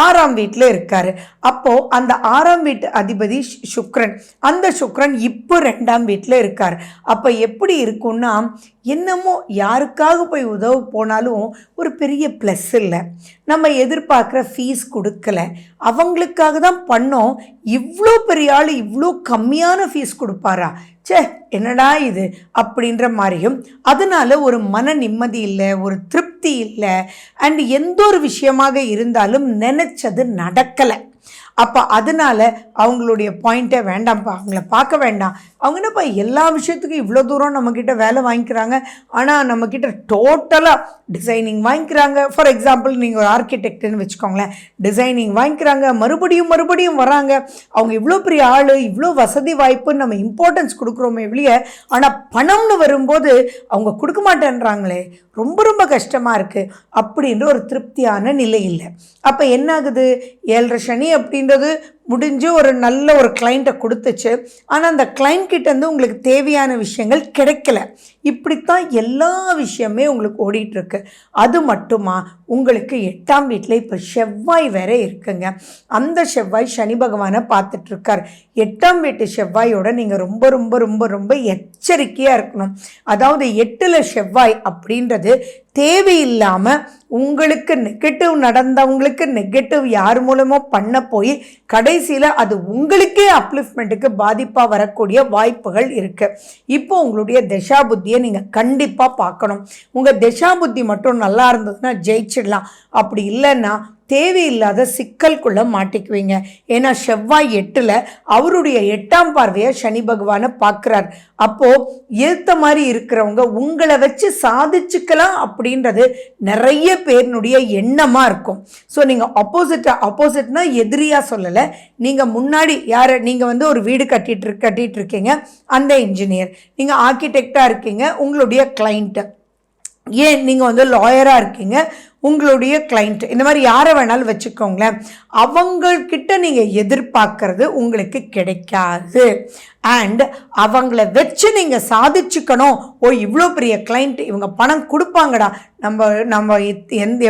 6ஆம் வீட்டில் இருக்கார். அப்போது அந்த 6ஆம் வீட்டு அதிபதி சுக்கிரன், அந்த சுக்கிரன் இப்போ 2ஆம் வீட்டில் இருக்கார். அப்போ எப்படி இருக்குன்னா, என்னமோ யாருக்காக போய் உதவ போனாலும் ஒரு பெரிய ப்ளஸ் இல்லை, நம்ம எதிர்பார்க்குற ஃபீஸ் கொடுக்கல, அவங்களுக்காக தான் பண்ணோம், இவ்வளோ பெரிய ஆள் இவ்வளோ கம்மியான ஃபீஸ் கொடுப்பாரா, சே என்னடா இது அப்படின்ற மாதிரியும். அதனால் ஒரு மன நிம்மதி இல்லை, ஒரு திருப்தி இல்லை. அண்ட் எந்த ஒரு விஷயமாக இருந்தாலும் நினச்சது நடக்கலை. அப்போ அதனால் அவங்களுடைய பாயிண்ட்டே வேண்டாம்ப்பா, அவங்கள பார்க்க வேண்டாம். அவங்க என்னப்பா எல்லா விஷயத்துக்கும் இவ்வளோ தூரம் நம்மக்கிட்ட வேலை வாங்கிக்கிறாங்க, ஆனால் நம்மக்கிட்ட டோட்டலாக டிசைனிங் வாங்கிக்கிறாங்க. ஃபார் எக்ஸாம்பிள் நீங்கள் ஒரு ஆர்கிடெக்ட்னு வச்சுக்கோங்களேன், டிசைனிங் வாங்கிக்கிறாங்க, மறுபடியும் வராங்க. அவங்க இவ்வளோ பெரிய ஆள், இவ்வளோ வசதி வாய்ப்புன்னு நம்ம இம்பார்ட்டன்ஸ் கொடுக்குறோமே வெளியே, ஆனால் பணம்னு வரும்போது அவங்க கொடுக்க மாட்டேன்றாங்களே, ரொம்ப கஷ்டமாக இருக்குது அப்படின்ற ஒரு திருப்தியான நிலை இல்லை. அப்போ என்ன ஆகுது? 7.5 சனி அப்படின்றது முடிஞ்சு ஒரு நல்ல ஒரு கிளைண்ட்டை கொடுத்துச்சு, ஆனால் அந்த கிளைண்ட்கிட்டேருந்து உங்களுக்கு தேவையான விஷயங்கள் கிடைக்கல. இப்படித்தான் எல்லா விஷயமே உங்களுக்கு ஓடிட்டுருக்கு. அது மட்டுமா, உங்களுக்கு 8ஆம் வீட்டில் இப்போ செவ்வாய் வேற இருக்குங்க. அந்த செவ்வாய் சனி பகவானை பார்த்துட்ருக்கார். 8ஆம் வீட்டு செவ்வாயோட நீங்கள் ரொம்ப எச்சரிக்கையாக இருக்கணும். அதாவது 8ல் செவ்வாய் அப்படின்றது தேவையில்லாமல் உங்களுக்கு நெகட்டிவ் நடந்தவங்களுக்கு நெகட்டிவ் யார் மூலமோ பண்ண போய் கடைசியில் அது உங்களுக்கே அப்லிஃப்ட்மெண்ட்டுக்கு பாதிப்பாக வரக்கூடிய வாய்ப்புகள் இருக்குது. இப்போ உங்களுடைய தசா புத்தியை நீங்கள் கண்டிப்பாக பார்க்கணும். உங்கள் தசா புத்தி மட்டும் நல்லா இருந்ததுன்னா ஜெயிச்சிடலாம், அப்படி இல்லைன்னா தேவையில்லாத சிக்கலுக்குள்ளே மாட்டிக்குவீங்க. ஏன்னா செவ்வாய் 8ல் அவருடைய 8ஆம் பார்வையை சனி பகவானை பார்க்குறார். அப்போது ஏற்ற மாதிரி இருக்கிறவங்க உங்களை வச்சு சாதிச்சுக்கலாம் அப்படின்றது நிறைய பேருனுடைய எண்ணமாக இருக்கும். ஸோ நீங்கள் ஆப்போசிட்னா எதிரியாக சொல்லலை, நீங்கள் முன்னாடி யாரை, நீங்கள் வந்து ஒரு வீடு கட்டிகிட்டு இருக்கீங்க, அந்த இன்ஜினியர், நீங்கள் ஆர்கிடெக்டாக இருக்கீங்க, உங்களுடைய கிளைண்ட்டு, ஏன் நீங்கள் வந்து லாயராக இருக்கீங்க, உங்களுடைய கிளைண்ட், இந்த மாதிரி யாரை வேணாலும் வச்சுக்கோங்களேன், அவங்கக்கிட்ட நீங்கள் எதிர்பார்க்கறது உங்களுக்கு கிடைக்காது. அண்ட் அவங்கள வச்சு நீங்கள் சாதிச்சுக்கணும், ஓ இவ்வளோ பெரிய கிளைண்ட், இவங்க பணம் கொடுப்பாங்கடா, நம்ம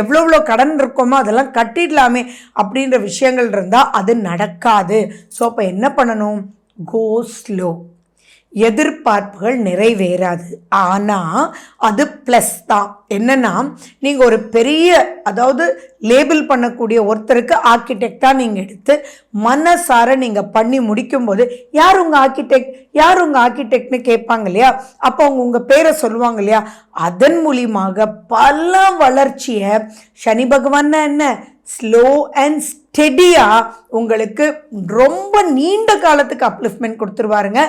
எவ்வளோ கடன் இருக்கோமோ அதெல்லாம் கட்டிடலாமே அப்படின்ற விஷயங்கள் இருந்தால் அது நடக்காது. ஸோ அப்போ என்ன பண்ணணும்? Go slow. எதிர்பார்ப்புகள் நிறைவேறாது, ஆனால் அது ப்ளஸ் தான். என்னென்னா, நீங்கள் ஒரு பெரிய, அதாவது லேபிள் பண்ணக்கூடிய ஒருத்தருக்கு ஆர்கிடெக்டாக நீங்கள் எடுத்து மனசார நீங்கள் பண்ணி முடிக்கும்போது யார் உங்கள் ஆர்கிடெக்ட், யார் உங்கள் ஆர்கிடெக்ட்னு கேட்பாங்க இல்லையா? அப்போ அவங்க உங்கள் பேரை சொல்லுவாங்க இல்லையா? அதன் மூலியமாக பல வளர்ச்சியை சனி பகவான் என்ன ஸ்லோ அண்ட் ஸ்டெடியாக உங்களுக்கு ரொம்ப நீண்ட காலத்துக்கு அப்லிஃப்ட்மெண்ட் கொடுத்துருவாருங்க.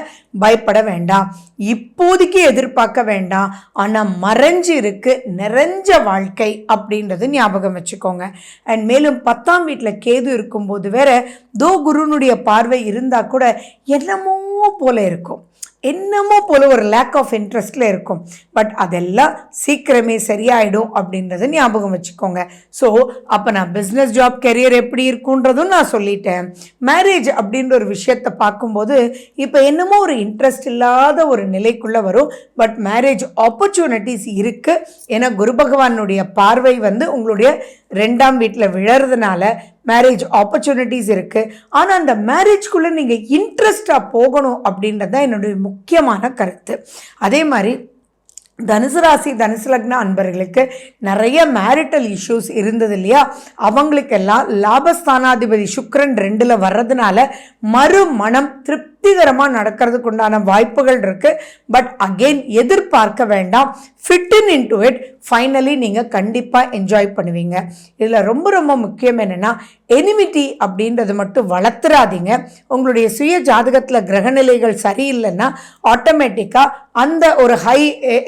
பயப்பட வேண்டாம், இப்போதைக்கு எதிர்பார்க்க வேண்டாம். ஆனால் மறைஞ்சு இருக்கு நிறைஞ்ச வாழ்க்கை அப்படின்றது ஞாபகம் வச்சுக்கோங்க. அண்ட் மேலும் 10ஆம் வீட்டில் கேது இருக்கும்போது வேற குருனுடைய பார்வை இருந்தால் கூட என்னமோ போல இருக்கும், என்னமோ போல ஒரு லேக் ஆஃப் இன்ட்ரெஸ்டில் இருக்கும். பட் அதெல்லாம் சீக்கிரமே சரியாயிடும் அப்படின்றத ஞாபகம் வச்சுக்கோங்க. ஸோ அப்போ நான் பிஸ்னஸ், ஜாப், கெரியர் எப்படி இருக்குன்றதும் நான் சொல்லிட்டேன். மேரேஜ் அப்படின்ற ஒரு விஷயத்தை பார்க்கும்போது இப்போ என்னமோ ஒரு இன்ட்ரெஸ்ட் இல்லாத ஒரு நிலைக்குள்ளே வரும். பட் மேரேஜ் ஆப்பர்ச்சுனிட்டிஸ் இருக்குது. ஏன்னா குரு பகவானுடைய பார்வை உங்களுடைய 2ஆம் வீட்டில் விழறதுனால மேரேஜ் ஆப்பர்ச்சுனிட்டிஸ் இருக்குது. ஆனால் அந்த மேரேஜ்குள்ளே நீங்கள் இன்ட்ரெஸ்டாக போகணும் அப்படின்றது தான் என்னுடைய முக்கியமான கருத்து. அதே மாதிரி தனுசு ராசி, தனுசு லக்ன அன்பர்களுக்கு நிறைய மேரிட்டல் இஷ்யூஸ் இருந்தது இல்லையா? அவங்களுக்கெல்லாம் லாபஸ்தானாதிபதி சுக்கிரன் 2ல் வர்றதுனால மறுமணம் திருப்திகரமாக நடக்கிறதுக்கு உண்டான வாய்ப்புகள் இருக்குது. பட் அகெயின் எதிர்பார்க்க வேண்டாம், ஃபிட் இன்டு இட். ஃபைனலி நீங்கள் கண்டிப்பாக என்ஜாய் பண்ணுவீங்க. இதில் ரொம்ப ரொம்ப முக்கியம் என்னென்னா, எனிமிட்டி அப்படின்றது மட்டும் வளர்த்துறாதீங்க. உங்களுடைய சுய ஜாதகத்தில் கிரகநிலைகள் சரியில்லைன்னா ஆட்டோமேட்டிக்காக அந்த ஒரு ஹை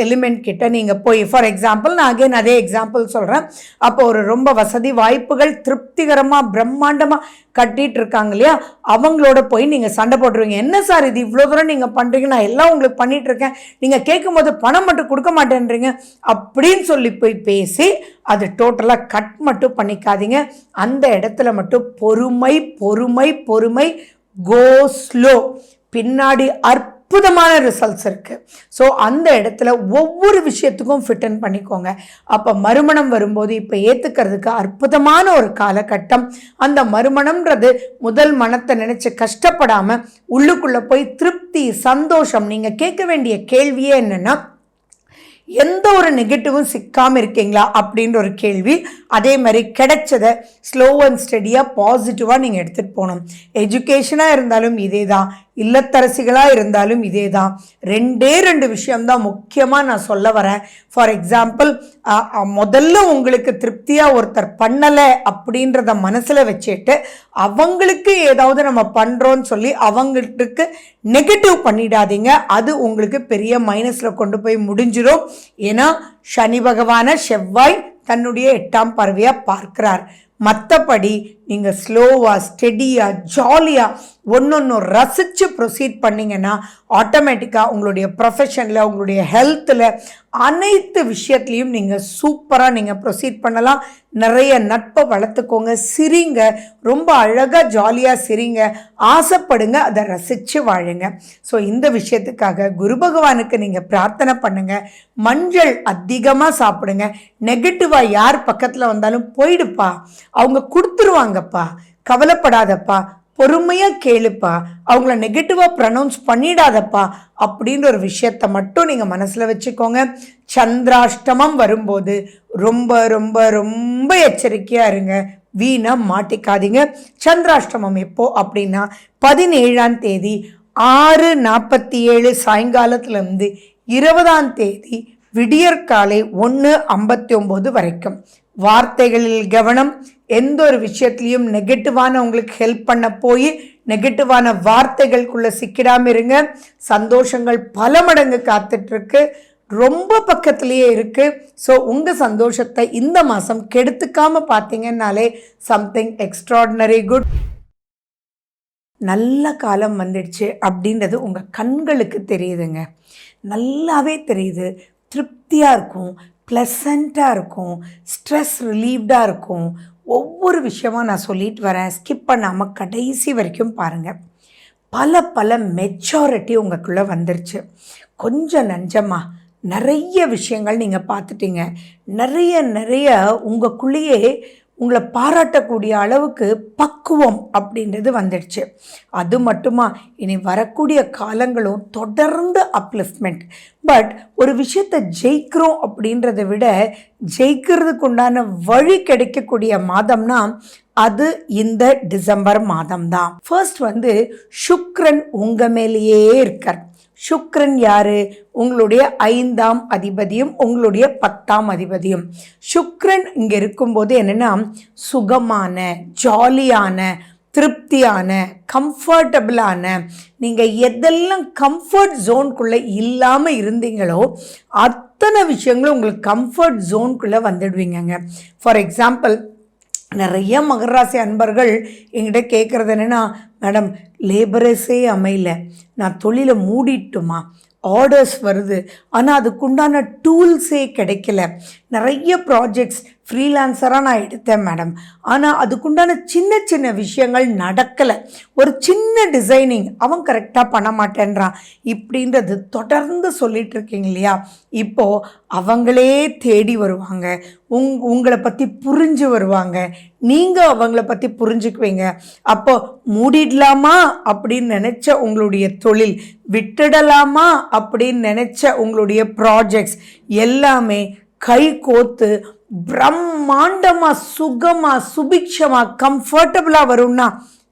எலிமெண்ட் கிட்ட நீங்கள் போய், ஃபார் எக்ஸாம்பிள் நான் அகெயின் அதே எக்ஸாம்பிள் சொல்கிறேன், அப்போ ஒரு ரொம்ப வசதி வாய்ப்புகள் திருப்திகரமாக பிரம்மாண்டமாக கட்டிகிட்டு இருக்காங்க இல்லையா, அவங்களோட போய் நீங்கள் சண்டை போட்டுருவீங்க. என்ன சார் இது இவ்வளோ தூரம் நீங்கள் பண்ணுறீங்க, நான் எல்லாம் உங்களுக்கு பண்ணிகிட்ருக்கேன், நீங்கள் கேட்கும்போது பணம் மட்டும் கொடுக்க மாட்டேன்றீங்க அப்படின்னு சொல்லி போய் பேசி அது டோட்டலாக கட் மட்டும் பண்ணிக்காதீங்க. அந்த இடத்துல மட்டும் பொறுமை பொறுமை பொறுமை, கோ ஸ்லோ. பின்னாடி அற்புதமான ரிசல்ட்ஸ் இருக்குது. ஸோ அந்த இடத்துல ஒவ்வொரு விஷயத்துக்கும் ஃபிட்டன் பண்ணிக்கோங்க. அப்போ மறுமணம் வரும்போது இப்போ ஏற்றுக்கிறதுக்கு அற்புதமான ஒரு காலகட்டம். அந்த மறுமணம்ன்றது முதல் மனத்தை நினச்சி கஷ்டப்படாமல் உள்ளுக்குள்ளே போய் திருப்தி, சந்தோஷம். நீங்கள் கேட்க வேண்டிய கேள்வியே என்னென்னா, எந்த ஒரு நெகட்டிவும் சிக்காமல் இருக்கீங்களா அப்படின்ற ஒரு கேள்வி. அதே மாதிரி கிடைச்சதை ஸ்லோ அண்ட் ஸ்டடியாக பாசிட்டிவாக நீங்கள் எடுத்துகிட்டு போகணும். எஜுகேஷனாக இருந்தாலும் இதே தான், இல்லத்தரசிகளாக இருந்தாலும் இதே தான். 2 விஷயம்தான் முக்கியமாக நான் சொல்ல வரேன். ஃபார் எக்ஸாம்பிள், முதல்ல உங்களுக்கு திருப்தியாக ஒருத்தர் பண்ணலை அப்படின்றத மனசில் வச்சுட்டு அவங்களுக்கு ஏதாவது நம்ம பண்ணுறோன்னு சொல்லி அவங்களுக்கு நெகட்டிவ் பண்ணிடாதீங்க. அது உங்களுக்கு பெரிய மைனஸில் கொண்டு போய் முடிஞ்சிடும். ஏன்னா சனி பகவான செவ்வாய் தன்னுடைய 8ஆம் பார்வையாக பார்க்கிறார். மற்றபடி நீங்கள் ஸ்லோவாக, ஸ்டெடியாக, ஜாலியாக ஒன்று ரசித்து ப்ரொசீட் பண்ணிங்கன்னா ஆட்டோமேட்டிக்காக உங்களுடைய ப்ரொஃபஷனில், உங்களுடைய ஹெல்த்தில், அனைத்து விஷயத்துலையும் நீங்கள் சூப்பராக நீங்கள் ப்ரொசீட் பண்ணலாம். நிறைய நட்பை வளர்த்துக்கோங்க, சிரிங்க, ரொம்ப அழகாக ஜாலியாக சிரிங்க, ஆசைப்படுங்க, அதை ரசித்து வாழுங்க. ஸோ இந்த விஷயத்துக்காக குரு பகவானுக்கு நீங்கள் பிரார்த்தனை பண்ணுங்கள். மஞ்சள் அதிகமாக சாப்பிடுங்க. நெகட்டிவாக யார் பக்கத்தில் வந்தாலும் போயிடுப்பா, அவங்க கொடுத்துருவாங்கப்பா, கவலைப்படாதப்பா, பொறுமையாக கேளுப்பா, அவங்கள நெகட்டிவாக ப்ரனவுன்ஸ் பண்ணிடாதப்பா அப்படின்ற ஒரு விஷயத்தை மட்டும் நீங்கள் மனசில் வச்சுக்கோங்க. சந்திராஷ்டமம் வரும்போது ரொம்ப ரொம்ப ரொம்ப எச்சரிக்கையாக இருங்க, வீணாக மாட்டிக்காதீங்க. சந்திராஷ்டமம் எப்போ அப்படின்னா 17ஆம் தேதி 6:47 சாயங்காலத்துலேருந்து 20ஆம் தேதி விடியற்காலை 1:59 வரைக்கும். வார்த்தைகளில் கவனம். எந்த ஒரு விஷயத்துலையும் நெகட்டிவான உங்களுக்கு ஹெல்ப் பண்ண போய் நெகட்டிவான வார்த்தைகளுக்குள்ளே சிக்கிடாமல் இருங்க. சந்தோஷங்கள் பல மடங்கு காத்துட்ருக்கு, ரொம்ப பக்கத்துலேயே இருக்குது. ஸோ உங்கள் சந்தோஷத்தை இந்த மாதம் கெடுத்துக்காமல் பார்த்தீங்கன்னாலே சம்திங் எக்ஸ்ட்ராடினரி குட். நல்ல காலம் வந்துடுச்சு அப்படின்றது உங்கள் கண்களுக்கு தெரியுதுங்க, நல்லாவே தெரியுது. திருப்தியாக இருக்கும், ப்ளசண்ட்டாக இருக்கும், ஸ்ட்ரெஸ் ரிலீவ்டாக இருக்கும். ஒவ்வொரு விஷயமா நான் சொல்லிட்டு வரேன், ஸ்கிப் பண்ணாமல் கடைசி வரைக்கும் பாருங்கள். பல மெச்சாரிட்டி உங்களுக்குள்ளே வந்துருச்சு. கொஞ்சம் நஞ்சமா நிறைய விஷயங்கள் நீங்கள் பார்த்துட்டீங்க. நிறைய உங்களுக்குள்ளேயே உங்களை பாராட்டக்கூடிய அளவுக்கு பக்குவம் அப்படின்றது வந்துடுச்சு. அது மட்டுமா, இனி வரக்கூடிய காலங்களும் தொடர்ந்து அப்லிஃப்ட்மெண்ட். பட் ஒரு விஷயத்தை ஜெயிக்கிறோம் அப்படின்றத விட ஜெயிக்கிறதுக்கு உண்டான வழி கிடைக்கக்கூடிய மாதம்னா அது இந்த டிசம்பர் மாதம்தான். ஃபர்ஸ்ட் சுக்கிரன் உங்கள் மேலேயே இருக்கார். சுக்கிரன் யாரு? உங்களுடைய 5ஆம் அதிபதியும் உங்களுடைய 10ஆம் அதிபதியும். சுக்கிரன் இங்கே இருக்கும்போது என்னென்னா சுகமான, ஜாலியான, திருப்தியான, கம்ஃபர்டபுளான, நீங்கள் எதெல்லாம் கம்ஃபர்ட் ஜோனுக்குள்ளே இல்லாமல் இருந்தீங்களோ அத்தனை விஷயங்களும் உங்களுக்கு கம்ஃபர்ட் ஜோனுக்குள்ளே வந்துடுவீங்கங்க. ஃபார் எக்ஸாம்பிள், நிறைய மகராசி அன்பர்கள் என்கிட்ட கேட்குறது என்னென்னா, மேடம் லேபரஸே அமையல, நான் தொழிலை மூடிட்டுமா, ஆர்டர்ஸ் வருது ஆனால் அதுக்குண்டான டூல்ஸே கிடைக்கல, நிறைய ப்ராஜெக்ட்ஸ் ஃப்ரீலான்சராக நான் எடுத்தேன் மேடம், ஆனால் அதுக்குண்டான சின்ன விஷயங்கள் நடக்கலை, ஒரு சின்ன டிசைனிங் அவன் கரெக்டாக பண்ண மாட்டேன்றான் இப்படின்றது தொடர்ந்து சொல்லிட்டு இருக்கீங்க இல்லையா? இப்போது அவங்களே தேடி வருவாங்க, உங்களை பற்றி புரிஞ்சு வருவாங்க, நீங்கள் அவங்கள பற்றி புரிஞ்சுக்குவீங்க. அப்போ மூடிடலாமா அப்படின்னு நினச்ச உங்களுடைய தொழில், விட்டுடலாமா அப்படின்னு நினச்ச உங்களுடைய ப்ராஜெக்ட்ஸ் எல்லாமே கை கோத்து பிரம்மாண்டமாக, சுகமாக, சுபிக்ஷமாக, கம்ஃபர்டபுளாக வரும்னா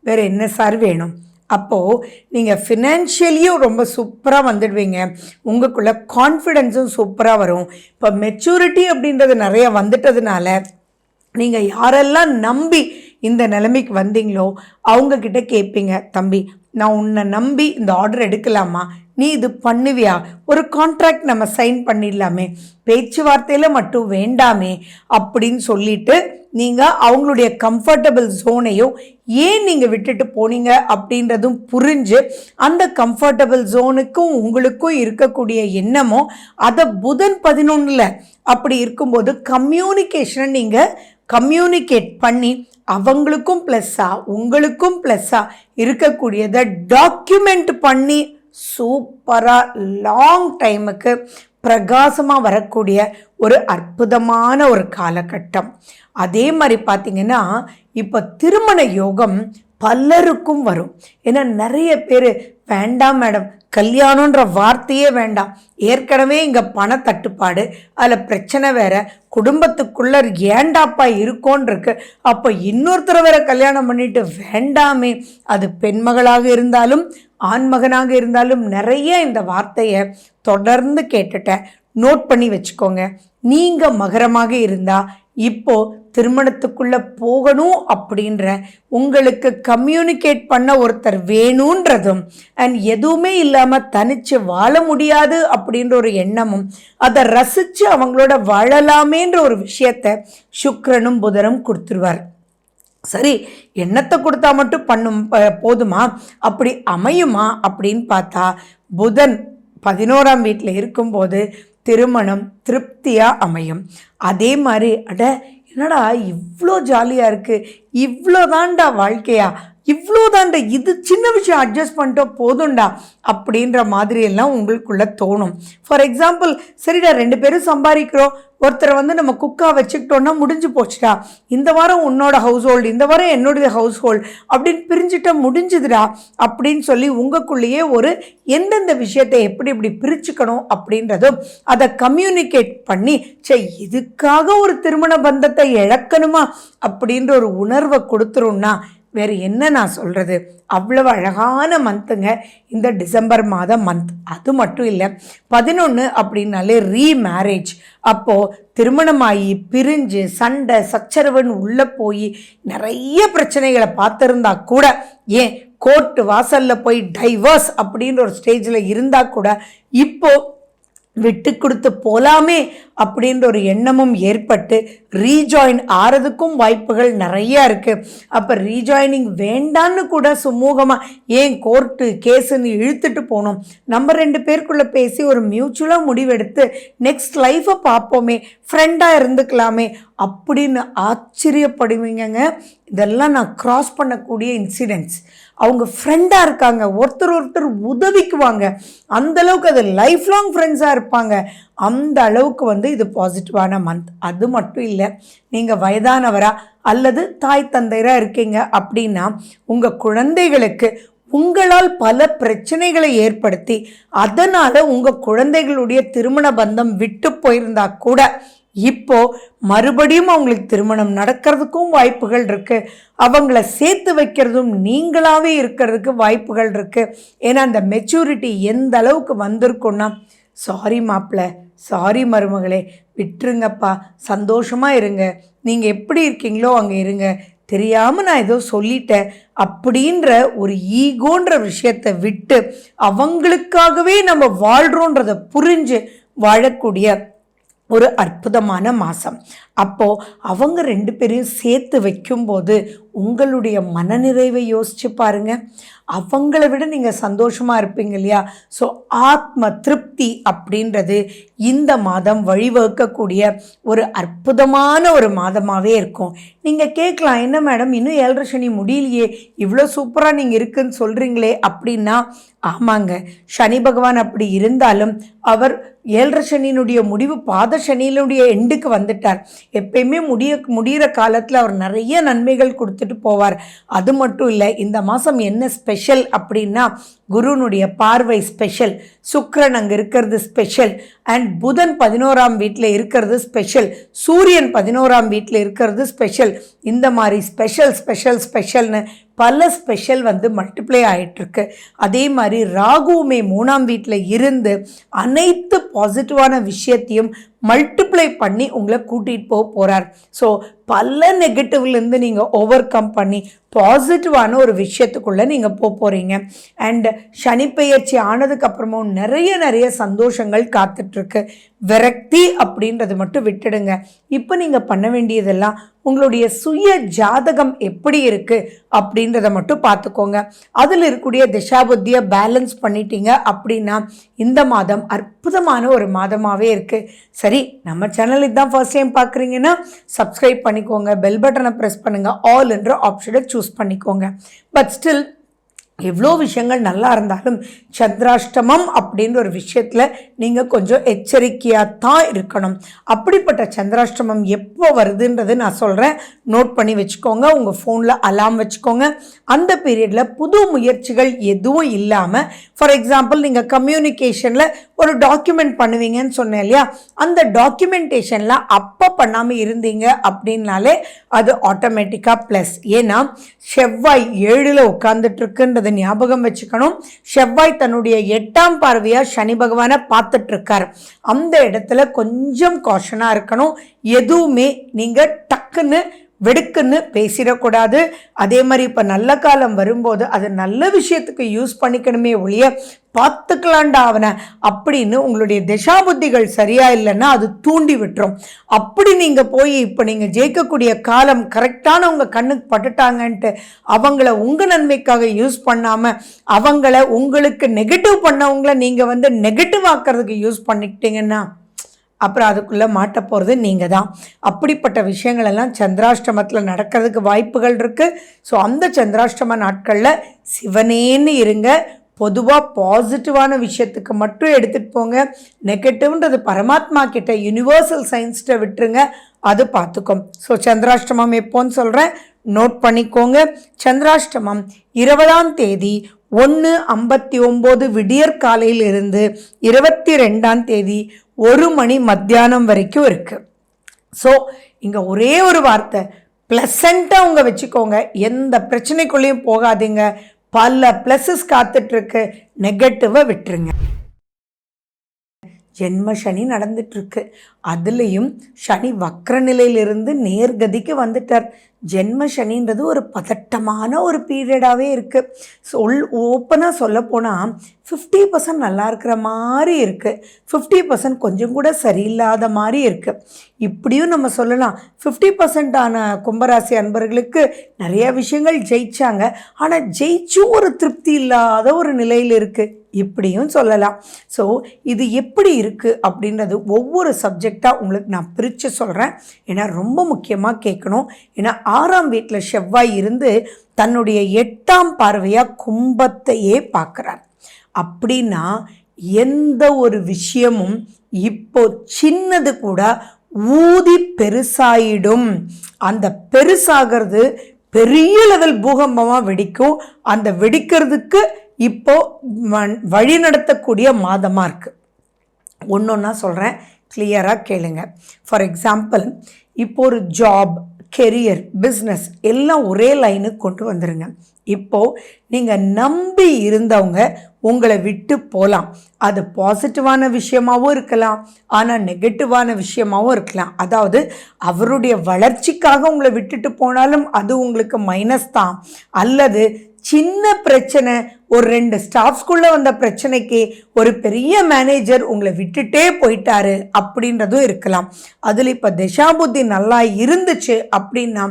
வேறு என்ன சார் வேணும்? அப்போது நீங்கள் ஃபினான்ஷியலியும் ரொம்ப சூப்பராக வந்துடுவீங்க, உங்களுக்குள்ள கான்ஃபிடென்ஸும் சூப்பராக வரும். இப்போ மெச்சூரிட்டி அப்படின்றது நிறைய வந்துட்டதுனால நீங்கள் யாரெல்லாம் நம்பி இந்த நிலைமைக்கு வந்தீங்களோ அவங்கக்கிட்ட கேட்பீங்க, தம்பி நான் உன்னை நம்பி இந்த ஆர்டர் எடுக்கலாமா, நீ இது பண்ணுவியா, ஒரு கான்ட்ராக்ட் நம்ம சைன் பண்ணிடலாமே, பேச்சுவார்த்தையில் மட்டும் வேண்டாமே அப்படின்னு சொல்லிட்டு நீங்கள் அவங்களுடைய கம்ஃபர்டபுள் ஜோனையும் ஏன் நீங்கள் விட்டுட்டு போனீங்க அப்படின்றதும் புரிஞ்சு அந்த கம்ஃபர்டபுள் ஜோனுக்கும் உங்களுக்கும் இருக்கக்கூடிய எண்ணமோ அதை புதன் 11 அப்படி இருக்கும்போது கம்யூனிகேஷனை நீங்கள் கம்யூனிகேட் பண்ணி அவங்களுக்கும் ப்ளஸ்ஸாக உங்களுக்கும் ப்ளஸ்ஸாக இருக்கக்கூடியதை டாக்குமெண்ட் பண்ணி சூப்பராக லாங் டைமுக்கு பிரகாசமாக வரக்கூடிய ஒரு அற்புதமான ஒரு காலகட்டம். அதே மாதிரி பார்த்திங்கன்னா இப்போ திருமண யோகம் பலருக்கும் வரும். ஏன்னா நிறைய பேர் வேண்டாம் மேடம், கல்யாணன்ற வார்த்தையே வேண்டாம், ஏற்கனவே இங்கே பண தட்டுப்பாடு, அதில் பிரச்சனை வேற, குடும்பத்துக்குள்ள ஏண்டாப்பா இருக்கோன்னு இருக்கு, அப்போ இன்னொருத்தரை வேற கல்யாணம் பண்ணிட்டு வேண்டாமே, அது பெண்மகளாக இருந்தாலும் ஆண்மகனாக இருந்தாலும் நிறைய இந்த வார்த்தையை தொடர்ந்து கேட்டுட்டேன். நோட் பண்ணி வச்சுக்கோங்க. நீங்கள் மகரமாக இருந்தால் இப்போ திருமணத்துக்குள்ளே போகணும் அப்படின்ற உங்களுக்கு கம்யூனிகேட் பண்ண ஒருத்தர் வேணுன்றதும் அண்ட் எதுவுமே இல்லாமல் தனித்து வாழ முடியாது அப்படின்ற ஒரு எண்ணமும் அதை ரசித்து அவங்களோட வாழலாமேன்ற ஒரு விஷயத்தை சுக்கிரனும் புதனும் கொடுத்துருவார். சரி, எண்ணத்தை கொடுத்தா மட்டும் போதுமா, அப்படி அமையுமா அப்படின்னு பார்த்தா புதன் 11ஆம் வீட்டில் இருக்கும்போது திருமணம் திருப்தியாக அமையும். அதே மாதிரி என்னடா இவ்வளோ ஜாலியாக இருக்குது, இவ்வளோ தாண்டா வாழ்க்கையா, இவ்வளோ தாண்டா, இது சின்ன விஷயம் அட்ஜஸ்ட் பண்ணிட்டோ போதும்டா அப்படின்ற மாதிரி எல்லாம் உங்களுக்குள்ளே தோணும். ஃபார் எக்ஸாம்பிள், சரிடா 2 பேரும் சம்பாதிக்கிறோம், ஒருத்தரை நம்ம குக்காக வச்சுக்கிட்டோன்னா முடிஞ்சு போச்சுடா, இந்த வாரம் உன்னோட ஹவுஸ் ஹோல்டு, இந்த வாரம் என்னுடைய ஹவுஸ் ஹோல்டு அப்படின்னு பிரிஞ்சுட்டா முடிஞ்சுதுடா அப்படின்னு சொல்லி உங்களுக்குள்ளேயே ஒரு எந்தெந்த விஷயத்தை எப்படி பிரிச்சுக்கணும் அப்படின்றதும் அதை கம்யூனிகேட் பண்ணி இதுக்காக ஒரு திருமண பந்தத்தை இழக்கணுமா அப்படின்ற ஒரு உணர்வை கொடுத்துருன்னா வேறு என்ன நான் சொல்கிறது. அவ்வளவு அழகான மந்த்துங்க இந்த டிசம்பர் மாதம் மந்த். அது மட்டும் இல்லை, 11 அப்படின்னாலே ரீமேரேஜ். அப்போது திருமணமாகி பிரிஞ்சு சண்டை சச்சரவுன்னு உள்ளே போய் நிறைய பிரச்சனைகளை பார்த்துருந்தா கூட, ஏன் கோர்ட்டு வாசலில் போய் டைவர்ஸ் அப்படின்ற ஒரு ஸ்டேஜில் இருந்தால் கூட, இப்போது விட்டு கொடுத்து போலாமே அப்படின்ற ஒரு எண்ணமும் ஏற்பட்டு ரீஜாயின் ஆறதுக்கும் வாய்ப்புகள் நிறையா இருக்குது. அப்போ ரீஜாயினிங் வேண்டான்னு கூட சுமூகமாக ஏன் கோர்ட்டு கேஸுன்னு இழுத்துட்டு போகணும், நம்ம 2 பேருக்குள்ளே பேசி ஒரு மியூச்சுவலாக முடிவெடுத்து நெக்ஸ்ட் லைஃப்பை பார்ப்போமே, ஃப்ரெண்டாக இருந்துக்கலாமே அப்படின்னு ஆச்சரியப்படுவீங்கங்க. இதெல்லாம் நான் க்ராஸ் பண்ணக்கூடிய இன்சிடென்ட்ஸ். அவங்க ஃப்ரெண்டாக இருக்காங்க, ஒருத்தர் உதவிக்குவாங்க, அந்தளவுக்கு அது லைஃப் லாங் ஃப்ரெண்ட்ஸாக இருப்பாங்க. அந்த அளவுக்கு இது பாசிட்டிவான மந்த். அது மட்டும் இல்லை, நீங்கள் வயதானவரா அல்லது தாய் தந்தையராக இருக்கீங்க அப்படின்னா உங்கள் குழந்தைகளுக்கு உங்களால் பல பிரச்சனைகளை ஏற்படுத்தி அதனால் உங்கள் குழந்தைகளுடைய திருமண பந்தம் விட்டு போயிருந்தா கூட இப்போ மறுபடியும் அவங்களுக்கு திருமணம் நடக்கிறதுக்கும் வாய்ப்புகள் இருக்குது. அவங்கள சேர்த்து வைக்கிறதும் நீங்களாகவே இருக்கிறதுக்கு வாய்ப்புகள் இருக்குது. ஏன்னா அந்த மெச்சூரிட்டி எந்த அளவுக்கு வந்திருக்குன்னா, சாரி மாப்பிள்ளை, சாரி மருமகளே, விட்டுருங்கப்பா, சந்தோஷமாக இருங்க, நீங்கள் எப்படி இருக்கீங்களோ அங்கே இருங்க, தெரியாமல் நான் ஏதோ சொல்லிட்டேன் அப்படின்ற ஒரு ஈகோன்ற விஷயத்தை விட்டு அவங்களுக்காகவே நம்ம வாழ்கிறோன்றதை புரிஞ்சு வாழக்கூடிய ஒரு அற்புதமான மாதம். அப்போது அவங்க 2 பேரையும் சேர்த்து வைக்கும்போது உங்களுடைய மனநிறைவை யோசிச்சு பாருங்கள். அவங்கள விட நீங்கள் சந்தோஷமாக இருப்பீங்க இல்லையா? ஸோ ஆத்ம திருப்தி அப்படின்றது இந்த மாதம் வழிவகுக்கக்கூடிய ஒரு அற்புதமான ஒரு மாதமாகவே இருக்கும். நீங்கள் கேட்கலாம், என்ன மேடம் இன்னும் 7.5 சனி முடியலையே, இவ்வளோ சூப்பராக நீங்கள் இருக்குன்னு சொல்கிறீங்களே அப்படின்னா, ஆமாங்க, சனி பகவான் அப்படி இருந்தாலும் அவர் 7.5 சனியினுடைய முடிவு பாத சனியினுடைய எண்டுக்கு வந்துட்டார். எப்பயுமே முடிகிற காலத்தில் அவர் நிறைய நன்மைகள் கொடுத்துட்டு போவார். அது மட்டும் இல்லை, இந்த மாதம் என்ன ஸ்பெஷல் அப்படின்னா, குருனுடைய பார்வை ஸ்பெஷல், சுக்கிரன் அங்கே இருக்கிறது ஸ்பெஷல், அண்ட் புதன் 11ஆம் வீட்டில் இருக்கிறது ஸ்பெஷல், சூரியன் 11ஆம் வீட்டில் இருக்கிறது ஸ்பெஷல். இந்த மாதிரி ஸ்பெஷல்னு பல ஸ்பெஷல் மல்டிப்ளை ஆகிட்டுருக்கு. அதே மாதிரி ராகுவுமே 3ஆம் வீட்டில் இருந்து அனைத்து பாசிட்டிவான விஷயத்தையும் மல்டிப்ளை பண்ணி உங்களை கூட்டிகிட்டு போகிறார். ஸோ பல நெகட்டிவ்லேருந்து நீங்கள் ஓவர் கம் பண்ணி பாசிட்டிவான ஒரு விஷயத்துக்குள்ளே நீங்கள் போகிறீங்க. அண்ட் சனி பெயர்ச்சி ஆனதுக்கப்புறமும் நிறைய சந்தோஷங்கள் காத்துட்ருக்கு. விரக்தி அப்படின்றது மட்டும் விட்டுடுங்க. இப்போ நீங்கள் பண்ண வேண்டியதெல்லாம் உங்களுடைய சுய ஜாதகம் எப்படி இருக்குது அப்படின்றத மட்டும் பார்த்துக்கோங்க. அதில் இருக்கக்கூடிய திசாபுத்தியை பேலன்ஸ் பண்ணிட்டீங்க அப்படின்னா இந்த மாதம் அற்புதமான ஒரு மாதமாகவே இருக்குது. சரி, நம்ம சேனல் இதுதான் ஃபர்ஸ்ட் டைம் பார்க்குறீங்கன்னா சப்ஸ்கிரைப் பண்ணிக்கோங்க, பெல் பட்டனை ப்ரெஸ் பண்ணுங்கள், ஆல் என்ற ஆப்ஷனை சூஸ் பண்ணிக்கோங்க. பட் ஸ்டில் எவ்வளோ விஷயங்கள் நல்லா இருந்தாலும் சந்திராஷ்டமம் அப்படின்ற ஒரு விஷயத்தில் நீங்கள் கொஞ்சம் எச்சரிக்கையாக தான் இருக்கணும். அப்படிப்பட்ட சந்திராஷ்டமம் எப்போ வருதுன்றது நான் சொல்கிறேன், நோட் பண்ணி வச்சுக்கோங்க, உங்கள் ஃபோனில் அலாம் வச்சுக்கோங்க. அந்த பீரியடில் புது முயற்சிகள் எதுவும் இல்லாமல், ஃபார் எக்ஸாம்பிள் நீங்கள் கம்யூனிகேஷனில் ஒரு டாக்குமெண்ட் பண்ணுவீங்கன்னு சொன்னேன் இல்லையா, அந்த டாக்குமெண்டேஷனில் அப்போ பண்ணாமல் இருந்தீங்க அப்படின்னாலே அது ஆட்டோமேட்டிக்காக ப்ளஸ். ஏன்னா செவ்வாய் 7ல் உட்காந்துட்ருக்குன்றது ஞாபகம் வச்சுக்கணும். செவ்வாய் தன்னுடைய 8ஆம் பார்வையாக சனி பகவானை பார்த்துட்டு இருக்கார். அந்த இடத்துல கொஞ்சம் காஷனாக இருக்கணும். எதுவுமே நீங்கள் டக்குன்னு வெடுக்குன்னு பேசிடக்கூடாது. அதே மாதிரி இப்போ நல்ல காலம் வரும்போது அது நல்ல விஷயத்துக்கு யூஸ் பண்ணிக்கணுமே ஒழிய பார்த்துக்கலாண்டா அவனை அப்படின்னு உங்களுடைய திசாபுத்திகள் சரியா இல்லைன்னா அது தூண்டி விட்டுரும். அப்படி நீங்கள் போய் இப்போ நீங்கள் ஜெயிக்கக்கூடிய காலம் கரெக்டான உங்கள் கண்ணுக்கு பட்டுட்டாங்கன்ட்டு அவங்கள உங்கள் நன்மைக்காக யூஸ் பண்ணாமல் அவங்கள உங்களுக்கு நெகட்டிவ் பண்ணவங்கள நீங்கள் நெகட்டிவ் ஆக்கிறதுக்கு யூஸ் பண்ணிக்கிட்டீங்கன்னா அப்புறம் அதுக்குள்ளே மாட்ட போகிறது நீங்கள் தான். அப்படிப்பட்ட விஷயங்கள் எல்லாம் சந்திராஷ்டமத்தில் நடக்கிறதுக்கு வாய்ப்புகள் இருக்குது. ஸோ அந்த சந்திராஷ்டம நாட்களில் சிவனேன்னு இருங்க. பொதுவாக பாசிட்டிவான விஷயத்துக்கு மட்டும் எடுத்துகிட்டு போங்க. நெகட்டிவ்ன்றது பரமாத்மா கிட்ட யூனிவர்சல் சயின்ஸ்கிட்ட விட்டுருங்க, அது பார்த்துக்கும். ஸோ சந்திராஷ்டமம் எப்போன்னு சொல்கிறேன், நோட் பண்ணிக்கோங்க. சந்திராஷ்டமம் 20ஆம் தேதி 1:59 விடியற் காலையில் இருந்து 22ஆம் தேதி 1 மணி மத்தியானம் வரைக்கும் இருக்குது. ஸோ இங்கே ஒரே ஒரு வார்த்தை, ப்ளசண்ட்டாக உங்க வச்சுக்கோங்க. எந்த பிரச்சனைக்குள்ளேயும் போகாதீங்க. பல ப்ளஸஸ் காத்துட்ருக்கு, நெகட்டிவை விட்டுருங்க. ஜென்ம சனி நடந்துட்டுருக்கு. அதுலேயும் சனி வக்ர நிலையிலிருந்து நேர்கதிக்கு வந்துட்டார். ஜென்ம சனின்றது ஒரு பதட்டமான ஒரு பீரியடாகவே இருக்குது. ஓப்பனாக சொல்லப்போனால் 50% நல்லா இருக்கிற மாதிரி இருக்குது, 50% கொஞ்சம் கூட சரியில்லாத மாதிரி இருக்குது. இப்படியும் நம்ம சொல்லலாம். 50% ஆன கும்பராசி அன்பர்களுக்கு நிறைய விஷயங்கள் ஜெயிச்சாங்க, ஆனால் ஜெயிச்சும் ஒரு திருப்தி இல்லாத ஒரு நிலையில் இருக்குது, இப்படியும் சொல்லலாம். ஸோ இது எப்படி இருக்குது அப்படின்றது ஒவ்வொரு சப்ஜெக்டாக உங்களுக்கு நான் பிரித்து சொல்கிறேன். ஏன்னா ரொம்ப முக்கியமாக கேட்கணும். ஏன்னா 6ஆம் வீட்டில் செவ்வாய் இருந்து தன்னுடைய 8ஆம் பார்வையாக கும்பத்தையே பார்க்குறார். அப்படின்னா எந்த ஒரு விஷயமும் இப்போ சின்னது கூட ஊதி பெருசாயிடும். அந்த பெருசாகிறது பெரிய லெவல் பூகம்பமாக வெடிக்கும். அந்த வெடிக்கிறதுக்கு இப்போ வழி நடத்தக்கூடிய மாதமாக இருக்குது. ஒன்றொன்னா சொல்கிறேன், கிளியராக கேளுங்க. ஃபார் எக்ஸாம்பிள், இப்போ ஒரு ஜாப், கெரியர், பிஸ்னஸ் எல்லாம் ஒரே லைனுக்கு கொண்டு வந்துடுங்க. இப்போது நீங்கள் நம்பி இருந்தவங்க உங்களை விட்டு போகலாம். அது பாசிட்டிவான விஷயமாகவும் இருக்கலாம், ஆனால் நெகட்டிவான விஷயமாகவும் இருக்கலாம். அதாவது அவருடைய வளர்ச்சிக்காக உங்களை விட்டுட்டு போனாலும் அது உங்களுக்கு மைனஸ் தான். அல்லது சின்ன பிரச்சனை, ஒரு 2 ஸ்டாஃப்ஸ்குள்ளே வந்த பிரச்சனைக்கு ஒரு பெரிய மேனேஜர் உங்களை விட்டுட்டே போயிட்டாரு அப்படின்றதும் இருக்கலாம். அதில் இப்போ தசாபுத்தி நல்லா இருந்துச்சு அப்படின்னா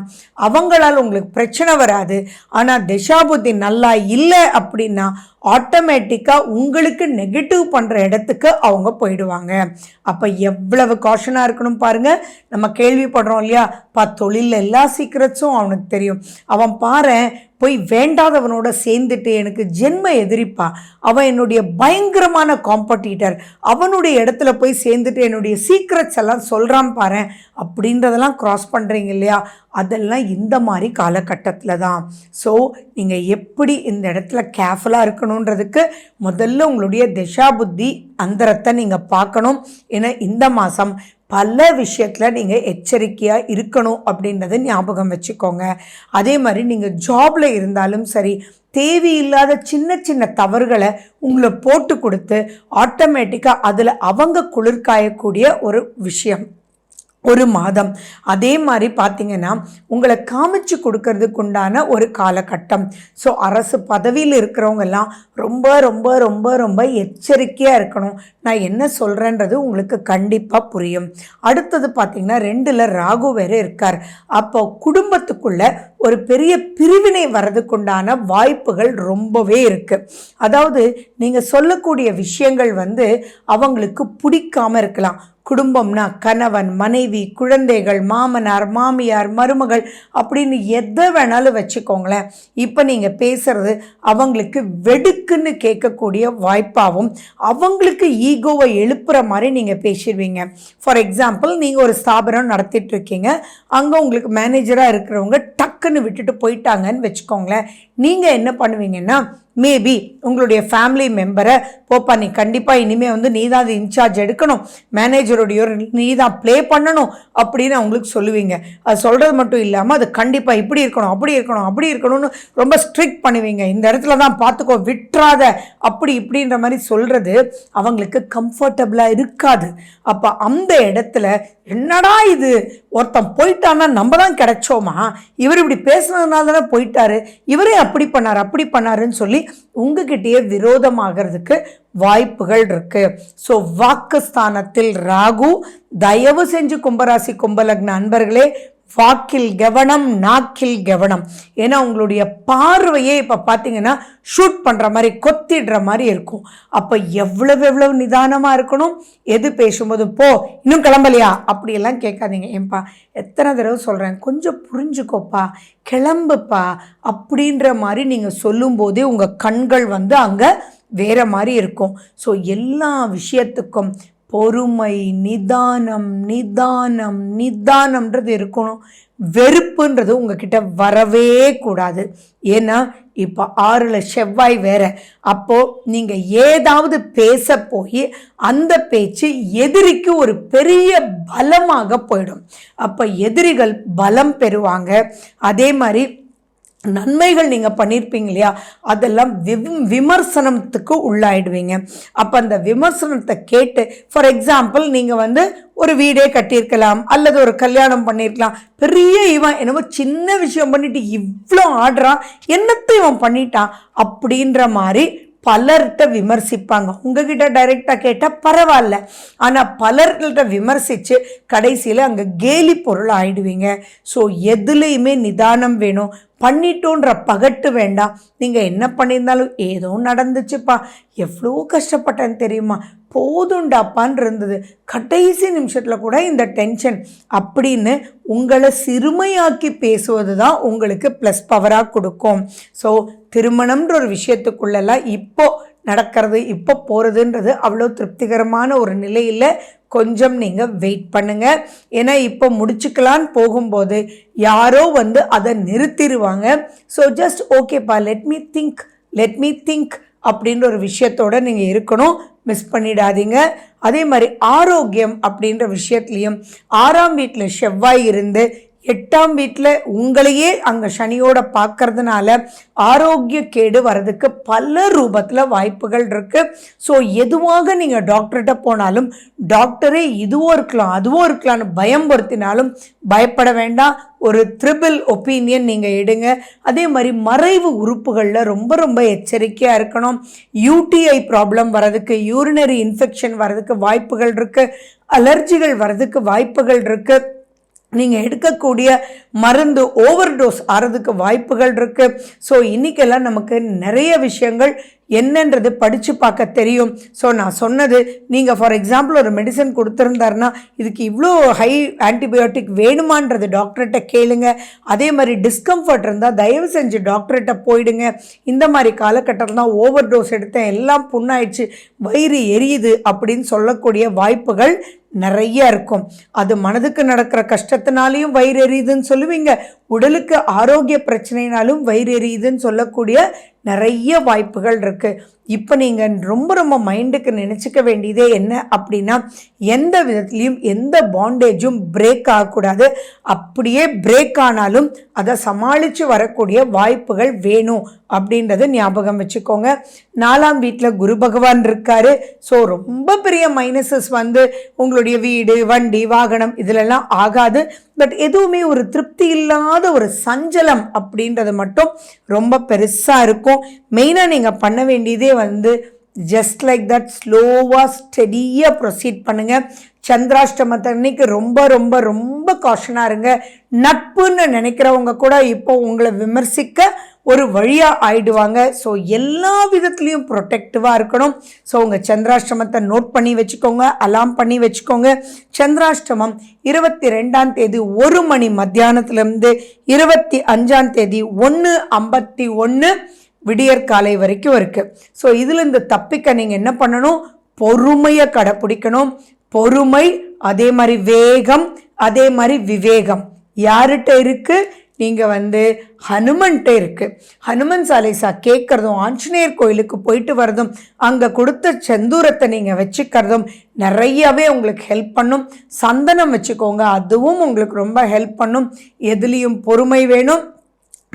அவங்களால் உங்களுக்கு பிரச்சனை வராது. ஆனால் தசாபுத்தி நல்லா இல்லை அப்படின்னா ஆட்டோமேட்டிக்காக உங்களுக்கு நெகட்டிவ் பண்ணுற இடத்துக்கு அவங்க போயிடுவாங்க. அப்போ எவ்வளவு காஷனாக இருக்கணும் பாருங்கள். நம்ம கேள்விப்படுறோம் இல்லையா, தொழிலில் எல்லா சீக்ரெட்ஸும் அவனுக்கு தெரியும், அவன் பாரு போய் வேண்டாதவனோட சேர்ந்துட்டு எனக்கு ஜென்ம எதிரிப்பா, அவன் என்னுடைய பயங்கரமான காம்படிட்டர், அவனுடைய இடத்துல போய் சேர்ந்துட்டு என்னுடைய சீக்ரெட்ஸ் எல்லாம் சொல்கிறான் பாரு அப்படின்றதெல்லாம் க்ராஸ் பண்ணுறீங்க இல்லையா, அதெல்லாம் இந்த மாதிரி காலகட்டத்தில் தான். ஸோ நீங்கள் எப்படி இந்த இடத்துல கேர்ஃபுல்லாக இருக்கணுன்றதுக்கு முதல்ல உங்களுடைய தசாபுத்தி அந்தரத்தை நீங்கள் பார்க்கணும். ஏன்னா இந்த மாதம் பல விஷயத்தில் நீங்கள் எச்சரிக்கையாக இருக்கணும் அப்படின்றத ஞாபகம் வச்சுக்கோங்க. அதே மாதிரி நீங்கள் ஜாபில் இருந்தாலும் சரி, தேவையில்லாத சின்ன சின்ன தவறுகளை உங்களை போட்டு கொடுத்து ஆட்டோமேட்டிக்காக அதில் அவங்க குளிர்காயக்கூடிய ஒரு விஷயம் ஒரு மாதம். அதே மாதிரி பார்த்திங்கன்னா உங்களை காமிச்சு கொடுக்கறதுக்கு உண்டான ஒரு காலகட்டம். ஸோ அரசு பதவியில் இருக்கிறவங்கெல்லாம் ரொம்ப ரொம்ப ரொம்ப ரொம்ப எச்சரிக்கையாக இருக்கணும். நான் என்ன சொல்கிறேன்றது உங்களுக்கு கண்டிப்பாக புரியும். அடுத்தது பார்த்திங்கன்னா 2ல் ராகு வேறு இருக்கார். அப்போ குடும்பத்துக்குள்ள ஒரு பெரிய பிரிவினை வர்றதுக்குண்டான வாய்ப்புகள் ரொம்பவே இருக்குது. அதாவது நீங்கள் சொல்லக்கூடிய விஷயங்கள் அவங்களுக்கு பிடிக்காமல் இருக்கலாம். குடும்பம்னா கணவன், மனைவி, குழந்தைகள், மாமனார், மாமியார், மருமகள் அப்படின்னு எதை வேணாலும் வச்சுக்கோங்களேன். இப்போ நீங்கள் பேசுகிறது அவங்களுக்கு வெடுக்குன்னு கேட்கக்கூடிய வாய்ப்பாகவும் அவங்களுக்கு ஈகோவை எழுப்புகிற மாதிரி நீங்கள் பேசிடுவீங்க. ஃபார் எக்ஸாம்பிள், நீங்கள் ஒரு ஸ்தாபனம் நடத்திட்டு இருக்கீங்க, அங்கே உங்களுக்கு மேனேஜராக இருக்கிறவங்க டக்குன்னு விட்டுட்டு போயிட்டாங்கன்னு வச்சுக்கோங்களேன். நீங்கள் என்ன பண்ணுவீங்கன்னா, மேபி உங்களுடைய ஃபேமிலி மெம்பரை, போப்பா நீ கண்டிப்பாக இனிமேல் நீ தான் அது இன்சார்ஜ் எடுக்கணும், மேனேஜருடைய நீ தான் ப்ளே பண்ணணும் அப்படின்னு அவங்களுக்கு சொல்லுவீங்க. அது சொல்கிறது மட்டும் இல்லாமல் அது கண்டிப்பாக இப்படி இருக்கணும், அப்படி இருக்கணும், அப்படி இருக்கணும்னு ரொம்ப ஸ்ட்ரிக்ட் பண்ணுவீங்க. இந்த இடத்துல தான் பார்த்துக்கோ, விட்டுறாத, அப்படி இப்படின்ற மாதிரி சொல்கிறது அவங்களுக்கு கம்ஃபர்டபுளாக இருக்காது. அப்போ அந்த இடத்துல என்னடா இது, ஒருத்தன் போயிட்டான்னா நம்ம தான் கிடைச்சோமா, இவர் இப்படி பேசுனதுனால தானே போயிட்டாரு, இவரே அப்படி பண்ணார் அப்படி பண்ணாருன்னு சொல்லி உங்ககிட்டயே விரோதமாகிறதுக்கு வாய்ப்புகள் இருக்கு. ஸோ வாக்குஸ்தானத்தில் ராகு, தயவு செஞ்சு கும்பராசி கும்பலக்ன அன்பர்களே வாக்கில் கவனம், நாக்கில் கவனம். ஏன்னா உங்களுடைய பார்வையே இப்போ பார்த்தீங்கன்னா ஷூட் பண்ணுற மாதிரி, கொத்திடுற மாதிரி இருக்கும். அப்போ எவ்வளவு நிதானமாக இருக்கணும். எது பேசும்போது போ இன்னும் கிளம்பலையா அப்படியெல்லாம் கேட்காதீங்க. ஏன்பா எத்தனை தடவை சொல்கிறேன், கொஞ்சம் புரிஞ்சுக்கோப்பா, கிளம்புப்பா அப்படின்ற மாதிரி நீங்கள் சொல்லும்போதே உங்கள் கண்கள் அங்கே வேறு மாதிரி இருக்கும். ஸோ எல்லா விஷயத்துக்கும் பொறுமை, நிதானம் நிதானம் நிதானம்ன்றது இருக்கணும். வெறுப்புன்றது உங்ககிட்ட வரவே கூடாது. ஏன்னா இப்போ 6ல் செவ்வாய் வேற. அப்போது நீங்கள் ஏதாவது பேச போய் அந்த பேச்சு எதிரிக்கு ஒரு பெரிய பலமாக போயிடும். அப்போ எதிரிகள் பலம் பெறுவாங்க. அதே மாதிரி நன்மைகள் நீங்கள் பண்ணியிருப்பீங்க இல்லையா, அதெல்லாம் விமர்சனத்துக்கு உள்ளாயிடுவீங்க. அப்போ அந்த விமர்சனத்தை கேட்டு, ஃபார் எக்ஸாம்பிள் நீங்கள் ஒரு வீடே கட்டியிருக்கலாம், அல்லது ஒரு கல்யாணம் பண்ணியிருக்கலாம். பெரிய இவன் என்னவோ சின்ன விஷயம் பண்ணிட்டு இவ்வளோ ஆடுறான், என்னத்தை இவன் பண்ணிட்டான் அப்படின்ற மாதிரி பலர்கிட்ட விமர்சிப்பாங்க. உங்ககிட்ட டைரெக்டாக கேட்டால் பரவாயில்ல, ஆனால் பலர்கிட்ட விமர்சித்து கடைசியில் அங்கே கேலி பொருள் ஆயிடுவீங்க. ஸோ எதுலேயுமே நிதானம் வேணும். பண்ணிட்டோன்ற பகட்டு வேண்டாம். நீங்கள் என்ன பண்ணியிருந்தாலும் ஏதோ நடந்துச்சுப்பா, எவ்வளோ கஷ்டப்பட்டேன்னு தெரியுமா, போதுண்டாப்பான்னு இருந்தது, கடைசி நிமிஷத்தில் கூட இந்த டென்ஷன் அப்படின்னு உங்களை சிறுமையாக்கி பேசுவது தான் உங்களுக்கு ப்ளஸ் பவராக கொடுக்கும். ஸோ திருமணம்ன்ற ஒரு விஷயத்துக்குள்ளெல்லாம் இப்போ நடக்கிறது, இப்போ போகிறதுன்றது அவ்வளோ திருப்திகரமான ஒரு நிலையில் கொஞ்சம் நீங்கள் வெயிட் பண்ணுங்கள். ஏன்னா இப்போ முடிச்சுக்கலான்னு போகும்போது யாரோ அதை நிறுத்திடுவாங்க. ஸோ ஜஸ்ட் ஓகேப்பா, லெட் மீ திங்க் அப்படின்ற ஒரு விஷயத்தோடு நீங்கள் இருக்கணும். மிஸ் பண்ணிடாதீங்க. அதே மாதிரி ஆரோக்கியம் அப்படின்ற விஷயத்துலையும் 6ஆம் வீட்டில் செவ்வாய் இருந்து 8ஆம் வீட்டில் உங்களையே அங்கே சனியோட பார்க்கறதுனால ஆரோக்கிய கேடு வர்றதுக்கு பல ரூபத்தில் வாய்ப்புகள் இருக்குது. ஸோ எதுவாக நீங்கள் டாக்டர்கிட்ட போனாலும் டாக்டரே இதுவோ இருக்கலாம் அதுவோ இருக்கலாம்னு பயம்படுத்தினாலும் பயப்பட வேண்டாம். ஒரு ட்ரிபிள் ஒப்பீனியன் நீங்கள் எடுங்க. அதே மாதிரி மறைவு உறுப்புகளில் ரொம்ப ரொம்ப எச்சரிக்கையாக இருக்கணும். யூடிஐ ப்ராப்ளம் வர்றதுக்கு, யூரினரி இன்ஃபெக்ஷன் வர்றதுக்கு வாய்ப்புகள் இருக்குது. அலர்ஜிகள் வர்றதுக்கு வாய்ப்புகள் இருக்குது. நீங்கள் எடுக்கக்கூடிய மருந்து ஓவர் டோஸ் ஆகிறதுக்கு வாய்ப்புகள் இருக்குது. ஸோ இன்றைக்கெல்லாம் நமக்கு நிறைய விஷயங்கள் என்னன்றது படித்து பார்க்க தெரியும். ஸோ நான் சொன்னது, நீங்கள் ஃபார் எக்ஸாம்பிள் ஒரு மெடிசன் கொடுத்துருந்தாருன்னா இதுக்கு இவ்வளோ ஹை ஆன்டிபயோட்டிக் வேணுமான்றது டாக்டர்கிட்ட கேளுங்க. அதே மாதிரி டிஸ்கம்ஃபர்ட் இருந்தால் தயவு செஞ்சு டாக்டர்கிட்ட போயிடுங்க. இந்த மாதிரி காலகட்டத்தில் தான் ஓவர் டோஸ் எடுத்தேன், எல்லாம் புண்ணாயிடுச்சு, வயிறு எரியுது அப்படின்னு சொல்லக்கூடிய வாய்ப்புகள் நிறைய இருக்கும். அது மனதுக்கு நடக்கிற கஷ்டத்தினாலையும் வயிறு எரியுதுன்னு சொல்லுவீங்க, உடலுக்கு ஆரோக்கிய பிரச்சனைனாலும் வயிறு எரியுதுன்னு சொல்லக்கூடிய நிறைய வாய்ப்புகள் இருக்குது. இப்போ நீங்கள் ரொம்ப ரொம்ப மைண்டுக்கு நினச்சிக்க வேண்டியதே என்ன அப்படின்னா, எந்த விதத்துலேயும் எந்த பாண்டேஜும் பிரேக் ஆகக்கூடாது. அப்படியே பிரேக் ஆனாலும் அதை சமாளித்து வரக்கூடிய வாய்ப்புகள் வேணும் அப்படின்றத ஞாபகம் வச்சுக்கோங்க. 4ஆம் வீட்டில் குரு பகவான் இருக்காரு. ஸோ ரொம்ப பெரிய மைனஸஸ் உங்களுடைய வீடு, வண்டி, வாகனம் இதிலெல்லாம் ஆகாது. பட் எதுவுமே ஒரு திருப்தி இல்லாத ஒரு சஞ்சலம் அப்படின்றது மட்டும் ரொம்ப பெருசாக இருக்கும். மெயினாக நீங்கள் பண்ண வேண்டியதே ஜஸ்ட் லைக் தட் ஸ்லோவாக ஸ்டெடியாக ப்ரொசீட் பண்ணுங்கள். சந்திராஷ்டமத்தன்னைக்கு ரொம்ப ரொம்ப ரொம்ப காஷனாக இருங்க. நட்புன்னு நினைக்கிறவங்க கூட இப்போ உங்களை விமர்சிக்க ஒரு வழியாக ஆயிடுவாங்க. ஸோ எல்லா விதத்துலேயும் ப்ரொடெக்டிவாக இருக்கணும். ஸோ உங்கள் சந்திராஷ்டமத்தை நோட் பண்ணி வச்சுக்கோங்க, அலாம் பண்ணி வச்சுக்கோங்க. சந்திராஷ்டமம் 22ஆம் தேதி 1 மணி மத்தியானத்துலேருந்து 25ஆம் தேதி 1:51 விடியற்காலை வரைக்கும் இருக்குது. ஸோ இதிலிருந்து தப்பிக்க நீங்கள் என்ன பண்ணணும், பொறுமையை கடைப்பிடிக்கணும். பொறுமை, அதே மாதிரி வேகம், அதே மாதிரி விவேகம் யார்கிட்ட இருக்குது, நீங்கள் ஹனுமன்கிட்ட இருக்குது. ஹனுமன் சாலிசா கேட்குறதும், ஆஞ்சநேயர் கோயிலுக்கு போயிட்டு வரதும், அங்கே கொடுத்த செந்தூரத்தை நீங்கள் வச்சுக்கிறதும் நிறையவே உங்களுக்கு ஹெல்ப் பண்ணும். சந்தனம் வச்சுக்கோங்க, அதுவும் உங்களுக்கு ரொம்ப ஹெல்ப் பண்ணும். எதுலேயும் பொறுமை வேணும்.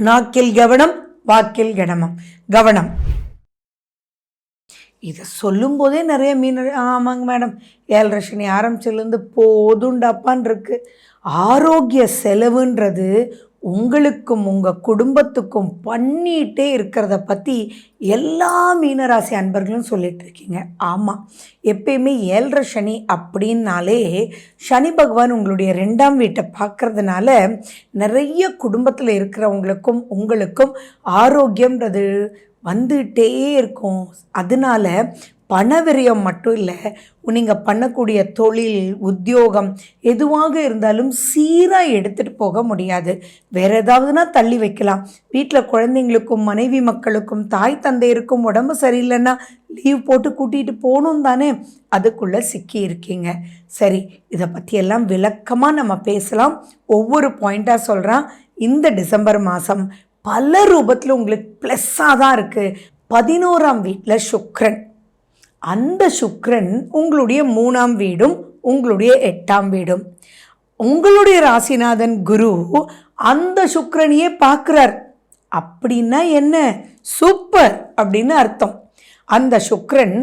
நாக்கில் கவனம், வாக்கில் கவனம். இதை சொல்லும்போதே நிறைய ஆமாங்க மேடம், 7:30 சனி ஆரம்பிச்சிலேருந்து போதுண்டாப்பான் இருக்குது. ஆரோக்கிய செலவுன்றது உங்களுக்கும் உங்கள் குடும்பத்துக்கும் பண்ணிகிட்டே இருக்கிறத பற்றி எல்லா மீனராசி அன்பர்களும் சொல்லிட்டு இருக்கீங்க. ஆமாம், எப்பயுமே 7:30 சனி அப்படின்னாலே சனி பகவான் உங்களுடைய 2ஆம் வீட்டை பார்க்கறதுனால நிறைய குடும்பத்தில் இருக்கிறவங்களுக்கும் உங்களுக்கும் ஆரோக்கியம்ன்றது வந்துகிட்டே இருக்கும். அதனால பணவிரயம் மட்டும் இல்லை, நீங்கள் பண்ணக்கூடிய தொழில், உத்தியோகம் எதுவாக இருந்தாலும் சீராக எடுத்துகிட்டு போக முடியாது. வேறு ஏதாவதுனா தள்ளி வைக்கலாம். வீட்டில் குழந்தைங்களுக்கும் மனைவி மக்களுக்கும் தாய் தந்தையருக்கும் உடம்பு சரியில்லைன்னா லீவ் போட்டு கூட்டிகிட்டு போகணும் தானே, அதுக்குள்ளே சிக்கி இருக்கீங்க. சரி, இதை பற்றியெல்லாம் விளக்கமாக நம்ம பேசலாம். ஒவ்வொரு பாயிண்ட்டாக சொல்கிறேன். இந்த டிசம்பர் மாதம் பல ரூபத்தில் உங்களுக்கு ப்ளஸ்ஸாக தான் இருக்குது. 11ஆம் வீட்டில் சுக்கிரன், அந்த சுக்கிரன் உங்களுடைய 3ஆம் வீடும் உங்களுடைய 8ஆம் வீடும். உங்களுடைய ராசிநாதன் குரு அந்த சுக்கிரனையே பார்க்குறார். அப்படின்னா என்ன? சூப்பர் அப்படின்னு அர்த்தம். அந்த சுக்கிரன்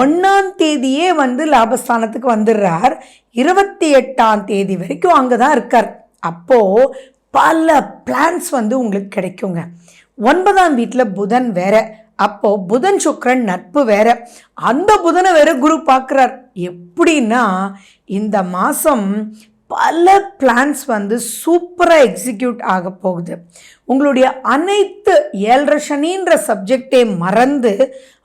1ஆம் தேதியே லாபஸ்தானத்துக்கு வந்துடுறார். 28ஆம் தேதி வரைக்கும் அங்கே தான் இருக்கார். அப்போது பல பிளான்ஸ் உங்களுக்கு கிடைக்குங்க. 9ஆம் வீட்டில் புதன் வேற. அப்போ புதன் சுக்கிரன் நட்பு வேற. அந்த புதனை வேற குரு பார்க்குறார். எப்படின்னா இந்த மாதம் பல பிளான்ஸ் சூப்பராக எக்ஸிக்யூட் ஆக போகுது. உங்களுடைய அனைத்து 7.5 சனின்ற சப்ஜெக்டே மறந்து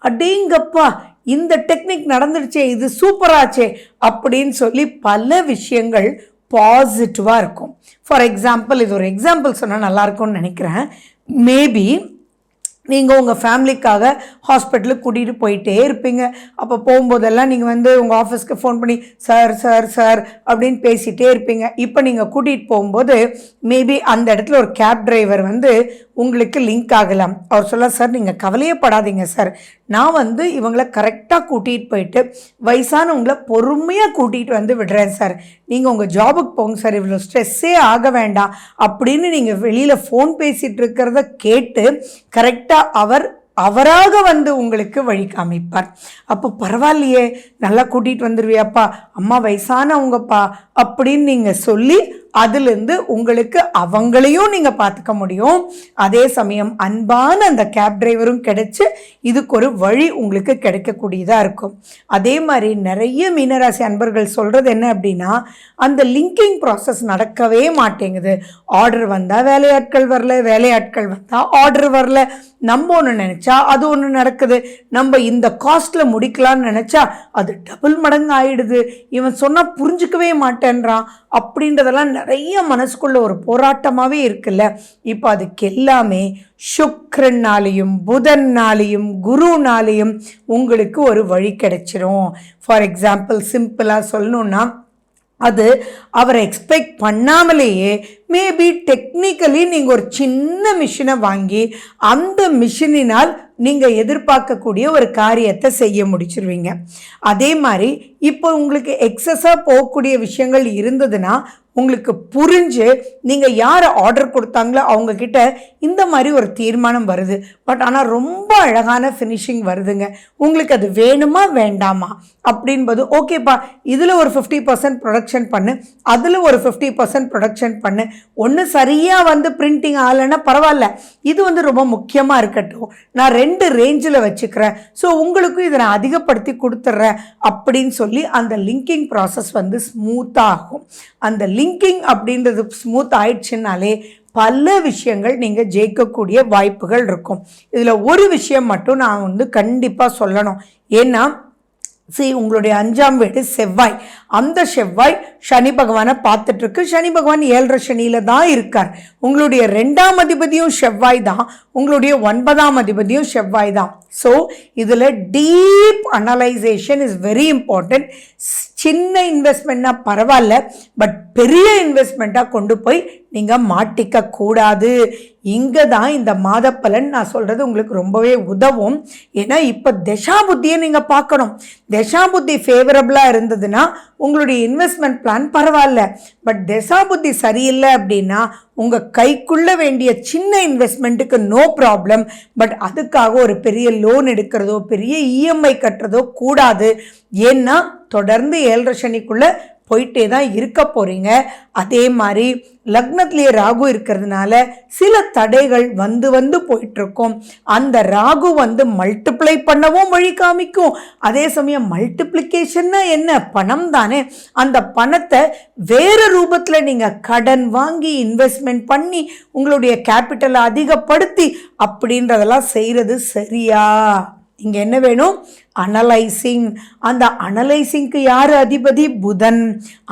அடேங்கப்பா இந்த டெக்னிக் நடந்துடுச்சே, இது சூப்பராச்சே அப்படின்னு சொல்லி பல விஷயங்கள் பாசிட்டிவாக இருக்கும். ஃபார் எக்ஸாம்பிள், இது ஒரு எக்ஸாம்பிள் சொன்னால் நல்லாயிருக்கும்னு நினைக்கிறேன். மேபி நீங்கள் உங்கள் ஃபேமிலிக்காக ஹாஸ்பிட்டலுக்கு கூட்டிகிட்டு போயிட்டே இருப்பீங்க. அப்போ போகும்போதெல்லாம் நீங்கள் உங்கள் ஆஃபீஸ்க்கு ஃபோன் பண்ணி சார் சார் சார் அப்படின்னு பேசிகிட்டே இருப்பீங்க. இப்போ நீங்கள் கூட்டிகிட்டு போகும்போது மேபி அந்த இடத்துல ஒரு கேப் டிரைவர் உங்களுக்கு லிங்க் ஆகலாம். அவர் சொல்ல, சார் நீங்கள் கவலையே படாதீங்க சார், நான் இவங்களை கரெக்டாக கூட்டிகிட்டு போயிட்டு வயசானவங்களை பொறுமையாக கூட்டிகிட்டு விடுறேன் சார், நீங்கள் உங்கள் ஜாபுக்கு போங்க சார், இவ்வளோ ஸ்ட்ரெஸ்ஸே ஆக வேண்டாம் அப்படின்னு நீங்கள் வெளியில் ஃபோன் பேசிகிட்டு இருக்கிறத கேட்டு கரெக்டாக அவராக உங்களுக்கு வழி காமிப்பார். அப்போ பரவாயில்லையே, நல்லா கூட்டிகிட்டு வந்துடுவியாப்பா, அம்மா வயசானவங்கப்பா அப்படின்னு நீங்கள் சொல்லி அதுலேருந்து உங்களுக்கு அவங்களையும் நீங்கள் பார்த்துக்க முடியும். அதே சமயம் அன்பான அந்த கேப் டிரைவரும் கிடைச்சி இதுக்கு ஒரு வழி உங்களுக்கு கிடைக்கக்கூடியதாக இருக்கும். அதே மாதிரி நிறைய மீனராசி அன்பர்கள் சொல்கிறது என்ன அப்படின்னா, அந்த லிங்கிங் ப்ராசஸ் நடக்கவே மாட்டேங்குது. ஆர்டர் வந்தால் வேலையாட்கள் வரல, வேலையாட்கள் வந்தால் ஆர்டர் வரல, நம்ம ஒன்று நினச்சா அது ஒன்று நடக்குது, நம்ம இந்த காஸ்ட்டில் முடிக்கலான்னு நினச்சா அது டபுள் மடங்கு ஆயிடுது, இவன் சொன்னால் புரிஞ்சுக்கவே மாட்டேன்றான் அப்படின்றதெல்லாம் நிறைய மனசுக்குள்ள ஒரு போராட்டமாகவே இருக்குல்ல. இப்போ அதுக்கு எல்லாமே சுக்கிரனாலையும் புதன்னாலையும் குருனாலையும் உங்களுக்கு ஒரு வழி கிடைச்சிரும். ஃபார் எக்ஸாம்பிள் சிம்பிளாக சொல்லணுன்னா, அது அவரை எக்ஸ்பெக்ட் பண்ணாமலேயே மேபி டெக்னிக்கலி நீங்கள் ஒரு சின்ன மிஷினை வாங்கி அந்த மிஷினினால் நீங்கள் எதிர்பார்க்கக்கூடிய ஒரு காரியத்தை செய்ய முடிச்சிருவீங்க. அதே மாதிரி இப்போ உங்களுக்கு எக்ஸஸாக போகக்கூடிய விஷயங்கள் இருந்ததுன்னா உங்களுக்கு புரிஞ்சு நீங்கள் யாரை ஆர்டர் கொடுத்தாங்களோ அவங்கக்கிட்ட இந்த மாதிரி ஒரு தீர்மானம் வருது, பட் ஆனால் ரொம்ப அழகான ஃபினிஷிங் வருதுங்க, உங்களுக்கு அது வேணுமா வேண்டாமா அப்படின்பது ஓகேப்பா, இதில் ஒரு 50% ப்ரொடக்ஷன் பண்ணு, அதில் ஒரு 50% ப்ரொடக்ஷன் பண்ணு, ஒன்று சரியாக பிரிண்டிங் ஆகலைன்னா பரவாயில்ல, இது ரொம்ப முக்கியமாக இருக்கட்டும், நான் 2 ரேஞ்சில் வச்சுக்கிறேன், ஸோ உங்களுக்கும் இதை நான் அதிகப்படுத்தி கொடுத்துட்றேன் அப்படின்னு சொல்லி அந்த லிங்கிங் ப்ராசஸ் ஸ்மூத்தாக ஆகும். அந்த லிங்கிங் அப்படின்றது ஸ்மூத் ஆயிடுச்சுனாலே பல விஷயங்கள் நீங்கள் ஜெயிக்கக்கூடிய வாய்ப்புகள் இருக்கும். இதில் ஒரு விஷயம் மட்டும் நான் கண்டிப்பாக சொல்லணும். ஏன்னா உங்களுடைய 5ஆம் வீடு செவ்வாய், அந்த செவ்வாய் சனி பகவானை பார்த்துட்ருக்கு. சனி பகவான் 7.5 சனியில் தான் இருக்கார். உங்களுடைய 2ஆம் அதிபதியும் செவ்வாய் தான், உங்களுடைய 9ஆம் அதிபதியும் செவ்வாய் தான். ஸோ இதில் deep analysation is very important. சின்ன இன்வெஸ்ட்மெண்ட்னா பரவாயில்ல, பட் பெரிய இன்வெஸ்ட்மெண்ட்டாக கொண்டு போய் நீங்கள் மாட்டிக்க கூடாது. இங்கே தான் இந்த மாத பலன் நான் சொல்கிறது உங்களுக்கு ரொம்பவே உதவும். ஏன்னா இப்போ தசாபுத்தியை நீங்கள் பார்க்கணும். தசாபுத்தி ஃபேவரபுளாக இருந்ததுன்னா உங்களுடைய இன்வெஸ்ட்மெண்ட் பிளான் பரவாயில்ல, பட் தசாபுத்தி சரியில்லை அப்படின்னா உங்கள் கைக்குள்ள வேண்டிய சின்ன இன்வெஸ்ட்மெண்ட்டுக்கு நோ ப்ராப்ளம், பட் அதுக்காக ஒரு பெரிய லோன் எடுக்கிறதோ பெரிய இஎம்ஐ கட்டுறதோ கூடாது. ஏன்னா தொடர்ந்து 7.5 சனிக்குள்ளே போயிட்டே தான் இருக்க போகிறீங்க. அதே மாதிரி லக்னத்திலேயே ராகு இருக்கிறதுனால சில தடைகள் வந்து போயிட்டுருக்கும். அந்த ராகு மல்டிப்ளை பண்ணவும் வழி காமிக்கும். அதே சமயம் மல்டிப்ளிகேஷன்னா என்ன? பணம் தானே. அந்த பணத்தை வேறு ரூபத்தில் நீங்கள் கடன் வாங்கி இன்வெஸ்ட்மெண்ட் பண்ணி உங்களுடைய கேபிட்டலை அதிகப்படுத்தி அப்படின்றதெல்லாம் செய்கிறது சரியா? இங்கே என்ன வேணும்? அனலைசிங். அந்த அனலைசிங்க்கு யார் அதிபதி? புதன்.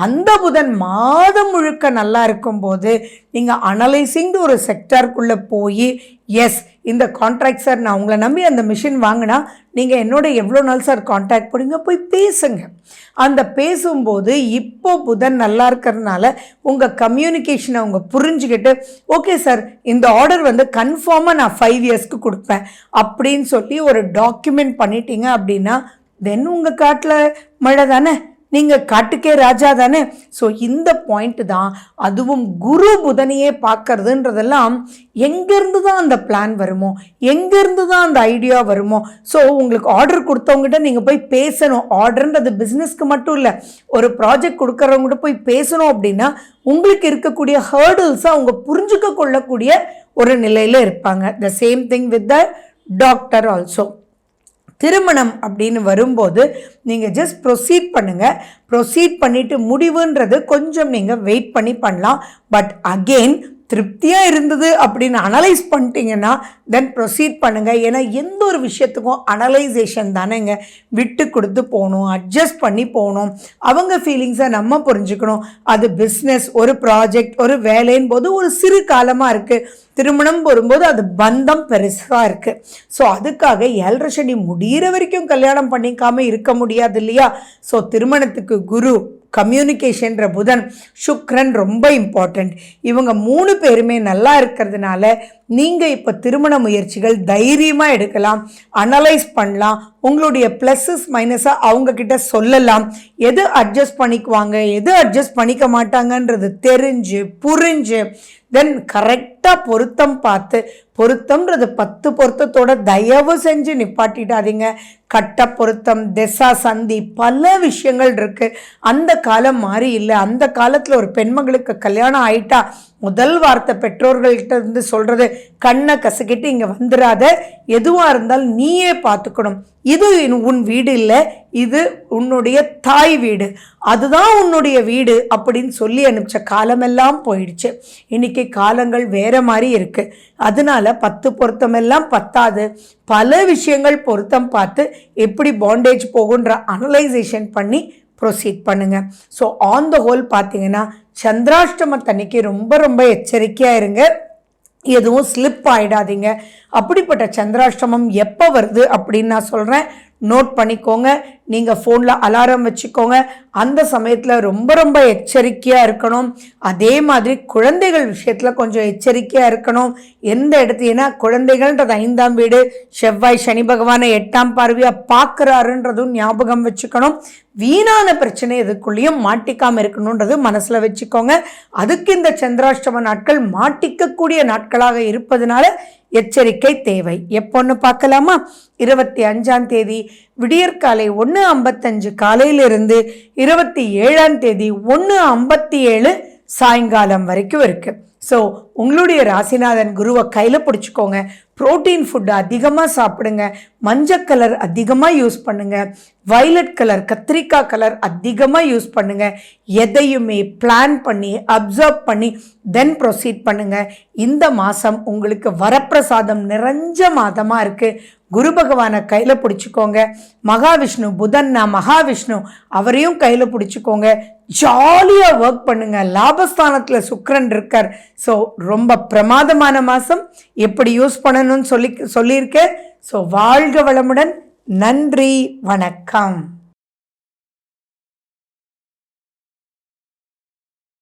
அந்த புதன் மாதம் முழுக்க நல்லா இருக்கும்போது நீங்கள் அனலைசிங் ஒரு செக்டாருக்குள்ளே போய் எஸ் இந்த கான்ட்ராக்ட் சார், நான் உங்களை நம்பி அந்த மிஷின் வாங்கினா நீங்கள் என்னோட எவ்வளோ நாள் சார் கான்ட்ராக்ட் போடுங்க, போய் பேசுங்க. அந்த பேசும்போது இப்போ புதன் நல்லா இருக்கிறதுனால உங்கள் கம்யூனிகேஷனை அவங்க புரிஞ்சுக்கிட்டு ஓகே சார் இந்த ஆர்டர் கன்ஃபார்மாக நான் 5 இயர்ஸ்க்கு கொடுப்பேன் அப்படின்னு சொல்லி ஒரு டாக்குமெண்ட் பண்ணிட்டீங்க அப்படின்னா தென் உங்கள் காட்டில் மழை தானே, நீங்கள் காட்டுக்கே ராஜா தானே. ஸோ இந்த பாயிண்ட் தான், அதுவும் குரு புதனையே பார்க்கறதுன்றதெல்லாம் எங்கேருந்து தான் அந்த பிளான் வருமோ, எங்கேருந்து தான் அந்த ஐடியா வருமோ. ஸோ உங்களுக்கு ஆர்டர் கொடுத்தவங்ககிட்ட நீங்கள் போய் பேசணும். ஆர்டர்ன்றது பிஸ்னஸ்க்கு மட்டும் இல்லை, ஒரு ப்ராஜெக்ட் கொடுக்குறவங்ககிட்ட போய் பேசணும் அப்படின்னா உங்களுக்கு இருக்கக்கூடிய ஹேர்டில்ஸை அவங்க புரிஞ்சுக்க கொள்ளக்கூடிய ஒரு நிலையில் இருப்பாங்க. The same thing with the doctor also. திருமணம் அப்படின்னு வரும்போது நீங்கள் ஜஸ்ட் ப்ரொசீட் பண்ணுங்கள். ப்ரொசீட் பண்ணிவிட்டு முடிவுன்றது கொஞ்சம் நீங்கள் வெயிட் பண்ணி பண்ணலாம். பட் அகெயின் திருப்தியாக இருந்தது அப்படின்னு அனலைஸ் பண்ணிட்டீங்கன்னா தென் ப்ரொசீட் பண்ணுங்கள். ஏன்னா எந்த ஒரு விஷயத்துக்கும் அனலைசேஷன் தானேங்க. விட்டு கொடுத்து போகணும், அட்ஜஸ்ட் பண்ணி போகணும், அவங்க ஃபீலிங்ஸை நம்ம புரிஞ்சுக்கணும். அது பிஸ்னஸ், ஒரு ப்ராஜெக்ட், ஒரு வேலைன்னு போது ஒரு சிறு காலமாக இருக்குது. திருமணம் வரும்போது அது பந்தம் பெருசாக இருக்குது. ஸோ அதுக்காக 7.5 சனி முடிகிற வரைக்கும் கல்யாணம் பண்ணிக்காமல் இருக்க முடியாது இல்லையா. ஸோ திருமணத்துக்கு குரு, கம்யூனிகேஷன்ற புதன், சுக்ரன் ரொம்ப இம்பார்ட்டண்ட். இவங்க 3 பேருமே நல்லா இருக்கிறதுனால நீங்கள் இப்போ திருமண முயற்சிகள் தைரியமாக எடுக்கலாம், அனலைஸ் பண்ணலாம், உங்களுடைய ப்ளஸ்ஸஸ் மைனஸாக அவங்கக்கிட்ட சொல்லலாம். எது அட்ஜஸ்ட் பண்ணிக்குவாங்க, எது அட்ஜஸ்ட் பண்ணிக்க மாட்டாங்கன்றது தெரிஞ்சு புரிஞ்சு தென் கரெக்டாக பொருத்தம் பார்த்து, பொருத்தம்ன்றது 10 பொருத்தத்தோட தயவு செஞ்சு நிப்பாட்டிடாதீங்க. கட்ட பொருத்தம், திசா சந்தி, பல விஷயங்கள் இருக்குது. அந்த காலம் மாறி இல்லை. அந்த காலத்தில் ஒரு பெண்மகளுக்கு கல்யாணம் ஆயிட்டா முதல் வார்த்தை பெற்றோர்கள்கிட்ட இருந்து சொல்கிறது, கண்ணை கசக்கிட்டு இங்கே வந்துடாத, எதுவாக இருந்தாலும் நீயே பார்த்துக்கணும். இது உன் வீடு இல்லை, இது உன்னுடைய தாய் வீடு, அதுதான் உன்னுடைய வீடு அப்படின்னு சொல்லி அனுப்பிச்ச காலமெல்லாம் போயிடுச்சு. இன்றைக்கி காலங்கள் வேறு மாதிரி இருக்குது. அதனால 10 பொருத்தமெல்லாம் பத்தாது. பல விஷயங்கள் பொருத்தம் பார்த்து எப்படி பாண்டேஜ் போகுன்ற அனலைசேஷன் பண்ணி ப்ரொசீட் பண்ணுங்கள். ஸோ ஆன் த ஹோல் பார்த்தீங்கன்னா சந்திராஷ்டமத்தன்னைக்கு ரொம்ப ரொம்ப எச்சரிக்கையாக இருங்க. எதுவும் ஸ்லிப் ஆகிடாதீங்க. அப்படிப்பட்ட சந்திராஷ்டமம் எப்போ வருது அப்படின்னு நான் சொல்கிறேன், நோட் பண்ணிக்கோங்க. நீங்கள் ஃபோனில் அலாரம் வச்சுக்கோங்க. அந்த சமயத்தில் ரொம்ப ரொம்ப எச்சரிக்கையாக இருக்கணும். அதே மாதிரி குழந்தைகள் விஷயத்தில் கொஞ்சம் எச்சரிக்கையாக இருக்கணும். எந்த இடத்துல, ஏன்னா குழந்தைகள்ன்றது 5ஆம் வீடு, செவ்வாய் சனி பகவானை 8ஆம் பார்வையாக பார்க்குறாருன்றதும் ஞாபகம் வச்சுக்கணும். வீணான பிரச்சனை எதுக்குள்ளேயும் மாட்டிக்காமல் இருக்கணுன்றது மனசில் வச்சுக்கோங்க. அதுக்கு இந்த சந்திராஷ்டம நாட்கள் மாட்டிக்கக்கூடிய நாட்களாக இருப்பதனால எச்சரிக்கை தேவை. எப்போன்னு பார்க்கலாமா? 25ஆம் தேதி விடியற்காலை 1:55 காலையிலிருந்து 27ஆம் தேதி 1:57 சாயங்காலம் வரைக்கும் இருக்கு. ஸோ உங்களுடைய ராசிநாதன் குருவை கையில் பிடிச்சிக்கோங்க. ப்ரோட்டீன் ஃபுட்டு அதிகமாக சாப்பிடுங்க. மஞ்சள் கலர் அதிகமாக யூஸ் பண்ணுங்கள். வயலட் கலர், கத்திரிக்காய் கலர் அதிகமாக யூஸ் பண்ணுங்கள். எதையுமே பிளான் பண்ணி அப்சர்வ் பண்ணி தென் ப்ரொசீட் பண்ணுங்கள். இந்த மாதம் உங்களுக்கு வரப்பிரசாதம் நிறைஞ்ச மாதமாக இருக்குது. குரு பகவானை கையில் பிடிச்சிக்கோங்க. மகாவிஷ்ணு, புதன்னா மகாவிஷ்ணு, அவரையும் கையில் பிடிச்சிக்கோங்க. ஜாலியாக ஒர்க் பண்ணுங்கள். லாபஸ்தானத்தில் சுக்கிரன் இருக்கார். ஸோ ரொம்ப பிரமாதமான மாதம். எப்படி யூஸ் பண்ணணும்னு சொல்லியிருக்கேன். ஸோ வாழ்க வளமுடன். நன்றி, வணக்கம்.